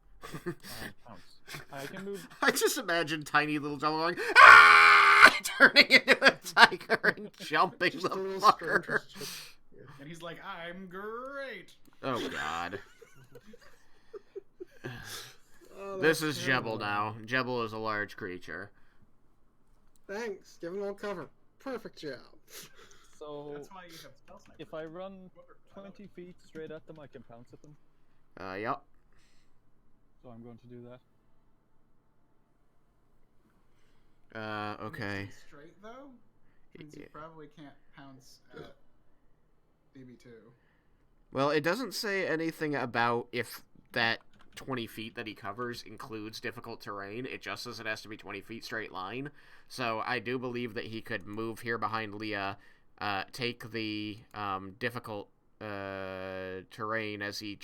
Pounce. I can move. I just imagine tiny little Jubble going, ah! Turning into a tiger and jumping Just the a little fucker. And he's like, I'm great. Oh, God. Oh, This that's is terrible. Jebel now. Jebel is a large creature. Thanks. Give him all cover. Perfect job. So That's why you have spell sniper. if I run 20 feet straight at them, I can pounce at them. Yep. So I'm going to do that. Okay. Straight though, means you probably can't pounce at DB2. Well, it doesn't say anything about if that 20 feet that he covers includes difficult terrain. It just says it has to be 20 feet straight line. So I do believe that he could move here behind Leah, take the difficult terrain as he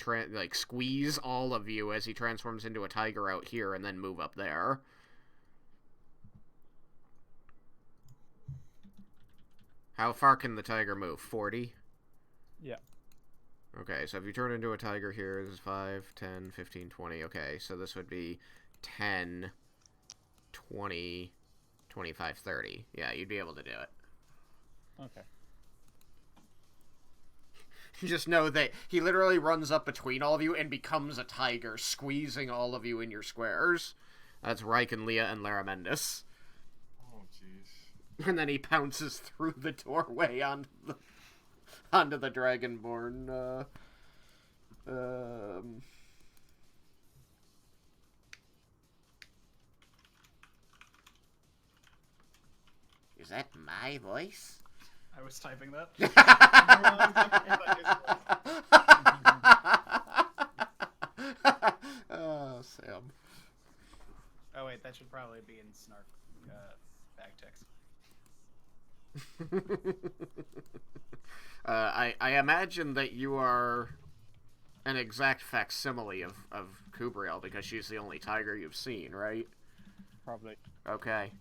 squeeze all of you as he transforms into a tiger out here, and then move up there. How far can the tiger move? 40? Yeah. Okay, so if you turn into a tiger here, this is 5, 10, 15, 20. Okay, so this would be 10, 20, 25, 30. Yeah, you'd be able to do it. Okay. You just know that he literally runs up between all of you and becomes a tiger, squeezing all of you in your squares. That's Raiken, Leah, and Laramendus. Oh, jeez. And then he pounces through the doorway onto the Dragonborn. Is that my voice? I was typing that. Oh, Sam. Oh wait, that should probably be in Snark backtext. I imagine that you are an exact facsimile of Kubriel because she's the only tiger you've seen, right? Probably. Okay.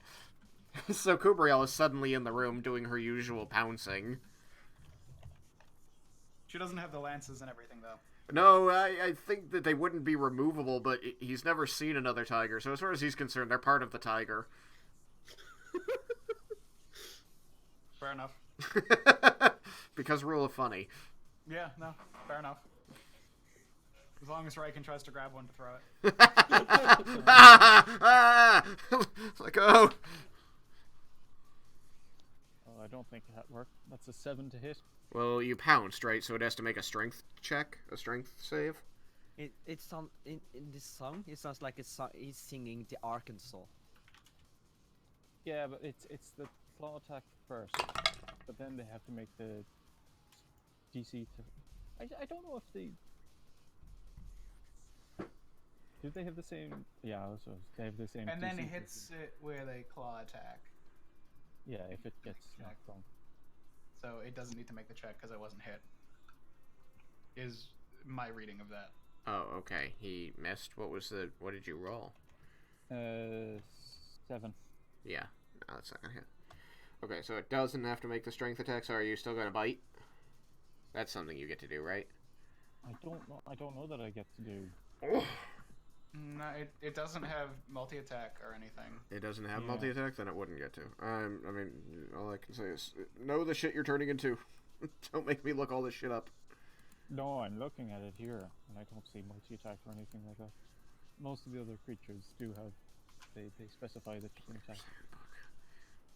So Kubriel is suddenly in the room doing her usual pouncing. She doesn't have the lances and everything, though. No, I think that they wouldn't be removable, but he's never seen another tiger, so as far as he's concerned, they're part of the tiger. Fair enough. Because rule of funny. Yeah, no, fair enough. As long as Raiken tries to grab one to throw it. Let go. Oh, I don't think that worked. That's a 7 to hit. Well, you pounced, right? So it has to make a strength check, a strength save. It's in this song. It sounds like he's singing the Arkansas. Yeah, but it's the claw attack first, but then they have to make the DC. I don't know if they. Do they have the same? Yeah, also they have the same. And then DC it hits it with a claw attack. Yeah, if it gets knocked wrong. So it doesn't need to make the check because I wasn't hit. Is my reading of that. Oh, okay. He missed. What did you roll? 7. Yeah. No, that's not gonna hit. Okay, so it doesn't have to make the strength attack, so are you still gonna bite? That's something you get to do, right? I don't know that I get to do. Oh. No, it doesn't have multi-attack or anything. It doesn't have multi-attack? Then it wouldn't get to. I mean, all I can say is, know the shit you're turning into. Don't make me look all this shit up. No, I'm looking at it here, and I don't see multi-attack or anything like that. Most of the other creatures do have. They specify that you can attack. Handbook.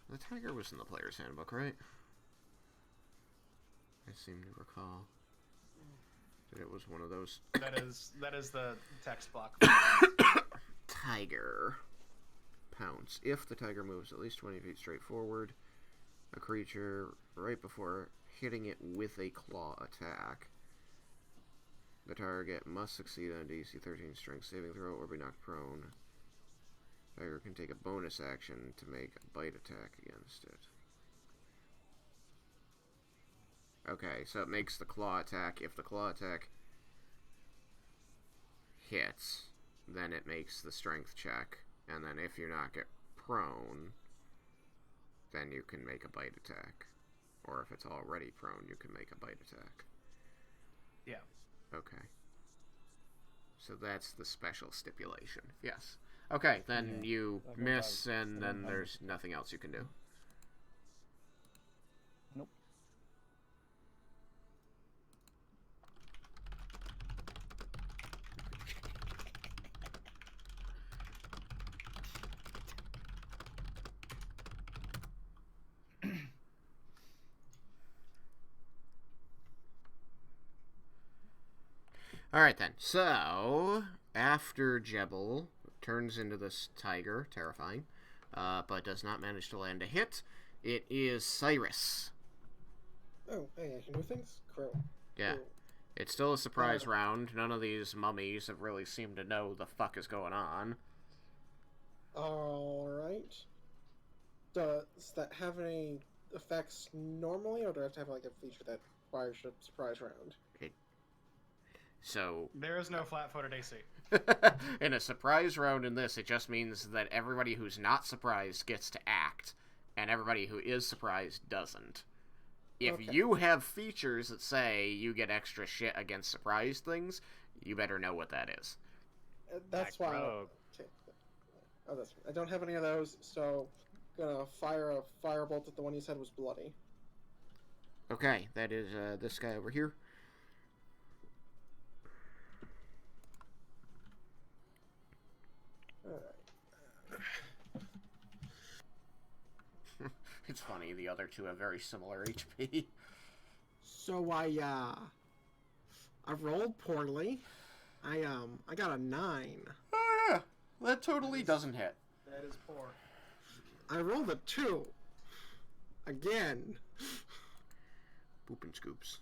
The tiger was in the player's handbook, right? I seem to recall that it was one of those. That is the text block. Tiger. Pounce. If the tiger moves at least 20 feet straight forward, a creature right before hitting it with a claw attack, the target must succeed on a DC 13 strength saving throw or be knocked prone. Tiger can take a bonus action to make a bite attack against it. Okay, so it makes the claw attack. If the claw attack hits, then it makes the strength check. And then if you knock it prone, then you can make a bite attack. Or if it's already prone, you can make a bite attack. Yeah. Okay. So that's the special stipulation. Yes. Okay, then you miss, and then there's nothing else you can do. Nope. Alright then, so after Jebel turns into this tiger, terrifying, but does not manage to land a hit, it is Cyrus. Oh, hey, I can do things? Crow. Yeah. Cool. It's still a surprise round. None of these mummies have really seemed to know the fuck is going on. Alright. Does that have any effects normally, or do I have to have like a feature that requires a surprise round? So There is no flat-footed AC. in a surprise round in this, it just means that everybody who's not surprised gets to act, and everybody who is surprised doesn't. If you have features that say you get extra shit against surprise things, you better know what that is. That's why. Okay. Oh, that's. I don't have any of those, so gonna fire a firebolt at the one you said was bloody. Okay, that is this guy over here. It's funny, the other two have very similar HP. So I rolled poorly. I got a 9. Oh yeah, that totally doesn't hit. That is poor. I rolled a 2. Again. Poop and scoops.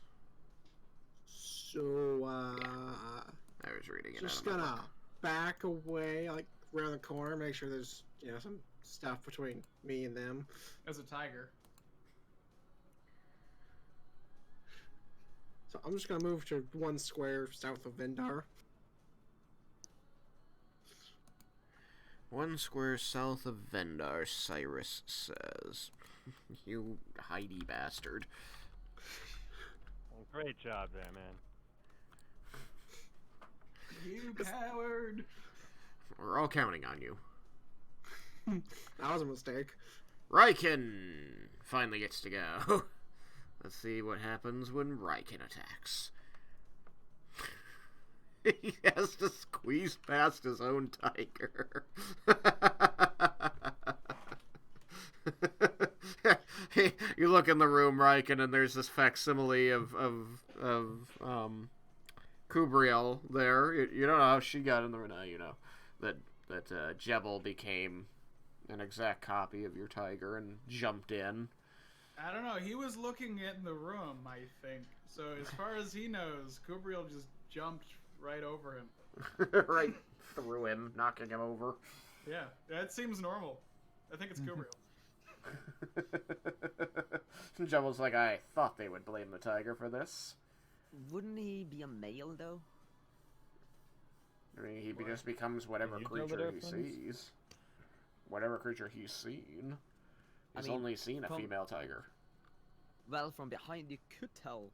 So I was reading it. just out of my gonna book. back away, like around the corner, make sure there's some stuff between me and them. As a tiger. So I'm just gonna move to 1 square south of Vindar. 1 square south of Vendar, Cyrus says. You Heidi bastard. Well, great job there, man. You coward! We're all counting on you. That was a mistake. Raiken finally gets to go. Let's see what happens when Raiken attacks. He has to squeeze past his own tiger. You look in the room, Raiken, and there's this facsimile of Kubriel there. You don't know how she got in the room. Now you know that Jebel became an exact copy of your tiger and jumped in. I don't know. He was looking in the room, I think. So as far as he knows, Kubriel just jumped right over him. Right through him, knocking him over. Yeah, that seems normal. I think it's Kubriel. Jebel's like, I thought they would blame the tiger for this. Wouldn't he be a male though? I mean, he just becomes whatever Can you tell the creature he difference? sees. Whatever creature he's seen. He's I mean, only seen a from- female tiger. Well, from behind you could tell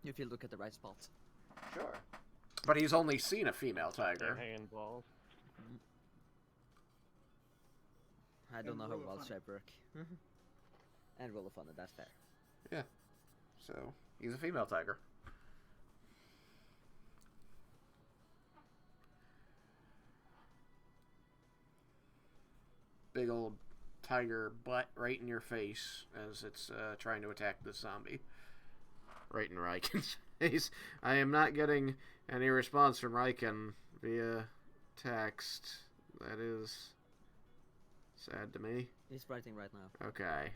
if you look at the right spot. Sure. But he's only seen a female tiger. Hanging balls. I don't And know how roll of wild fun. shape work. And roll of fun, that's fair. Yeah. So, he's a female tiger. Big old tiger butt right in your face as it's trying to attack the zombie. Right in Raiken's face. I am not getting any response from Raiken via text. That is sad to me. He's writing right now. Okay.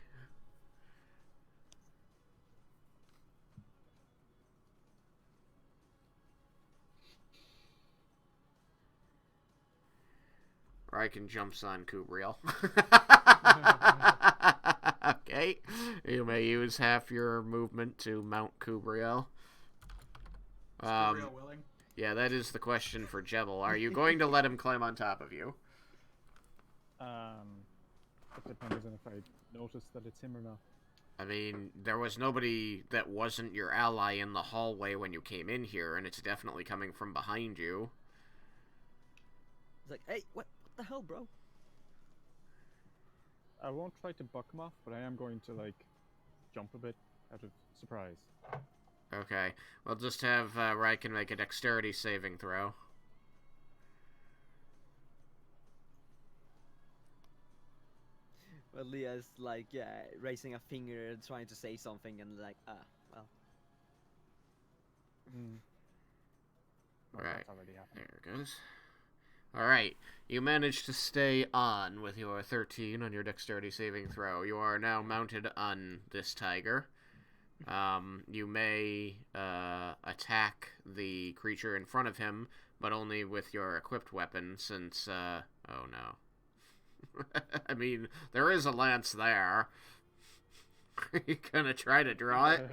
Raiken jumps on Kubriel. Okay. You may use half your movement to mount Kubriel. Is Kubriel willing? Yeah, that is the question for Jebel. Are you going to let him climb on top of you? It depends on if I notice that it's him or not. I mean, there was nobody that wasn't your ally in the hallway when you came in here, and it's definitely coming from behind you. It's like, hey, what the hell, bro? I won't try to buck him off, but I am going to, like, jump a bit out of surprise. Okay. We'll just have Raiken make a dexterity saving throw. Well, Leah's like, raising a finger, trying to say something, and like, well. Alright. That's already happened. There it goes. Alright. You managed to stay on with your 13 on your dexterity saving throw. You are now mounted on this tiger. You may attack the creature in front of him, but only with your equipped weapon, since, oh no. I mean, there is a lance there. Are you gonna try to draw it?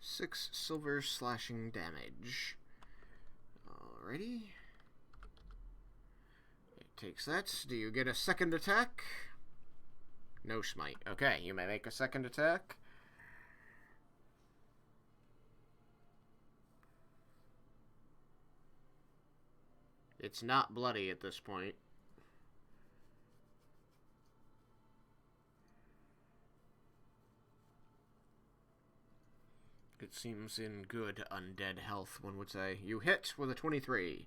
Six silver slashing damage. Alrighty. It takes that. Do you get a second attack? No smite. Okay, you may make a second attack. It's not bloody at this point. It seems in good undead health, one would say. You hit with a 23.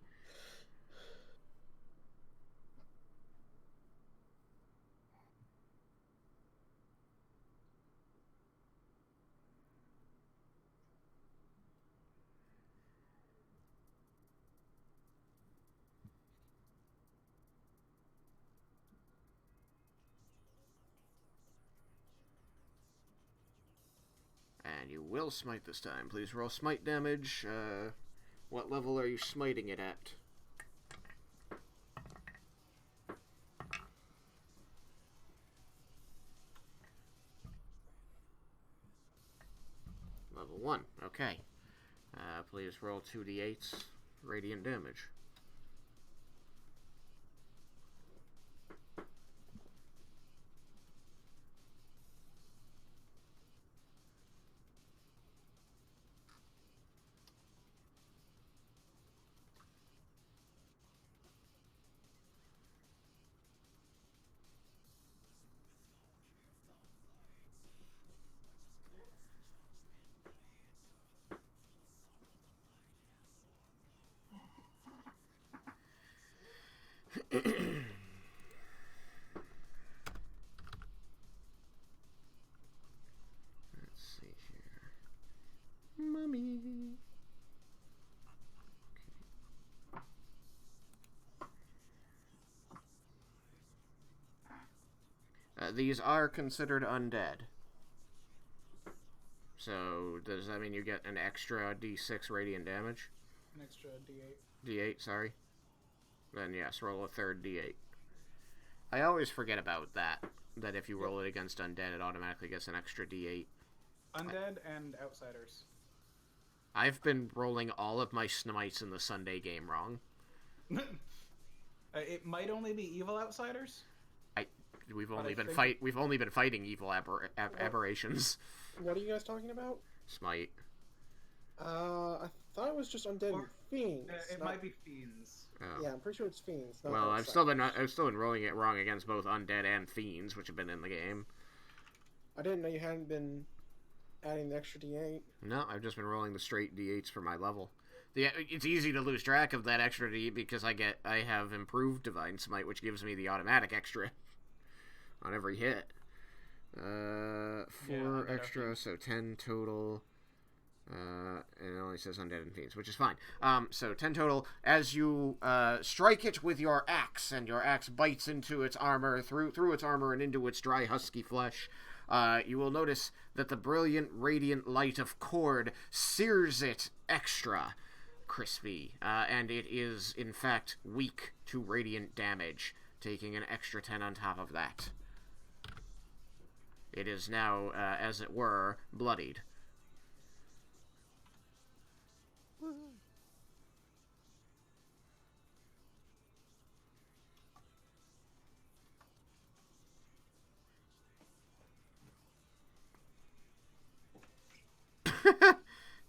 And you will smite this time. Please roll smite damage. What level are you smiting it at? Level 1. Okay. Please roll 2d8s radiant damage. Let's see here. Mummy. These are considered undead. So, does that mean you get an extra d6 radiant damage? An extra d8. D8, sorry. Then yes, roll a third d8. I always forget about that. That if you roll it against undead, it automatically gets an extra d8. Undead and outsiders. I've been rolling all of my smites in the Sunday game wrong. It might only be evil outsiders. We've only been fighting evil aberrations. What are you guys talking about? Smite. I thought it was just undead and fiends. It might be fiends. Oh. Yeah, I'm pretty sure it's fiends. not Well, outsiders. I've still been rolling it wrong against both undead and fiends, which have been in the game. I didn't know you hadn't been adding the extra d8. No, I've just been rolling the straight d8s for my level. It's easy to lose track of that extra d8 because I have improved Divine Smite, which gives me the automatic extra on every hit. 4 extra, so 10 total. And it only says undead and fiends, which is fine. So 10 total. As you strike it with your axe, and your axe bites into its armor, through its armor and into its dry, husky flesh, you will notice that the brilliant, radiant light of cord sears it extra crispy, and it is, in fact, weak to radiant damage, taking an extra 10 on top of that. It is now, as it were, bloodied.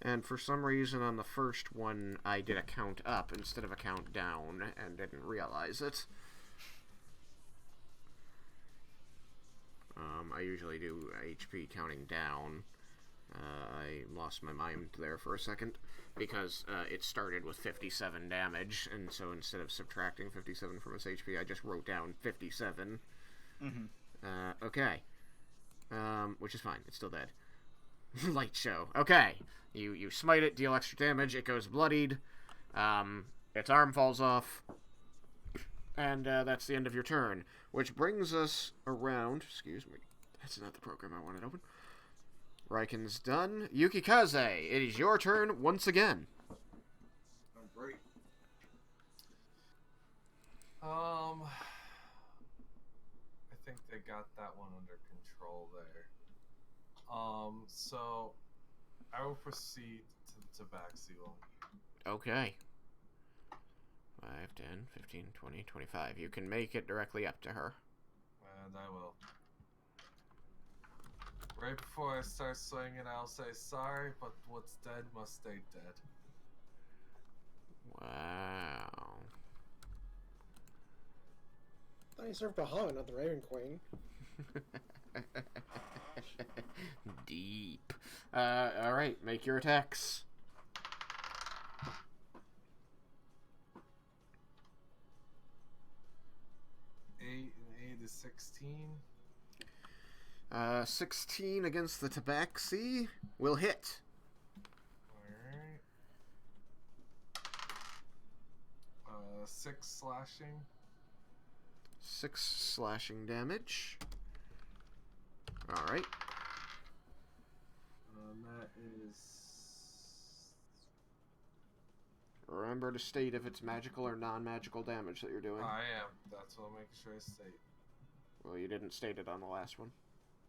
And for some reason on the first one, I did a count up instead of a count down, and didn't realize it. I usually do HP counting down. I lost my mind there for a second, because it started with 57 damage, and so instead of subtracting 57 from its HP, I just wrote down 57. Mm-hmm. Okay. Which is fine, it's still dead. Light show. Okay. You smite it, deal extra damage, it goes bloodied, its arm falls off, and that's the end of your turn. Which brings us around... Excuse me. That's not the program I wanted open. Raiken's done. Yukikaze, it is your turn once again. Great. I think they got that one under control there. So I will proceed to Tabaxi one. Okay. 5, 10, 15, 20, 25. You can make it directly up to her. And I will. Right before I start swinging, I'll say sorry, but what's dead must stay dead. Wow. I thought you served Bahamut, not the Raven Queen. Deep. Alright, make your attacks. 8 and 8 is 16. 16 against the Tabaxi will hit. Alright. 6 slashing. 6 slashing damage. Alright. That is. Remember to state if it's magical or non-magical damage that you're doing. I am. That's what I'm making sure I state. Well, you didn't state it on the last one.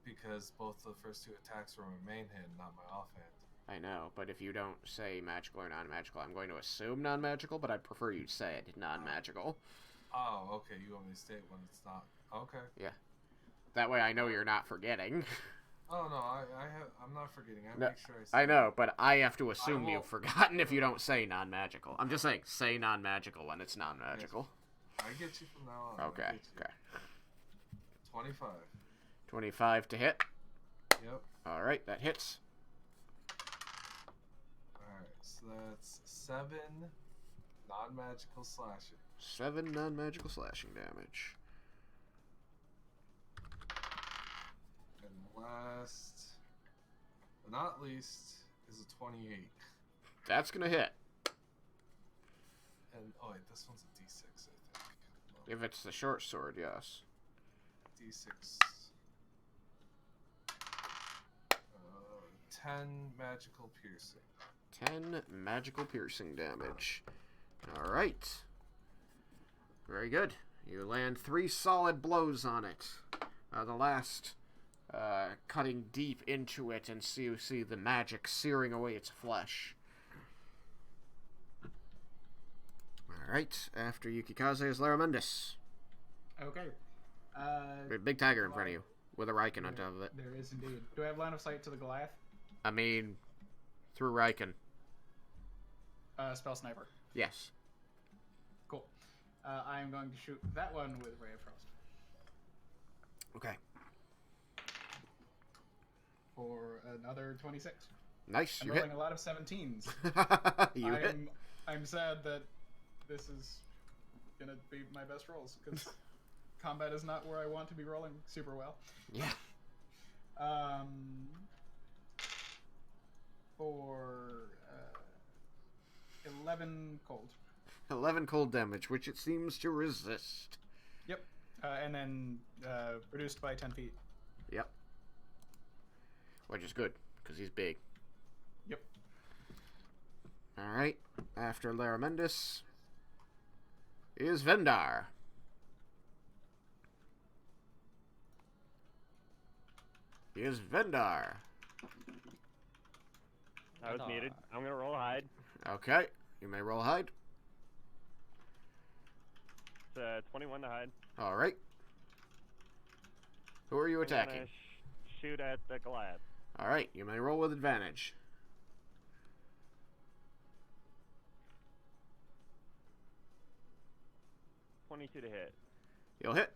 Because both the first two attacks were my main hand, not my offhand. I know, but if you don't say magical or non-magical, I'm going to assume non-magical, but I'd prefer you said non-magical. Oh, okay. You want me to state when it's not? Okay. Yeah. That way I know you're not forgetting. Oh no, I'm not forgetting. No, make sure I say I know, but I have to assume will- you've forgotten if you don't say non-magical. I'm just saying, say non-magical when it's non-magical. I get you from now on. Okay, okay. 25. 25 to hit. Yep. Alright, that hits. Alright, so that's 7 non-magical slashing. 7 non-magical slashing damage. And last, but not least, is a 28. That's gonna hit. And, oh wait, this one's a d6, I think. If it's the short sword, yes. D6. 10 magical piercing. 10 magical piercing damage. Alright. Very good. You land 3 solid blows on it. The last cutting deep into it, and you see the magic searing away its flesh. Alright, after Yukikaze is Laramendis. Okay. Big tiger in front of you, with a Raiken on top of it. There is indeed. Do I have line of sight to the Goliath? I mean, through Raiken. Spell sniper. Yes. Cool. I am going to shoot that one with Ray of Frost. Okay. For another 26. Nice, I'm you rolling hit. a lot of 17s. You hit. I'm sad that this is gonna be my best rolls, because combat is not where I want to be rolling super well. Yeah. For 11 cold. 11 cold damage, which it seems to resist. Yep. And then reduced by 10 feet. Yep. Which is good, because he's big. Yep. Alright, after Laramendis is Vendar. Is Vendar. I was muted. I'm gonna roll hide. Okay, you may roll hide. It's 21 to hide. Alright. Who are you I'm gonna attacking? shoot at the Goliath. Alright, you may roll with advantage. $22 to hit. You'll hit.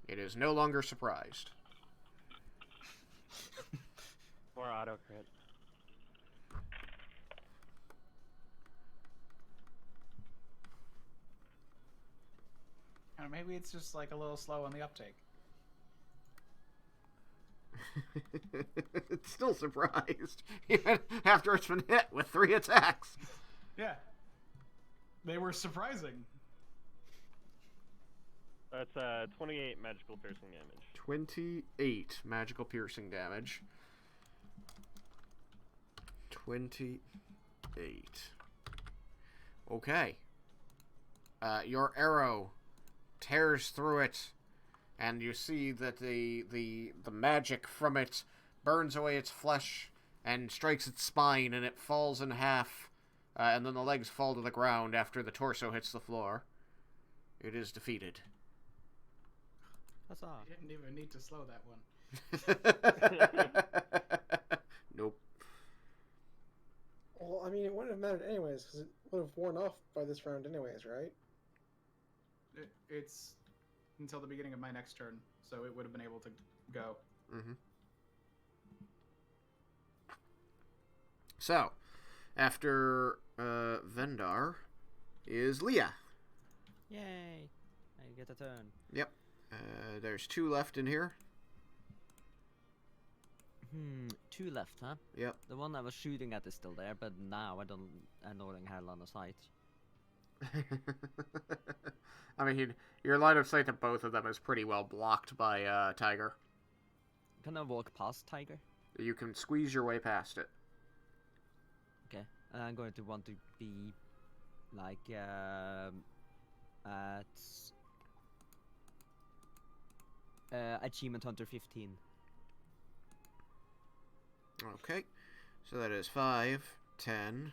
It is no longer surprised. Or auto crit. Maybe it's just like a little slow on the uptake. It's still surprised, even after it's been hit with 3 attacks. Yeah. They were surprising. That's 28 magical piercing damage. 28 magical piercing damage. 28. Okay. Your arrow tears through it, and you see that the magic from it burns away its flesh and strikes its spine, and it falls in half, and then the legs fall to the ground after the torso hits the floor. It is defeated. Huzzah. I didn't even need to slow that one. Nope. Well, I mean, it wouldn't have mattered anyways, because it would have worn off by this round anyways, right? It's until the beginning of my next turn, so it would have been able to go. Mm-hmm. So, after Vendar is Leah. Yay! I get a turn. Yep. There's 2 left in here. 2 left, huh? Yep. The one I was shooting at is still there, but now I no longer have line of sight. I mean, your line of sight to both of them is pretty well blocked by Tiger. Can I walk past Tiger? You can squeeze your way past it. Okay, and I'm going to want to be like at Achievement Hunter 15. Okay, so that is 5, 10,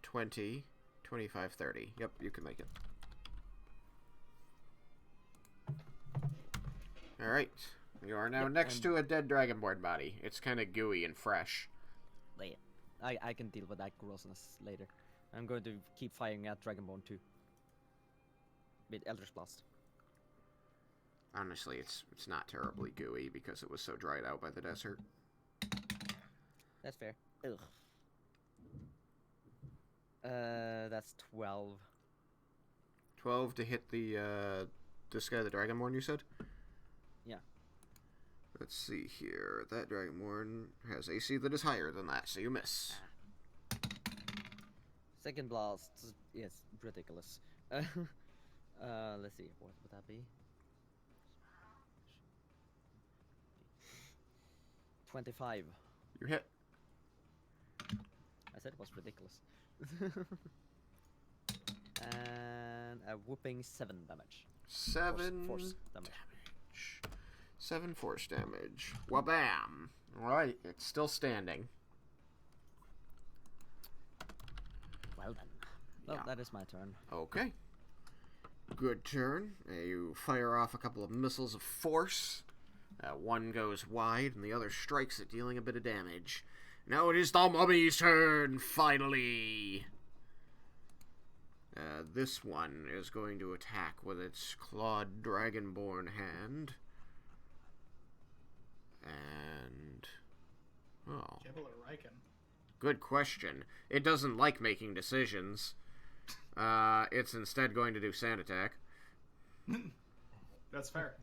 20, 25, 30. Yep, you can make it. Alright, you are now next to a dead dragonborn body. It's kind of gooey and fresh. Wait, I can deal with that grossness later. I'm going to keep firing at Dragonborn too. With Eldritch Blast. Honestly, it's not terribly gooey because it was so dried out by the desert. That's fair. Ugh. That's 12. 12 to hit the, this guy, the Dragonborn, you said? Yeah. Let's see here. That Dragonborn has AC that is higher than that, so you miss. Second blast. Yes, ridiculous. Let's see. What would that be? 25. You hit. I said it was ridiculous. And a whooping 7 damage. 7 force damage. 7 force damage. Wabam! Alright, it's still standing. Well then. Well, Yeah. that is my turn. Okay. Good turn. You fire off a couple of missiles of force. One goes wide, and the other strikes it, dealing a bit of damage. Now it is the mummy's turn, finally! This one is going to attack with its clawed dragonborn hand. And... oh. Jibble or Raiken? Good question. It doesn't like making decisions. It's instead going to do sand attack. That's fair.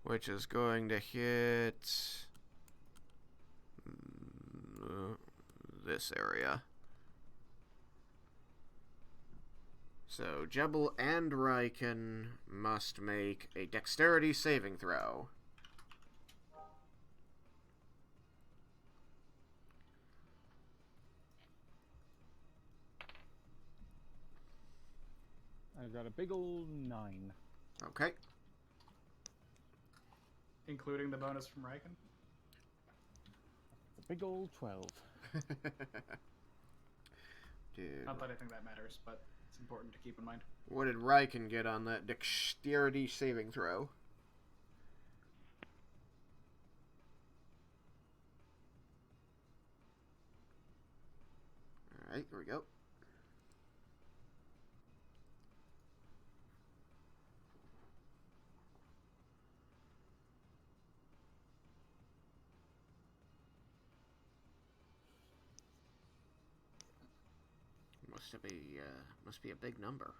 Which is going to hit this area. So Jebel and Raiken must make a dexterity saving throw. I got a big old 9. Okay. Including the bonus from Raiken? A big old 12. Dude. Not that I think that matters, but it's important to keep in mind. What did Raiken get on that dexterity saving throw? Alright, here we go. Must be a big number.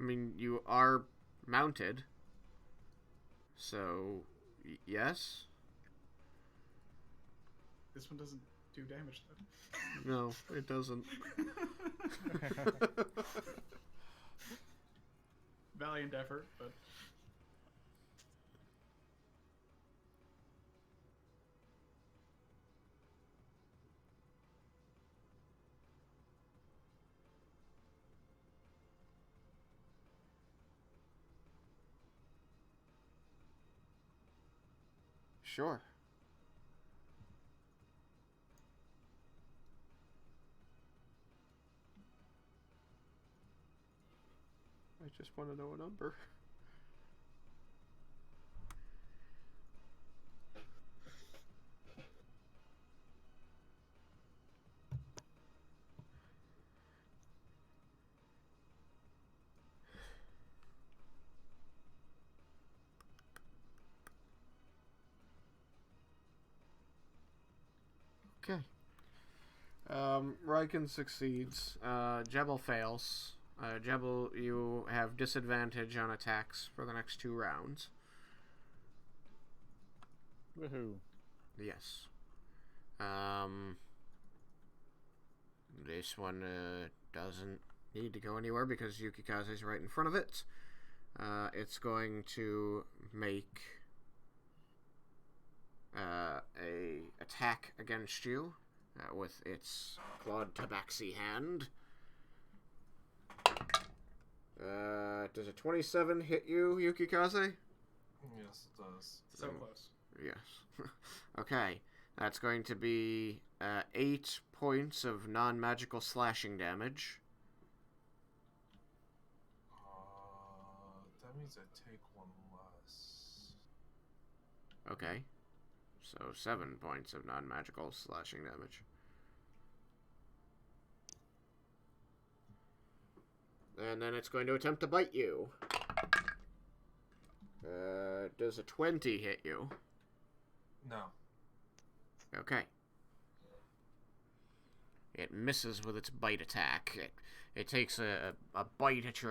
I mean, you are mounted, so yes. This one doesn't do damage, though. No, it doesn't. Valiant effort, but... Sure. I just want to know a number. Okay. Raiken succeeds. Jebel fails. Jebel, you have disadvantage on attacks for the next 2 rounds. Woohoo. Yes. This one doesn't need to go anywhere because Yukikaze's right in front of it. It's going to make a attack against you with its clawed tabaxi hand. Does a 27 hit you, Yukikaze? Yes, it does. So close. Yes. Okay. That's going to be 8 points of non-magical slashing damage. That means I take 1 less. Okay. So 7 points of non-magical slashing damage. And then it's going to attempt to bite you. Does a 20 hit you? No. Okay. It misses with its bite attack. It takes a bite at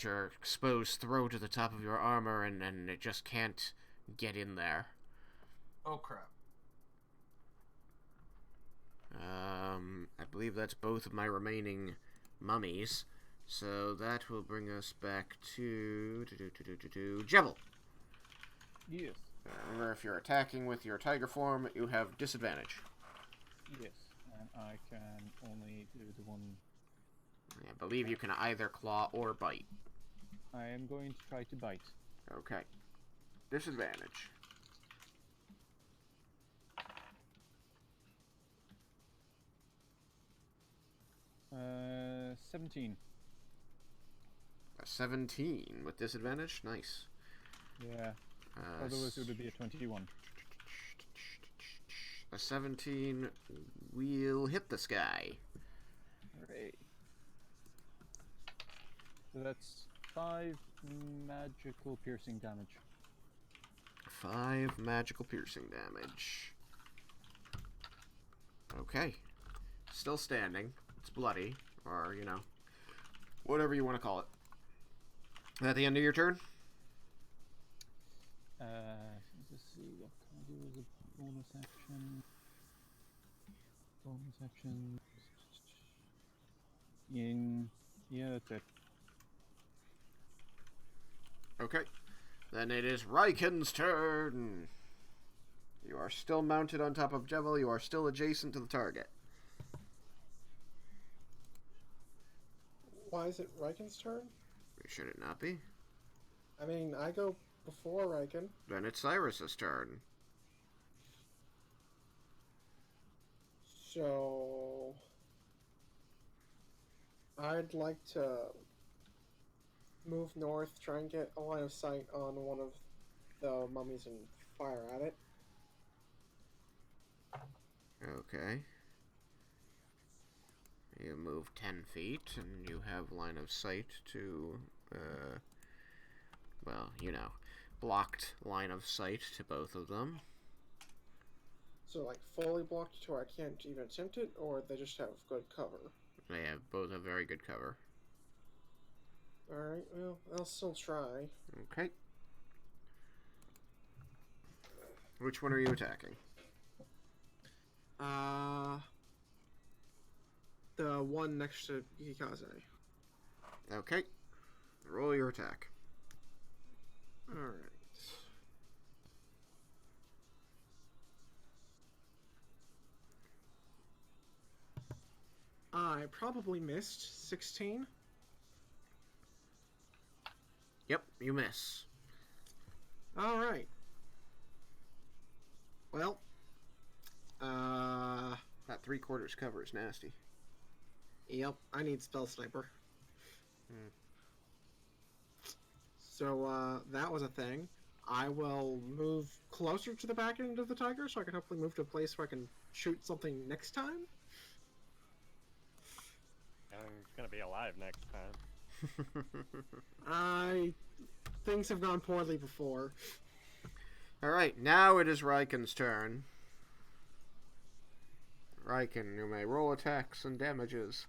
your exposed throat at the top of your armor, and it just can't get in there. Oh crap. I believe that's both of my remaining mummies. So that will bring us back to Jebel. Yes. Remember, if you're attacking with your tiger form, you have disadvantage. Yes. And I can only do the one. I believe you can either claw or bite. I am going to try to bite. Okay. Disadvantage. Uh, 17. A 17 with disadvantage? Nice. Yeah. Otherwise it would be a 21. A 17 will hit this guy. Hooray. So that's 5 magical piercing damage. 5 magical piercing damage. Okay. Still standing. It's bloody. Or, you know, whatever you want to call it. At the end of your turn? Let's see, what can I do as a bonus action? Bonus action. Yeah, that's it. Okay. Then it is Raiken's turn. You are still mounted on top of Jebel. You are still adjacent to the target. Why is it Raiken's turn? Should it not be? I mean, I go before Raiken. Then it's Cyrus's turn. So I'd like to move north, try and get a line of sight on one of the mummies and fire at it. Okay. You move 10 feet, and you have line of sight to, well, you know, blocked line of sight to both of them. So, like, fully blocked to where I can't even attempt it, or they just have good cover? They have both a very good cover. Alright, well, I'll still try. Okay. Which one are you attacking? The one next to Yukikaze. Okay. Roll your attack. Alright. I probably missed 16. Yep, you miss. Alright. Well, That 3/4 cover is nasty. yep, I need Spell Sniper. So, that was a thing. I will move closer to the back end of the tiger so I can hopefully move to a place where I can shoot something next time. I'm gonna be alive next time. Things have gone poorly before. Alright, now it is Raiken's turn. Raiken, you may roll attacks and damages.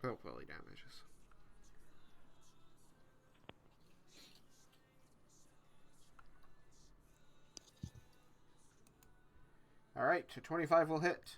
Oh, well, he damages. Alright, 25 will hit.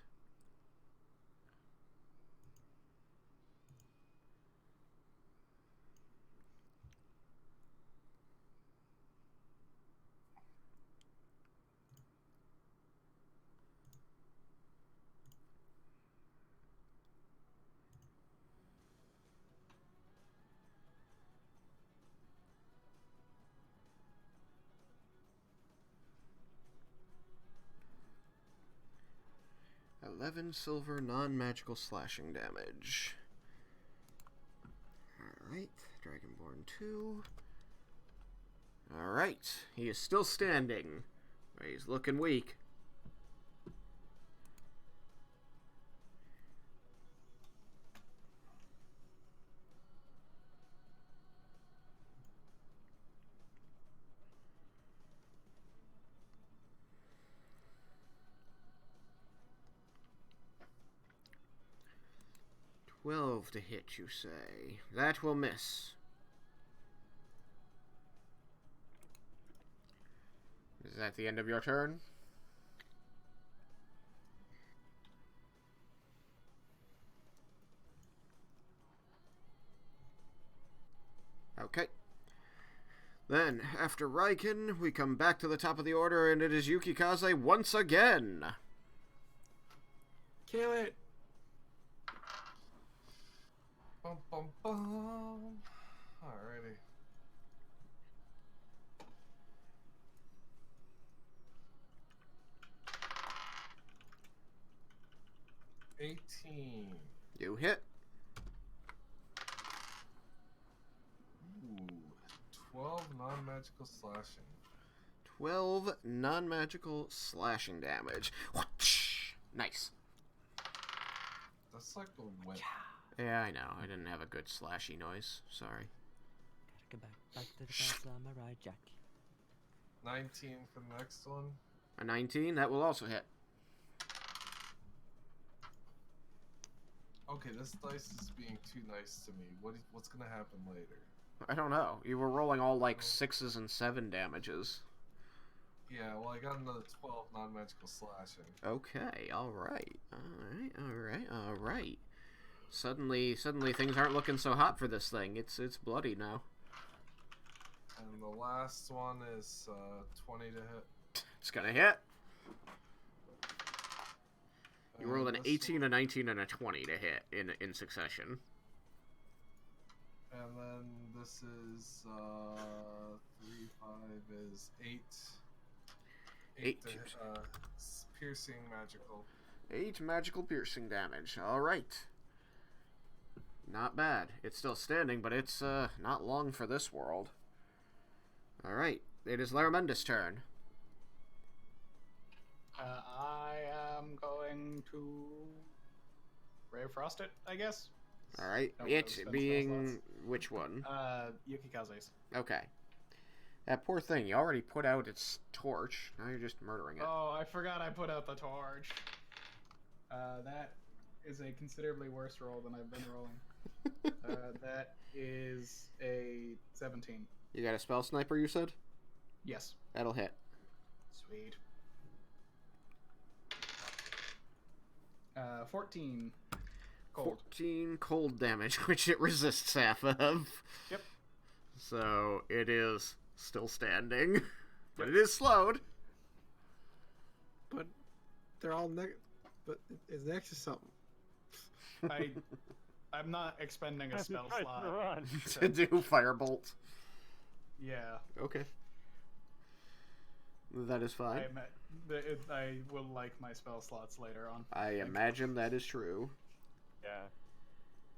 $11 silver non-magical slashing damage. Alright, Dragonborn 2. Alright, he is still standing. He's looking weak. $12 to hit, you say. That will miss. Is that the end of your turn? Okay. Then, after Raiken, we come back to the top of the order, and it is Yukikaze once again. Kill it. Bum, bum, bum. Alrighty. $18. You hit. Ooh, 12 non-magical slashing. 12 non-magical slashing damage. Nice. That's like a win. Yeah, I know. I didn't have a good slashy noise. Sorry. Gotta go back to the samurai jack. 19 for the next one. A 19, that will also hit. Okay, this dice is being too nice to me. What's gonna happen later? I don't know. You were rolling all like 6s and 7 damages. Yeah, well, I got another 12 non-magical slashing. Okay, alright. Alright. Suddenly things aren't looking so hot for this thing. It's bloody now. And the last one is 20 to hit. It's gonna hit. You rolled an 18, a 19, and a 20 to hit in succession. And then this is 3, 5 is 8. 8 to, piercing magical. 8 magical piercing damage. Alright. Not bad. It's still standing, but it's not long for this world. Alright. It is Laramunda's turn. I am going to Ray of Frost it, I guess. Alright. Don't It really spend being spell slots. which one? Yukikaze's. Okay. That poor thing, you already put out its torch. Now you're just murdering it. Oh, I forgot I put out the torch. That is a considerably worse roll than I've been rolling. That is a 17. You got a spell sniper, you said? Yes. That'll hit. Sweet. 14 cold. 14 cold damage, which it resists half of. Yep. So it is still standing, but it is slowed. But they're all but it's next to something. I'm not expending a spell Tries to slot. run. To do firebolt. Yeah. Okay. That is fine. I will like my spell slots later on. I imagine that is true. Yeah.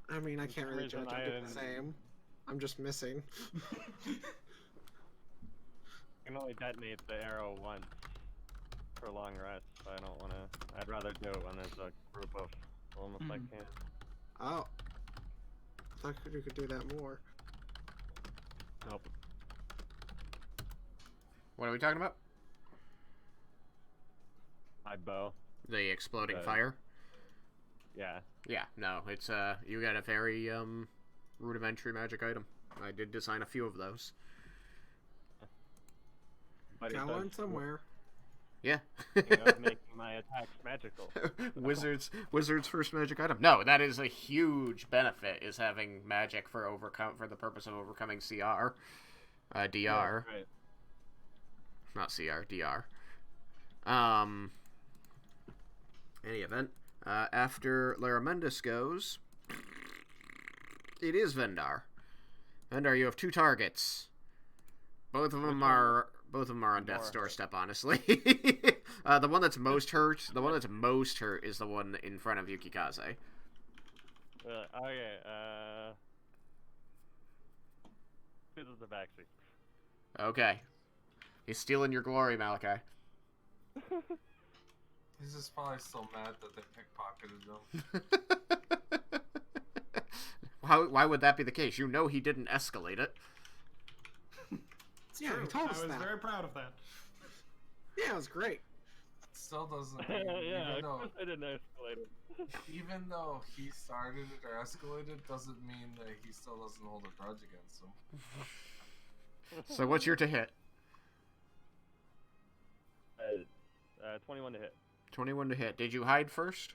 I mean, I can't really reason judge. I I'm doing the didn't- same. I'm just missing. You can only detonate the arrow once for long rest, so I don't want to. I'd rather do it when there's a group of Almost like can't. Oh. I thought you could do that more. Nope. What are we talking about? My bow. The exploding The- fire? Yeah. Yeah, no, it's, you got a very, rudimentary magic item. I did design a few of those. But it Gotta does learn somewhere. Yeah. making my attacks magical. Wizard's first magic item. No, that is a huge benefit, is having magic for the purpose of overcoming CR. DR. Right. Not CR, DR. Any event. After Laramendus goes, it is Vendar. Vendar, you have 2 targets. Both of them are on death's doorstep, honestly. The one that's most hurt is the one in front of Yukikaze. Okay. This is the backseat. Okay. He's stealing your glory, Malachi. He's just probably still mad that they pickpocketed him. Why would that be the case? You know he didn't escalate it. Yeah, he told us I was that. very proud of that. Yeah, it was great. Still doesn't mean, Yeah, even though I didn't escalate it. even though he started it or escalated, doesn't mean that he still doesn't hold a grudge against him. So what's your to hit? 21 to hit. 21 to hit. Did you hide first?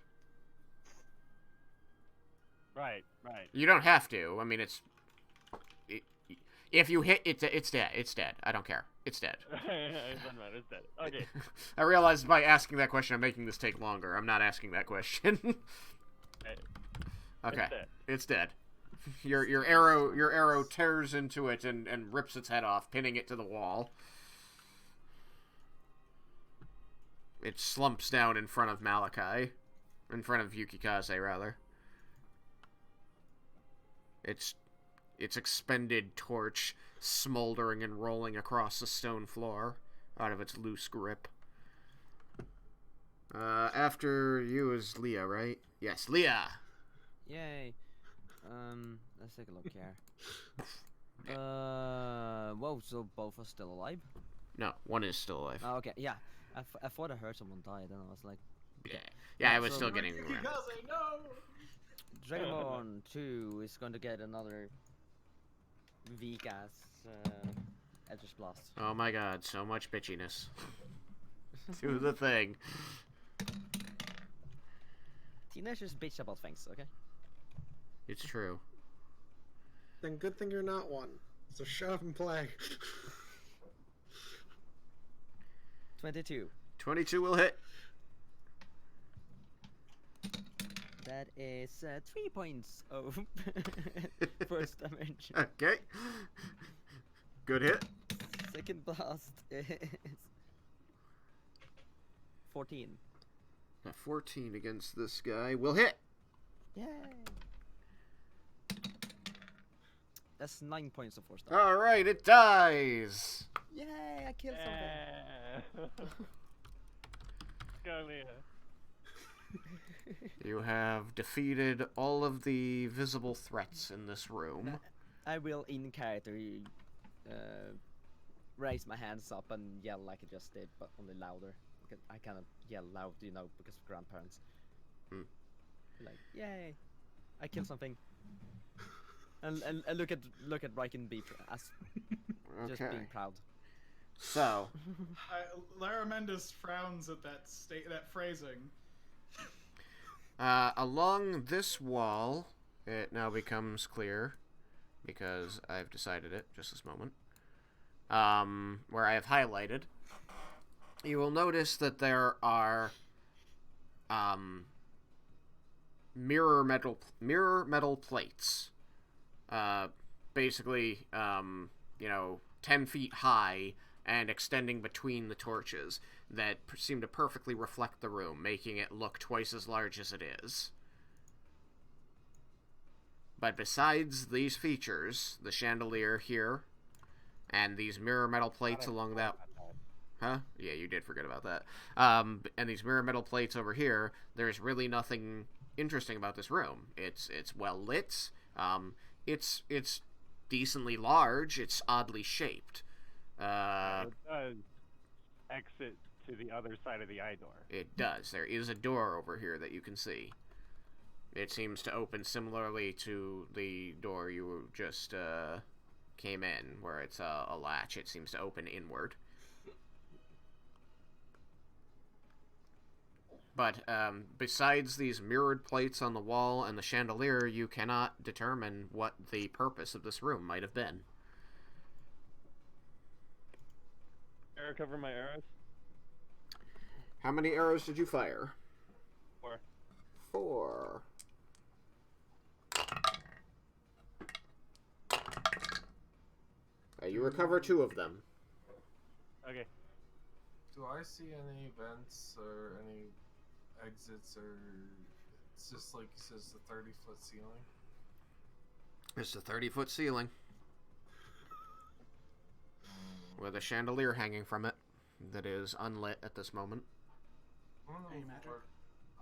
Right. You don't have to. I mean, if you hit, it's dead. It's dead. I don't care. It's dead. It doesn't matter. It's dead. Okay. I realized by asking that question, I'm making this take longer. I'm not asking that question. Okay. It's dead. Your arrow tears into it and rips its head off, pinning it to the wall. It slumps down in front of Malachi. In front of Yukikaze, rather. Its expended torch smoldering and rolling across the stone floor out of its loose grip. After you is Leah, right? Yes, Leah! Yay. Let's take a look here. Whoa, so both are still alive? No, one is still alive. Oh, okay, yeah. I thought I heard someone die, then I was like... Yeah, I was so- still getting around. Yukikaze, no! Dragonborn 2 is going to get another weak-ass Eldritch Blast. Oh my god, so much bitchiness. Do the thing. Teenagers bitch about things, okay? It's true. Then good thing you're not one. So shut up and play. 22. 22 will hit. That is 3 points of first damage. Okay. Good hit. Second blast is 14. A 14 against this guy will hit. Yay! That's 9 points of force damage. Alright, it dies. Yay! I killed something. Go, Leah. You have defeated all of the visible threats in this room. I will, in character, raise my hands up and yell like I just did, but only louder. I cannot yell loud, you know, because of grandparents. Like, yay! I killed something. And look at Raiken be just being proud. So, Laramendus frowns at that phrasing. along this wall, it now becomes clear, because I've decided it just this moment, where I have highlighted, you will notice that there are mirror metal plates, basically 10 feet high and extending between the torches that seem to perfectly reflect the room, making it look twice as large as it is. But besides these features, the chandelier here, and these mirror metal plates along that... Huh? Yeah, you did forget about that. And these mirror metal plates over here, there's really nothing interesting about this room. It's well lit. It's decently large. It's oddly shaped. It does exit to the other side of the eye door. It does. There is a door over here that you can see. It seems to open similarly to the door you just came in, where it's a latch. It seems to open inward. But besides these mirrored plates on the wall and the chandelier, you cannot determine what the purpose of this room might have been. Can I recover my arrows? How many arrows did you fire? 4. 4. You recover 2 of them. Okay. Do I see any vents or any exits, or it's just like he says, the 30-foot ceiling? It's a 30-foot ceiling with a chandelier hanging from it that is unlit at this moment. I'm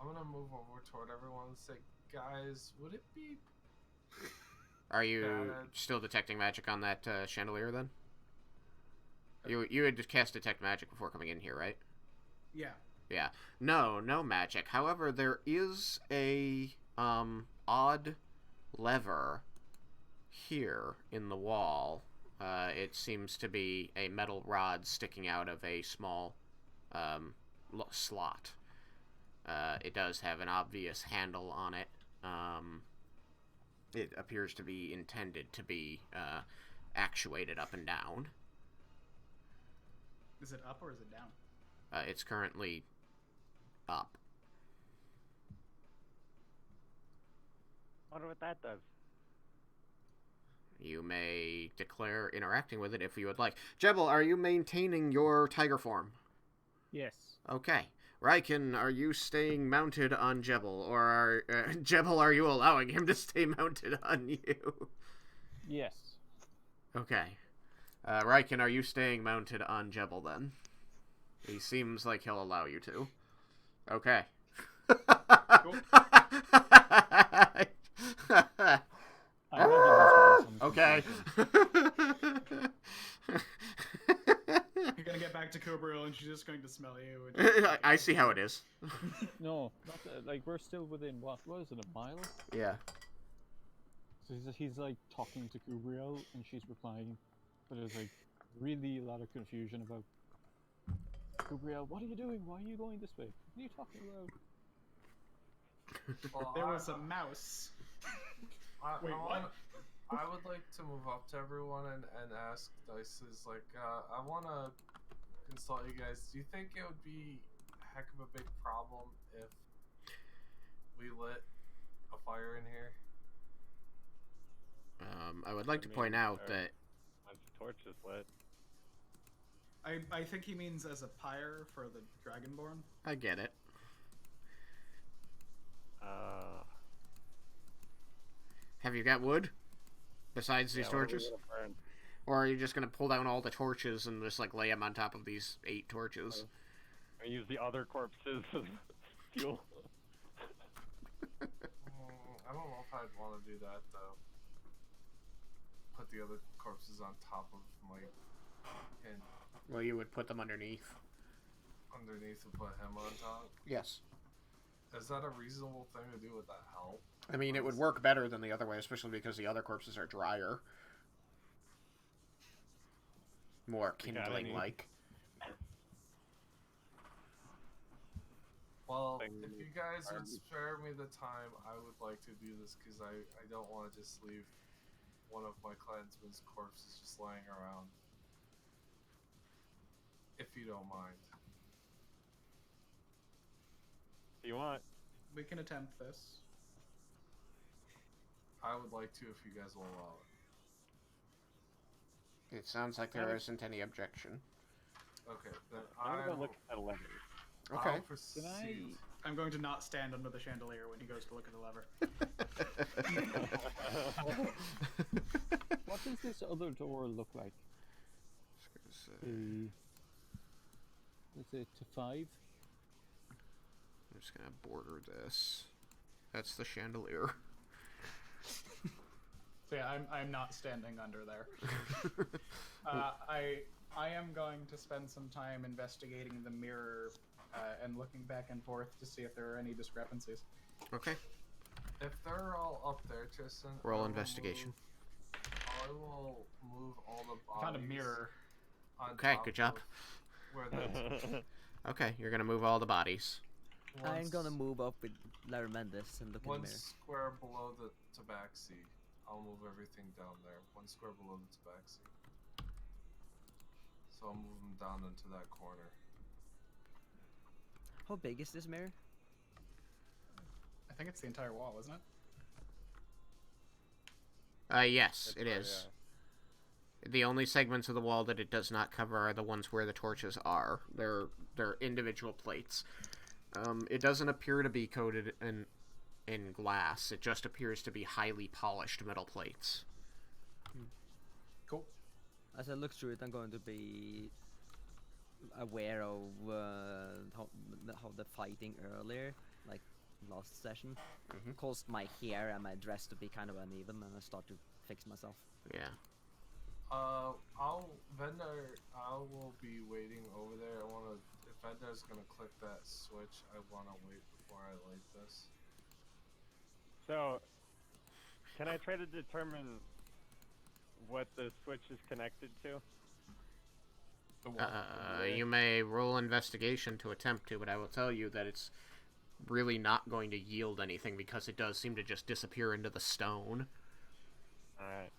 gonna move over toward everyone and say, guys, would it be... Are you still detecting magic on that chandelier then? You had just cast detect magic before coming in here, right? Yeah. Yeah. No magic. However, there is a odd lever here in the wall. It seems to be a metal rod sticking out of a small slot. It does have an obvious handle on it. It appears to be intended to be actuated up and down. Is it up or is it down? It's currently up. Wonder what that does. You may declare interacting with it if you would like. Jebel, are you maintaining your tiger form? Yes. Okay. Raiken, are you staying mounted on Jebel, or are you allowing him to stay mounted on you? Yes. Okay. Raiken, are you staying mounted on Jebel then? He seems like he'll allow you to. Okay. Okay. You're gonna get back to Cobriel and she's just going to smell you. I see how it is. No, not like we're still within what is it, a mile? Yeah. So he's like talking to Kubriel and she's replying, but there's like really a lot of confusion about Kubriel. What are you doing? Why are you going this way? What are you talking about? Well, There was a mouse. Wait, what? I would like to move up to everyone and ask Dice, like, I want to consult you guys. Do you think it would be a heck of a big problem if we lit a fire in here? I would like to point out that once the torch is lit. I think he means as a pyre for the Dragonborn. I get it. Have you got wood besides these torches? Or are you just gonna pull down all the torches and just like lay them on top of these 8 torches? I use the other corpses as fuel. I don't know if I'd want to do that though. Put the other corpses on top of my tent. Well, you would put them underneath. Underneath and put him on top? Yes. Is that a reasonable thing to do? Would that help? I mean, it would work better than the other way, especially because the other corpses are drier. More kindling-like. Well, if you guys would spare me the time, I would like to do this, because I don't want to just leave one of my clansmen's corpses just lying around. If you don't mind. If you want. We can attempt this. I would like to, if you guys will allow it. It sounds like there isn't any objection. Okay, then I'm gonna look at the lever. Okay. I'll proceed. I'm going to not stand under the chandelier when he goes to look at the lever. What does this other door look like? Is it to 5? I'm just gonna border this. That's the chandelier. So yeah, I'm not standing under there. I am going to spend some time investigating the mirror and looking back and forth to see if there are any discrepancies. Okay. If they're all up there, Tristan, Roll investigation. I will move all the bodies. Found a mirror. On Okay, top good job. of Where the Okay, you're gonna move all the bodies. I'm gonna move up with Larry Mendes and look in the One mirror. square below the tabaxi. I'll move everything down there. One square below the tabaxi. So I'll move them down into that corner. How big is this mirror? I think it's the entire wall, isn't it? Yes, it is. The only segments of the wall that it does not cover are the ones where the torches are. They're individual plates. It doesn't appear to be coated in glass. It just appears to be highly polished metal plates. Cool. As I look through it, I'm going to be aware of how the fighting earlier, like last session, caused my hair and my dress to be kind of uneven, and I start to fix myself. Yeah. I will be waiting over there. If Vendar's gonna click that switch, I wanna wait before I light this. So, can I try to determine what the switch is connected to? You may roll investigation to attempt to, but I will tell you that it's really not going to yield anything because it does seem to just disappear into the stone. Alright.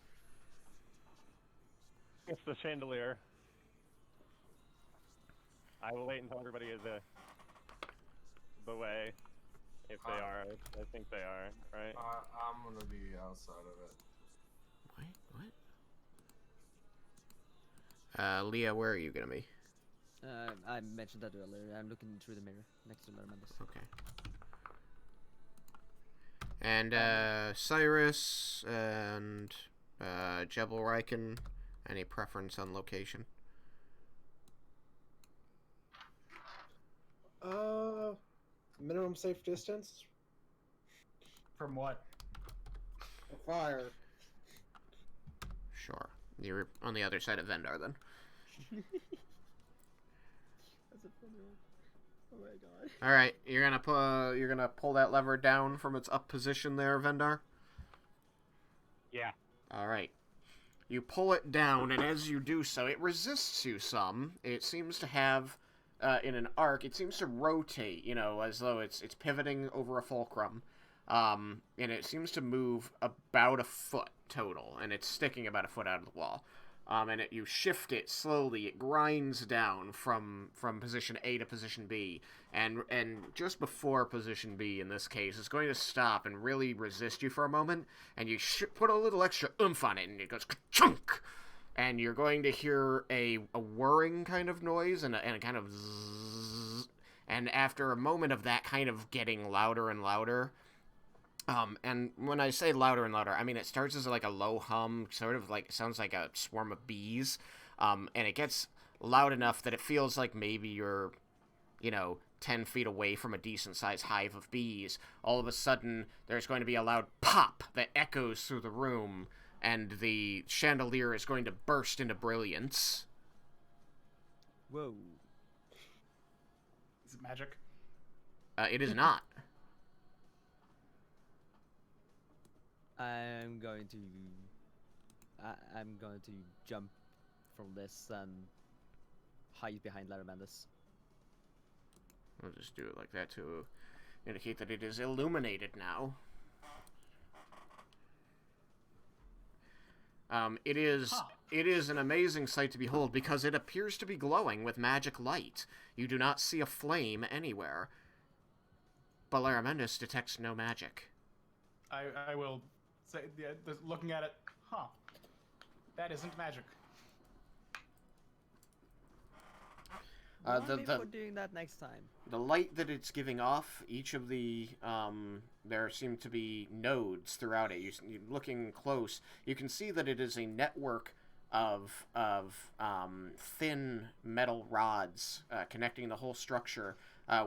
It's the chandelier. I will wait until everybody is the way. If they are. I think they are, right? I'm gonna be outside of it. What? Leah, where are you gonna be? I mentioned that earlier. I'm looking through the mirror next to Mendes. Okay. And Cyrus and Jebel Raiken, any preference on location? Minimum safe distance? From what? Fire. Sure. You're on the other side of Vendar then. That's a funny one. Oh my god. All right, you're gonna pull that lever down from its up position there, Vendar. Yeah. All right. You pull it down, and as you do so, it resists you some. It seems to have, in an arc, it seems to rotate, as though it's pivoting over a fulcrum. And it seems to move about a foot total, and it's sticking about a foot out of the wall. And you shift it slowly. It grinds down from position A to position B, and just before position B, in this case, it's going to stop and really resist you for a moment, and you put a little extra oomph on it, and it goes ka-chunk, and you're going to hear a whirring kind of noise and a kind of zzz, and after a moment of that kind of getting louder and louder. And when I say louder and louder, I mean it starts as like a low hum, sort of like, it sounds like a swarm of bees, and it gets loud enough that it feels like maybe you're, 10 feet away from a decent-sized hive of bees. All of a sudden, there's going to be a loud pop that echoes through the room, and the chandelier is going to burst into brilliance. Whoa. Is it magic? It is not. I'm going to jump from this and hide behind Larry Mendes. I'll just do it like that to indicate that it is illuminated now. It is an amazing sight to behold because it appears to be glowing with magic light. You do not see a flame anywhere. But Larry Mendes detects no magic. I will say, looking at it, that isn't magic. For doing that next time. The light that it's giving off, each of the, there seem to be nodes throughout it. You looking close, you can see that it is a network of thin metal rods connecting the whole structure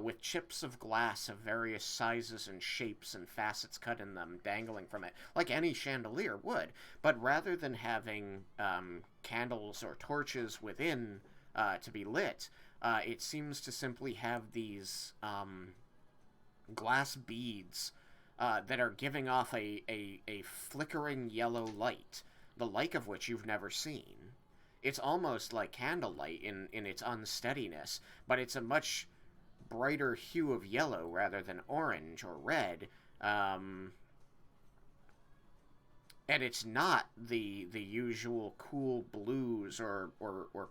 with chips of glass of various sizes and shapes and facets cut in them dangling from it, like any chandelier would. But rather than having candles or torches within to be lit, it seems to simply have these glass beads that are giving off a flickering yellow light, the like of which you've never seen. It's almost like candlelight in its unsteadiness, but it's a much brighter hue of yellow rather than orange or red. And it's not the usual cool blues or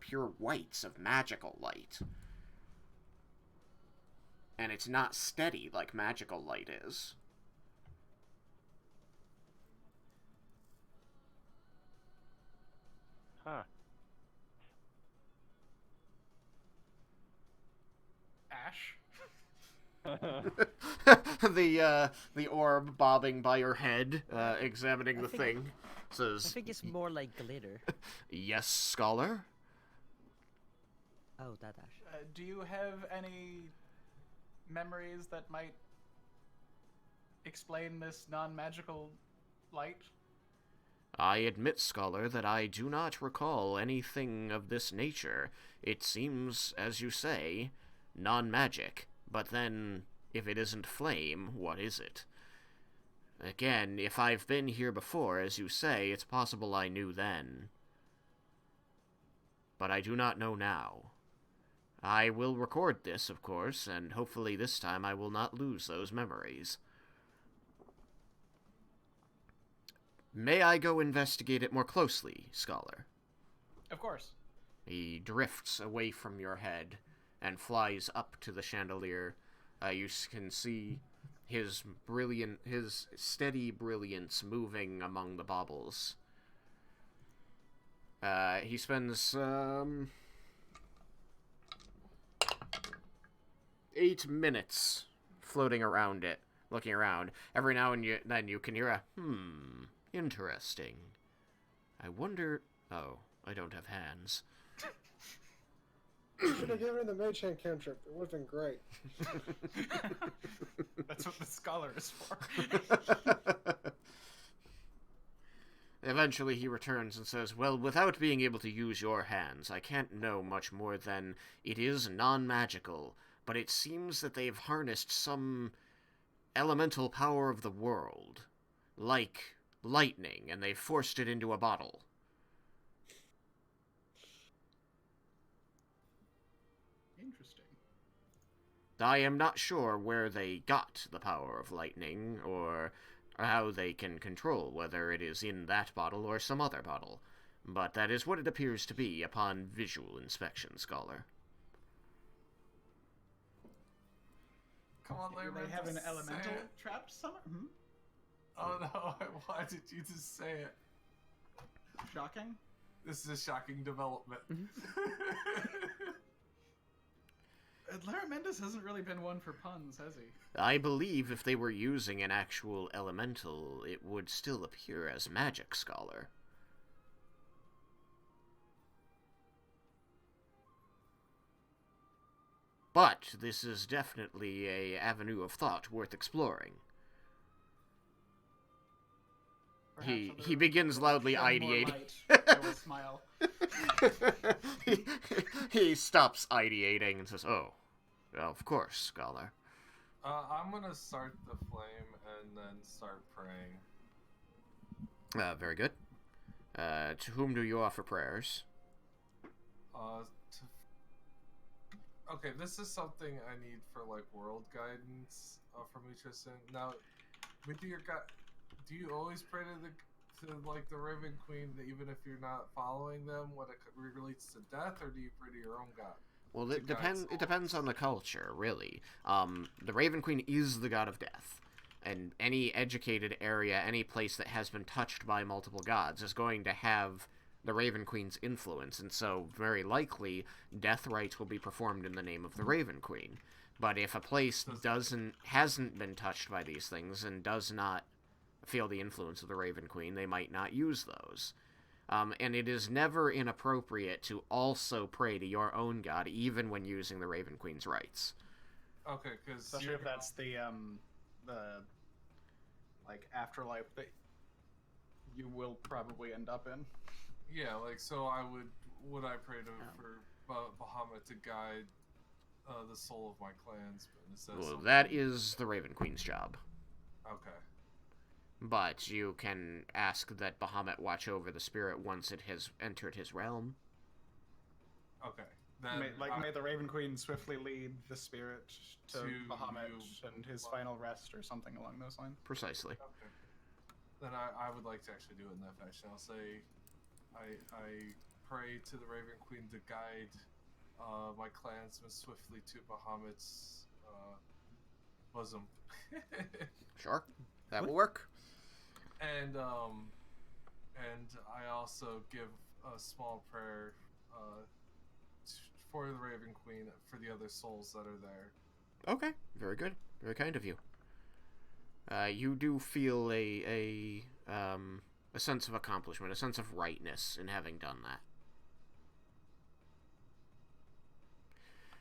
pure whites of magical light. And it's not steady like magical light is. Huh. Ash? The orb bobbing by your head, examining the thing, I says, think it's more like glitter. "Yes, scholar." Oh, that Ash. Do you have any memories that might explain this non-magical light? I admit, scholar, that I do not recall anything of this nature. It seems, as you say, non-magic. But then, if it isn't flame, what is it? Again, if I've been here before, as you say, it's possible I knew then. But I do not know now. I will record this, of course, and hopefully this time I will not lose those memories. May I go investigate it more closely, scholar? Of course. He drifts away from your head and flies up to the chandelier. You can see his steady brilliance moving among the baubles. He spends 8 minutes floating around it, looking around. Every now and then you can hear a interesting. I wonder. Oh, I don't have hands. You should have given the mage hand cantrip. It would have been great. That's what the scholar is for. Eventually he returns and says, "Well, without being able to use your hands, I can't know much more than it is non-magical, but it seems that they've harnessed some elemental power of the world, like lightning, and they've forced it into a bottle." Interesting. I am not sure where they got the power of lightning, or how they can control whether it is in that bottle or some other bottle, but that is what it appears to be upon visual inspection, scholar. Come on, Do Larry. they have an just say elemental it. trapped somewhere? Oh no, why did you just say it? Shocking. This is a shocking development. Larry Mendes hasn't really been one for puns, has he? I believe if they were using an actual elemental, it would still appear as magic, scholar. But this is definitely a avenue of thought worth exploring. He begins loudly ideating. I will smile. he stops ideating and says, "Oh, well, of course, scholar." I'm gonna start the flame and then start praying. Very good. To whom do you offer prayers? Okay, this is something I need for like world guidance from Tristan. Now, with your do you always pray to the Raven Queen, even if you're not following them when it relates to death, or do you pray to your own god? Well, it depends on the culture, really. The Raven Queen is the god of death, and any educated area, any place that has been touched by multiple gods, is going to have the Raven Queen's influence, and so very likely death rites will be performed in the name of the Raven Queen. But if a place hasn't been touched by these things and does not feel the influence of the Raven Queen, they might not use those. And it is never inappropriate to also pray to your own god, even when using the Raven Queen's rites. Okay, because Especially if that's the like afterlife that you will probably end up in. yeah, like so would I pray to for Bahamut to guide the soul of my clansmen? Is that Well, something? that is the Raven Queen's job. Okay. But you can ask that Bahamut watch over the spirit once it has entered his realm. Okay. Then May the Raven Queen swiftly lead the spirit to Bahamut you- and his final rest, or something along those lines. Precisely. Okay. Then I would like to actually do it in that fashion. I'll say, I pray to the Raven Queen to guide my clansmen swiftly to Bahamut's bosom. Sure, that will work. And I also give a small prayer for the Raven Queen for the other souls that are there. Okay, very good. Very kind of you. You do feel a sense of accomplishment, a sense of rightness in having done that.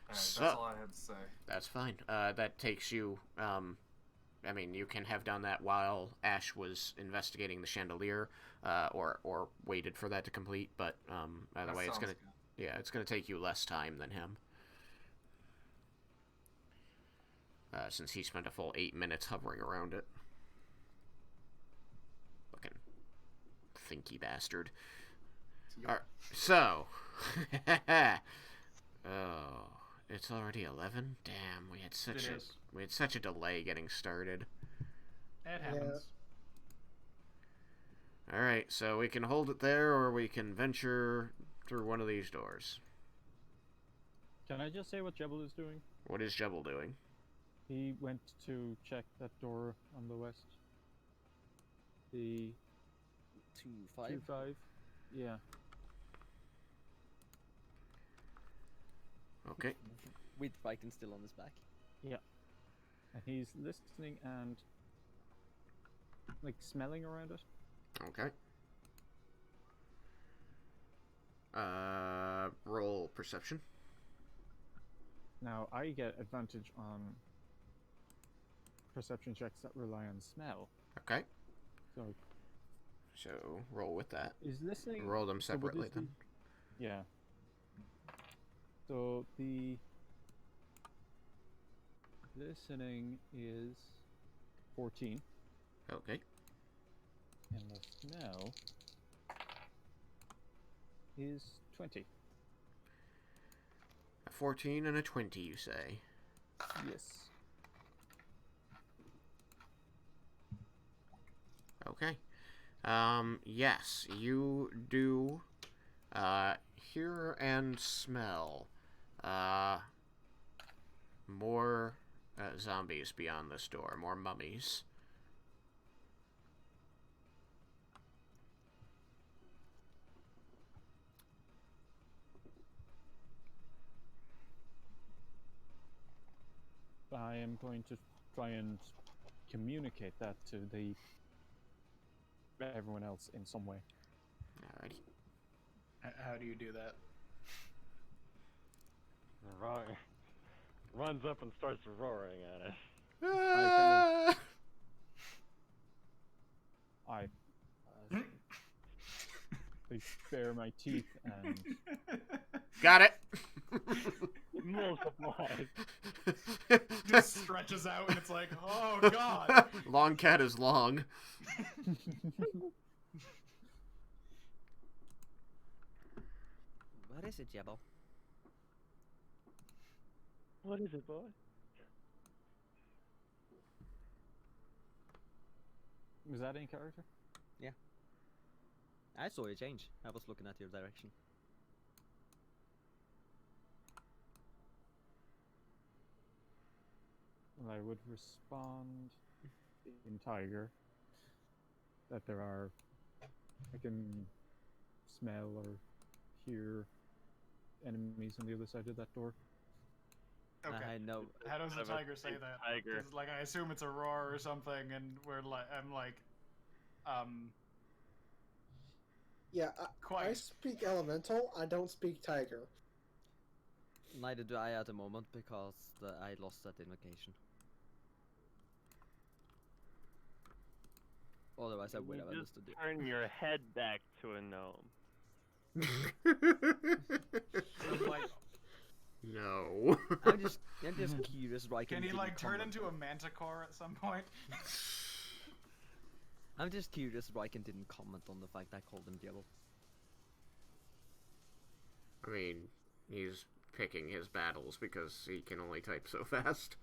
Alright, So- that's all I had to say. That's fine. That takes you, I mean, you can have done that while Ash was investigating the chandelier, or waited for that to complete, but, either That way, it's sounds gonna, good. yeah, it's gonna take you less time than him. Since he spent a full 8 minutes hovering around it. Fucking thinky bastard. Alright, so. Oh, it's already 11? Damn, we had such a delay getting started. It happens. Alright, so we can hold it there, or we can venture through one of these doors. Can I just say what Jebel is doing? What is Jebel doing? He went to check that door on the west. The 2-5. 2-5. Yeah. Okay. With Raiken still on his back. Yeah. And he's listening and like smelling around it. Okay. Roll perception. Now I get advantage on perception checks that rely on smell. Okay. So roll with that. is listening Roll them so what separately is the- then. Yeah. So the listening is 14 Okay. and the smell is 20. A 14 and a 20, you say? Yes. Okay. Yes, you do, hear and smell, more, zombies beyond this door, more mummies. I am going to try and communicate that to everyone else in some way. Alrighty. How do you do that? Runs up and starts roaring at us. Ah! I bare my teeth and Got it! Multiplied. Just stretches out and it's like, oh god. Long cat is long. What is it, Jebel? What is it, boy? was that in character? I saw you change. I was looking at your direction. Well, I would respond in Tiger that there are, I can smell or hear enemies on the other side of that door. Okay. I know. How does the Have a tiger say big that? tiger. 'Cause, like, I assume it's a roar or something, and I'm like, Yeah, I Quite. speak elemental. I don't speak tiger. Neither do I at the moment because I lost that invocation. Otherwise, I would have You understood just it. turn your head back to a gnome. So, like, No. I'm just curious, Raiken can he didn't like turn comment into a manticore at some point? I'm just curious, Raiken didn't comment on the fact I called him Jebel. I mean, he's picking his battles because he can only type so fast.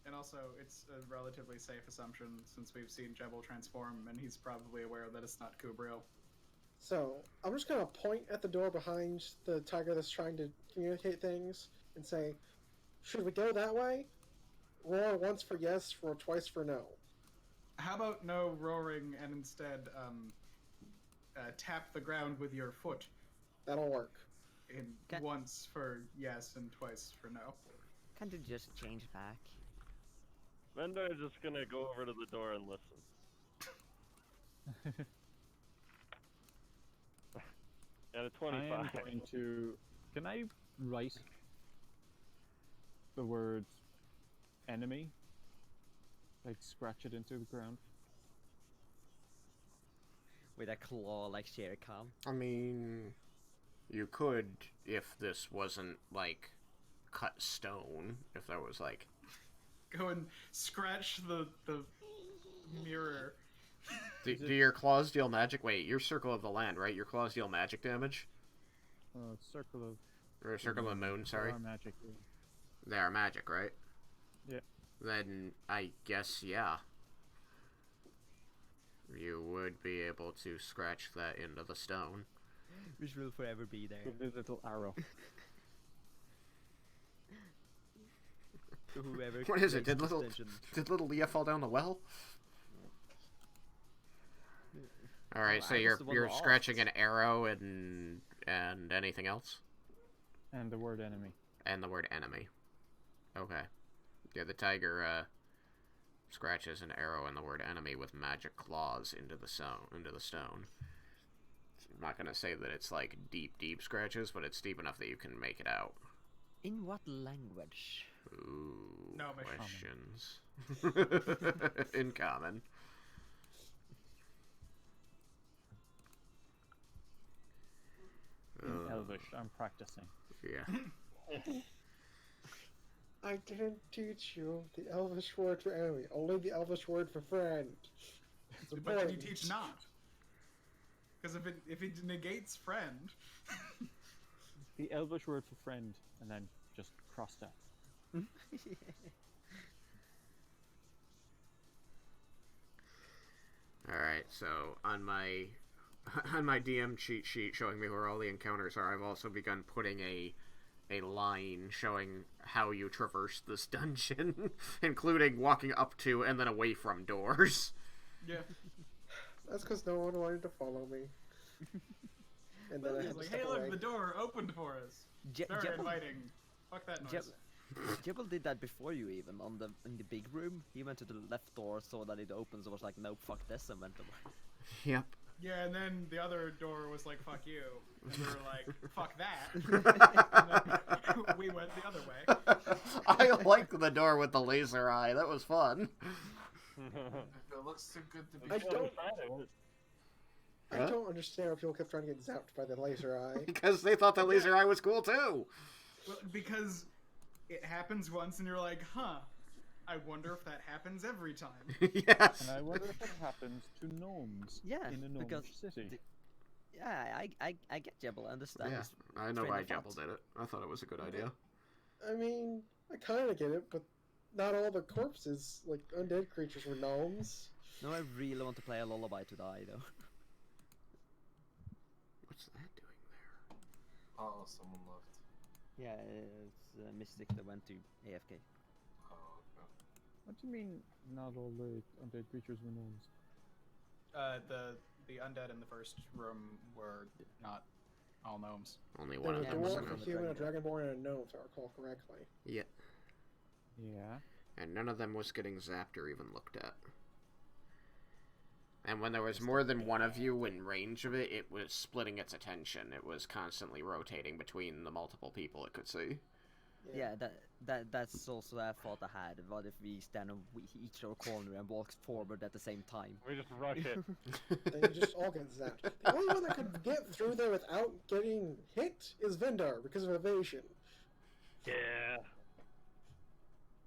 And also, it's a relatively safe assumption since we've seen Jebel transform, and he's probably aware that it's not Kubril. So I'm just gonna point at the door behind the tiger that's trying to communicate things and say, "Should we go that way? Roar once for yes, roar twice for no." How about no roaring and instead tap the ground with your foot That'll work. in once for yes and twice for no? Can't you just change back? Vendor is just gonna go over to the door and listen. At a 25. I am going to. Can I write the words enemy? Like scratch it into the ground? With a claw like Shere Khan. I mean, you could if this wasn't, like, cut stone. If there was, like... Go and scratch the mirror. Do your claws deal magic? Wait, you're Circle of the Land, right? Your claws deal magic damage? Circle of. Or Circle of the Moon, sorry. Are magic. Yeah. They are magic, right? Yeah. Then, I guess, yeah. You would be able to scratch that into the stone. Which will forever be there. With a little arrow. To whoever What is it? plays Did little Leah fall down the well? All right, so you're scratching an arrow and anything else? And the word enemy. And the word enemy. Okay. Yeah, the tiger scratches an arrow and the word enemy with magic claws into the stone. I'm not gonna say that it's like deep scratches, but it's deep enough that you can make it out. In what language? Ooh, Gnomish. questions. In common. In Elvish, I'm practicing. Yeah. I didn't teach you the Elvish word for enemy, only the Elvish word for friend. It's But then you important. teach not. Because if it negates friend... The Elvish word for friend, and then just cross that. Alright, so on my DM cheat sheet showing me where all the encounters are, I've also begun putting a line showing how you traverse this dungeon, including walking up to and then away from doors. Yeah. That's because no one wanted to follow me. And then I He's had to like, step hey, away. look, the door opened for us. Very inviting. Fuck that noise. Jebel did that before you even, in the big room. He went to the left door, saw that it opens, and was like, nope, fuck this, and went away. Yep. Yeah, and then the other door was like, fuck you. And we were like, fuck that. And then we went the other way. I like the door with the laser eye. That was fun. If it looks too good to be I true. don't understand why people kept trying to get zapped by the laser eye. Because they thought the laser eye was cool too. Well, because it happens once and you're like, huh, I wonder if that happens every time. Yes. And I wonder if it happens to gnomes Yeah, in a gnomish because city. Yeah, I get Jebel, I understand. Yeah, his I know train why of Jebel thought. did it. I thought it was a good idea. I mean, I kind of get it, but not all the corpses, like undead creatures, were gnomes. No, I really want to play a lullaby to die, though. What's that doing there? Oh, someone left. Yeah, it's a mystic that went to AFK. Oh, okay. What do you mean, not all the undead creatures were gnomes? The undead in the first room were not all gnomes. Only There one was of a them was dwarf, a a gnome. human, a dragonborn, and a gnome, if I recall correctly. Yeah. Yeah. And none of them was getting zapped or even looked at. And when there was more than one of you in range of it, it was splitting its attention. It was constantly rotating between the multiple people it could see. Yeah, that's also a thought I had. What if we stand on each our corner and walk forward at the same time? We just rush it. Then you just all get zapped. The only one that could get through there without getting hit is Vendar because of evasion. Yeah.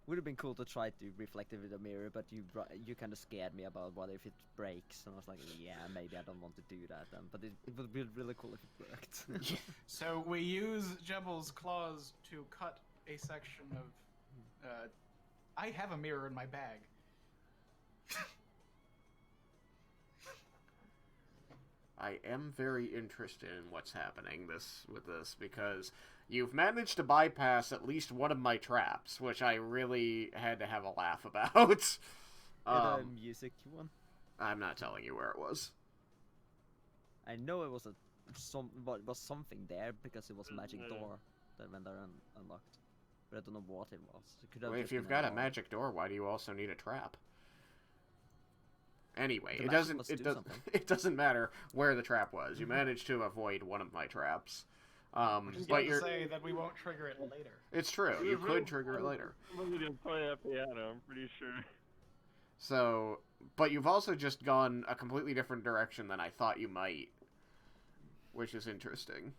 Would have been cool to try to reflect it with a mirror, but you kind of scared me about what if it breaks, and I was like, yeah, maybe I don't want to do that then. But it would be really cool if it worked. So we use Jebel's claws to cut a section of. I have a mirror in my bag. I am very interested in what's happening with this because you've managed to bypass at least one of my traps, which I really had to have a laugh about. The music one. I'm not telling you where it was. I know it was was something there because it was a magic door that went there and unlocked, but I don't know what it was. It could have Well, if just you've been got a magic door, why do you also need a trap? Anyway, The it magic doesn't. must It do does. something. It doesn't matter where the trap was. You managed to avoid one of my traps. Just But to you're. say that we won't trigger it later. It's true. You could trigger it later. Somebody didn't play that piano, I'm pretty sure. So, but you've also just gone a completely different direction than I thought you might, which is interesting.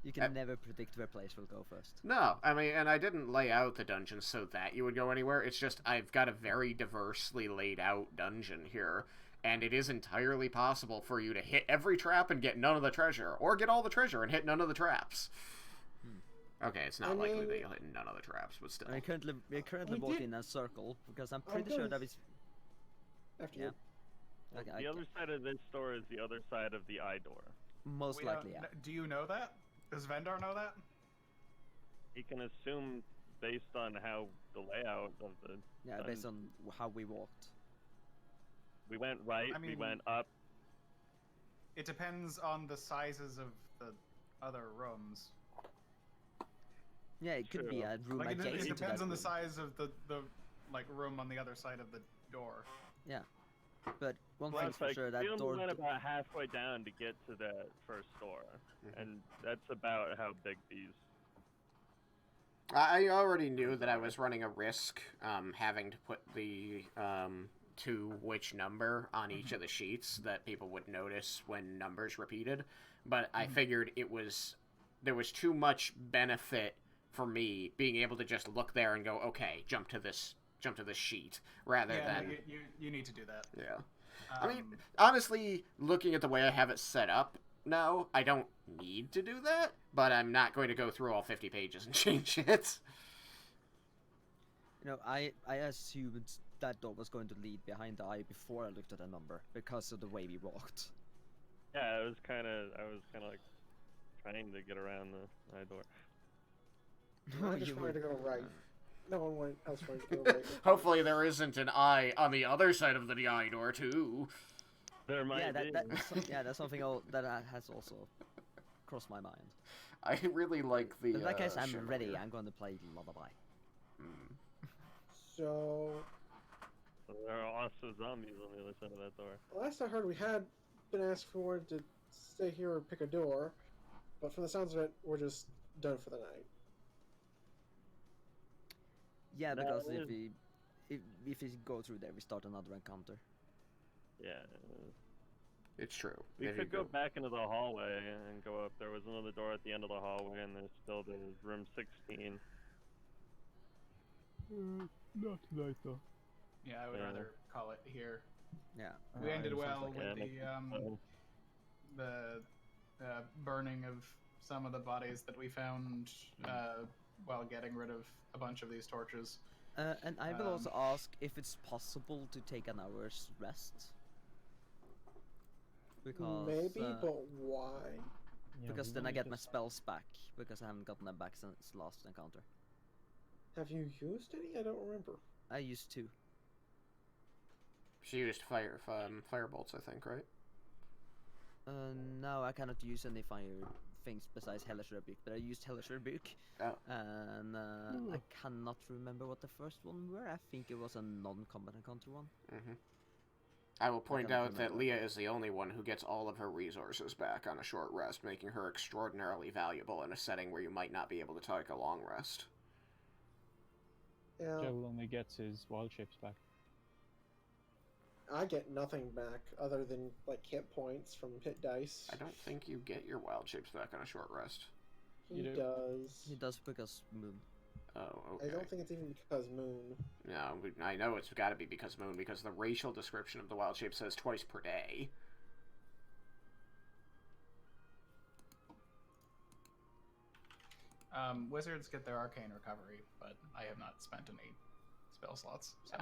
You can never predict where players will go first. No, I mean, and I didn't lay out the dungeon so that you would go anywhere. It's just I've got a very diversely laid out dungeon here, and it is entirely possible for you to hit every trap and get none of the treasure, or get all the treasure and hit none of the traps. Okay, it's not likely that you'll hit none of the traps, but still. We're currently walking in a circle because I'm pretty sure that it's After yeah. you. The other side of this door is the other side of the eye door. Most We likely, don't- yeah. Do you know that? Does Vendar know that? He can assume based on how the layout of the... Yeah, based on how we walked. We went right, I we mean- went up. It depends on the sizes of the other rooms. Yeah, it could be True. a room Like it adjacent to that depends on the room. size of the like room on the other side of the door. Yeah, but one Well, thing's it's for like, sure, we that only door. went about halfway down to get to the first door, and that's about how big these... I already knew that I was running a risk having to put the to which number on each of the sheets that people would notice when numbers repeated, but I figured there was too much benefit for me being able to just look there and go, okay, jump to this sheet, rather than... you need to do that. Yeah. I mean, honestly, looking at the way I have it set up now, I don't need to do that, but I'm not going to go through all 50 pages and change it. You know, I assumed that door was going to lead behind the eye before I looked at the number because of the way we walked. Yeah, I was kind of like trying to get around the eye door. I just wanted to go right. No one else wanted to go right. Hopefully there isn't an eye on the other side of the eye door, too. There might Yeah, be. that's something that has also crossed my mind. I really like the... In that case, I'm shimmer ready. here. I'm going to play Lullaby. So, There are also zombies on the other side of that door. last I heard, we had been asked for to stay here or pick a door, but from the sounds of it, we're just done for the night. Yeah, That because is- if we go through there, we start another encounter. Yeah. It's true. We There you could go back into the hallway and go up. There was another door at the end of the hallway, and there's still the room 16. Not tonight, though. Yeah, I would Yeah. rather call it here. Yeah. We ended sounds well like with it. the burning of some of the bodies that we found while getting rid of a bunch of these torches. And I will also ask if it's possible to take an hour's rest. Because Maybe, but why? because then I get my spells back because I haven't gotten them back since last encounter. Have you used any? I don't remember. I used 2. She used firebolts, I think, right? No, I cannot use any fire things besides Hellish Rebuke, but I used Hellish Rebuke. Oh. And I cannot remember what the first one were. I think it was a non-combat encounter one. I will point gonna out that remember. Leah is the only one who gets all of her resources back on a short rest, making her extraordinarily valuable in a setting where you might not be able to take a long rest. Yeah, Joe only gets his wild shapes back. I get nothing back other than like hit points from hit dice. I don't think you get your wild shapes back on a short rest. He You do. does. He does because Moon. Oh, okay. I don't think it's even because Moon. No, I know it's got to be because Moon, because the racial description of the wild shape says twice per day. Wizards get their arcane recovery, but I have not spent any spell slots. So.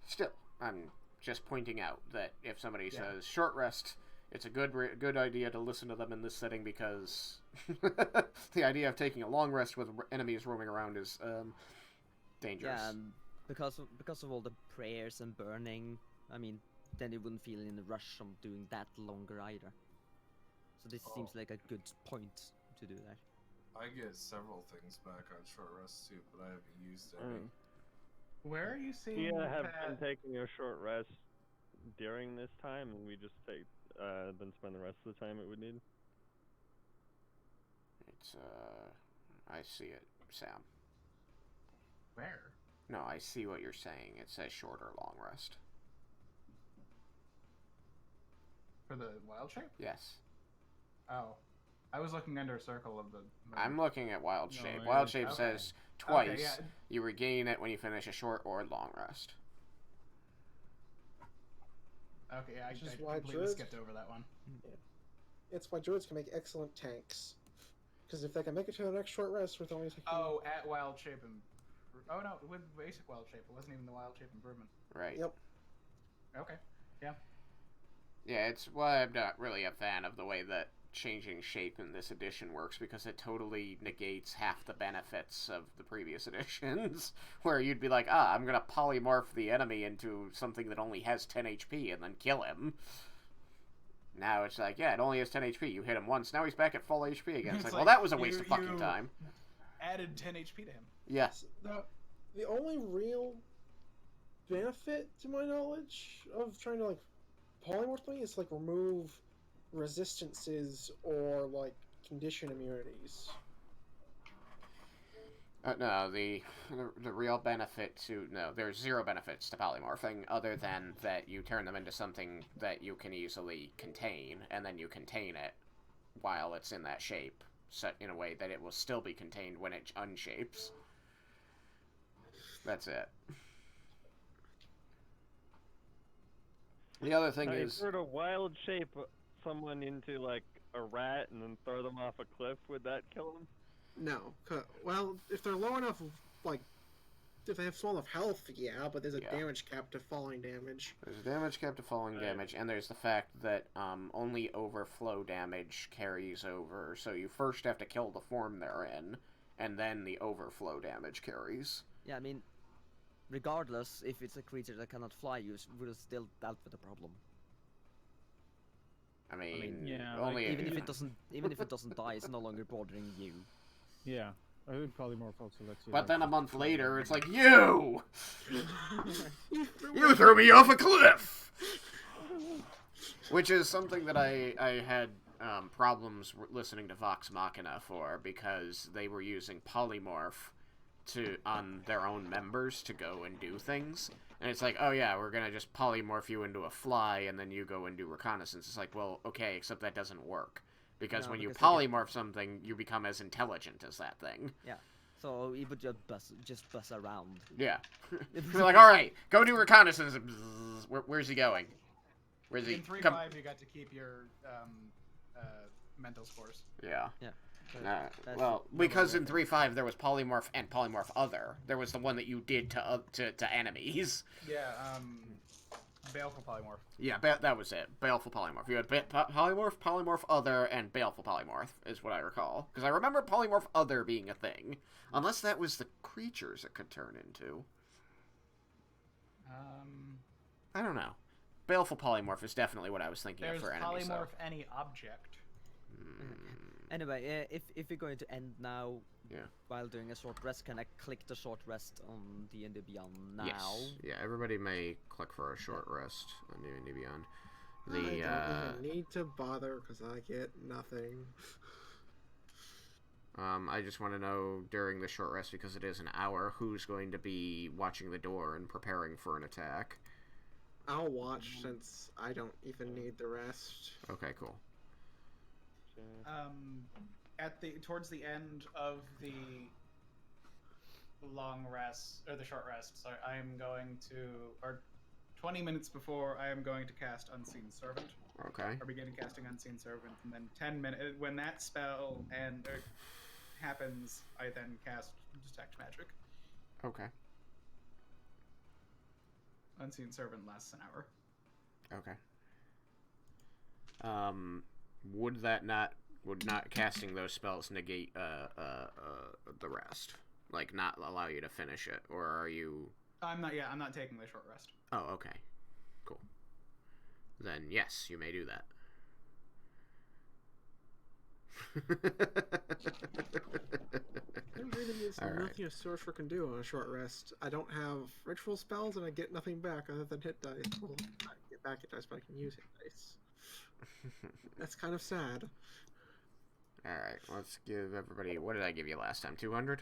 Still, I'm just pointing out that if somebody Yeah. says short rest, it's a good idea to listen to them in this setting, because the idea of taking a long rest with enemies roaming around is dangerous. Yeah, and because of all the prayers and burning, I mean, then you wouldn't feel in the rush of doing that longer either. So this seems like a good point to do that. I get several things back on short rest too, but I haven't used any. Where are you seeing Yeah, have that? been taking a short rest during this time, and we just then spend the rest of the time it would need. It's I see it, Sam. Where? No, I see what you're saying. It says short or long rest. For the wild shape? Yes. Oh. I was looking under a circle of the... I'm looking at wild No, shape. yeah. Wild shape Okay. says twice. Okay, yeah. You regain it when you finish a short or long rest. Okay, yeah, I Which is I why completely druids- skipped over that one. It's why druids can make excellent tanks. Because if they can make it to the next short rest with only taking... Oh, at wild shape and... Oh no, with basic wild shape. It wasn't even the wild shape improvement. Right. Yep. Okay. Yeah. Yeah, it's why I'm not really a fan of the way that changing shape in this edition works, because it totally negates half the benefits of the previous editions, where you'd be like, I'm gonna polymorph the enemy into something that only has 10 HP and then kill him. Now it's like, yeah, it only has 10 HP. You hit him once, now he's back at full HP again. It's like, well, that was a waste of fucking time. Added 10 HP to him. Yes. The only real benefit, to my knowledge, of trying to, like, polymorph thing is, like, remove resistances or, like, condition immunities. No, the real benefit to... No, there's zero benefits to polymorphing, other than that you turn them into something that you can easily contain, and then you contain it while it's in that shape, set in a way that it will still be contained when it unshapes. That's it. The other thing If is... you were to wild shape someone into like a rat and then throw them off a cliff, would that kill them? No. Well, if they're low enough, like, if they have small enough health, yeah, but there's a damage cap to falling damage. There's a damage cap to falling damage, and there's the fact that only overflow damage carries over, so you first have to kill the form they're in, and then the overflow damage carries. Yeah, I mean, regardless, if it's a creature that cannot fly, you would have still dealt with the problem. I mean, yeah, only like, Even if it doesn't die, it's no longer bothering you. Yeah, I would probably more also let you. But then a month later, it's like, you threw me off a cliff! Which is something that I had problems listening to Vox Machina for, because they were using polymorph on their own members to go and do things. And it's like, oh yeah, we're gonna just polymorph you into a fly, and then you go and do reconnaissance. It's like, well, okay, except that doesn't work. Because No, when you because they polymorph something, you become as intelligent as that thing. Yeah, so it would just buzz around. Yeah. You're like, alright, go do reconnaissance. Where's he going? Where's he? In 3.5, you got to keep your mental scores. Yeah. Yeah. Well, because in 3.5 there was polymorph and polymorph other. There was the one that you did to enemies. Yeah, Baleful Polymorph. Yeah, that was it. Baleful polymorph. You had polymorph, polymorph other, and baleful polymorph is what I recall. Because I remember polymorph other being a thing, unless that was the creatures it could turn into. I don't know. Baleful polymorph is definitely what I was thinking of for enemies. There's polymorph any object. Anyway, if we're going to end now, Yeah. While doing a short rest, can I click the short rest on D&D Beyond now? Yes. Yeah, everybody may click for a short rest on D&D Beyond. I don't even need to bother because I get nothing. I just want to know during the short rest, because it is an hour, who's going to be watching the door and preparing for an attack. I'll watch since I don't even need the rest. Okay, cool. Towards the end of the long rest or the short rest, sorry, I am going to, or 20 minutes before, I am going to cast Unseen Servant. Okay. Or begin casting Unseen Servant, and then 10 minutes when that spell happens, I then cast Detect Magic. Okay. Unseen Servant lasts an hour. Okay. Would not casting those spells negate the rest? Like, not allow you to finish it, or are you? I'm not taking the short rest. Oh, okay. Cool. Then yes, you may do that. There really is nothing a sorcerer can do on a short rest. I don't have ritual spells, and I get nothing back other than hit dice. Well, I get back hit dice, but I can use hit dice. That's kind of sad. Alright, let's give everybody... What did I give you last time? 200?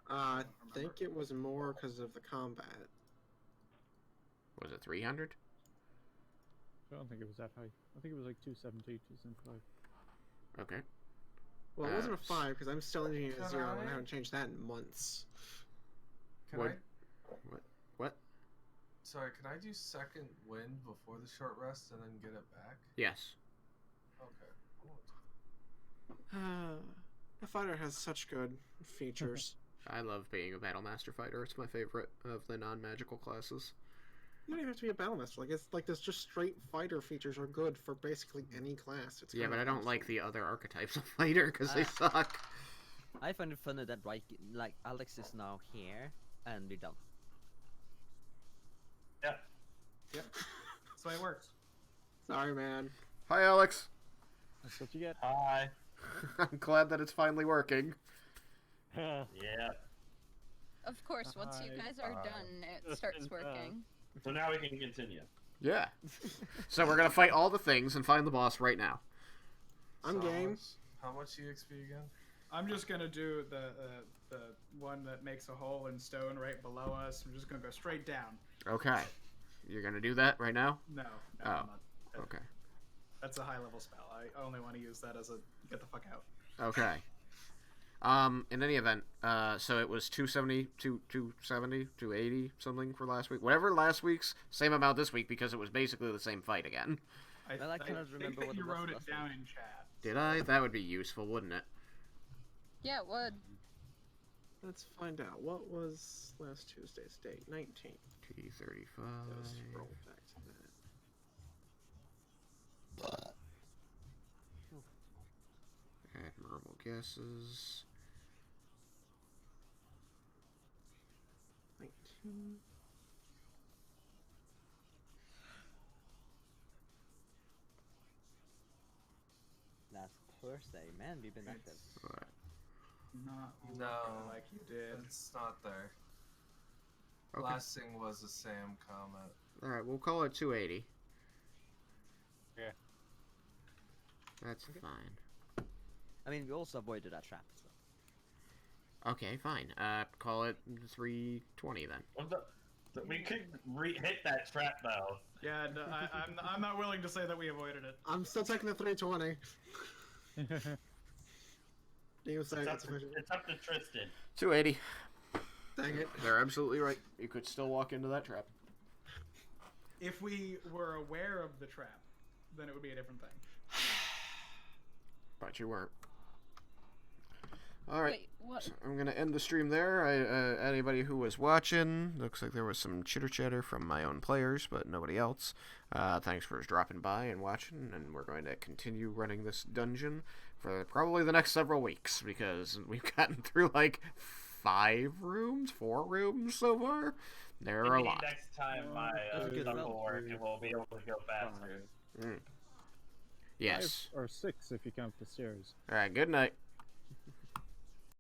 I think it was more because of the combat. Was it 300? I don't think it was that high. I think it was like 270, 275. Okay. Well, it wasn't a 5 because I'm still ending at 0 and I haven't changed that in months. What? Sorry, can I do second wind before the short rest and then get it back? Yes. Okay. The fighter has such good features. I love being a Battlemaster fighter. It's my favorite of the non-magical classes. You don't even have to be a Battlemaster. Like there's just straight fighter features are good for basically any class. It's yeah, but I don't like the other archetypes of fighter because they suck. I find it funny that Alex is now here and we're done. Yep. That's the way it works. Sorry, man. Hi, Alex. That's what you get. Hi. I'm glad that it's finally working. Yeah. Of course, once you guys are done, it starts working. So now we can continue. Yeah. So we're gonna fight all the things and find the boss right now. I'm game. How much EXP again? I'm just gonna do the one that makes a hole in stone right below us. I'm just gonna go straight down. Okay. You're gonna do that right now? No. Oh. I'm not. Okay. That's a high level spell. I only want to use that as a get the fuck out. Okay. In any event, so it was 270, 270, 280 something for last week. Whatever last week's, same amount this week because it was basically the same fight again. I cannot remember think what you it was wrote it last down week. in chat. Did I? That would be useful, wouldn't it? Yeah, it would. Let's find out. What was last Tuesday's date? 19th. T35. Let's scroll back to that. Admirable guesses. 19. Last Thursday, man, we've been active. Alright. Not No, like you did. it's not there. Okay. Last thing was a Sam comment. Alright, we'll call it 280. Yeah. That's fine. I mean, we also avoided that trap. So. Okay, fine. Call it 320 then. We could hit that trap though. Yeah, no, I'm not willing to say that we avoided it. I'm still taking the 320. You say It's up to Tristan. 280. Dang it. They're absolutely right. You could still walk into that trap. If we were aware of the trap, then it would be a different thing. But you weren't. Alright. Wait, what? So I'm going to end the stream there. Anybody who was watching, looks like there was some chitter-chatter from my own players, but nobody else. Thanks for dropping by and watching, and we're going to continue running this dungeon for probably the next several weeks, because we've gotten through like 4 rooms so far. There are a Maybe lot. next time my That's a good stuff roll. will work and we'll be able to go faster. Yes. 5 or 6 if you count the stairs. Alright, good night.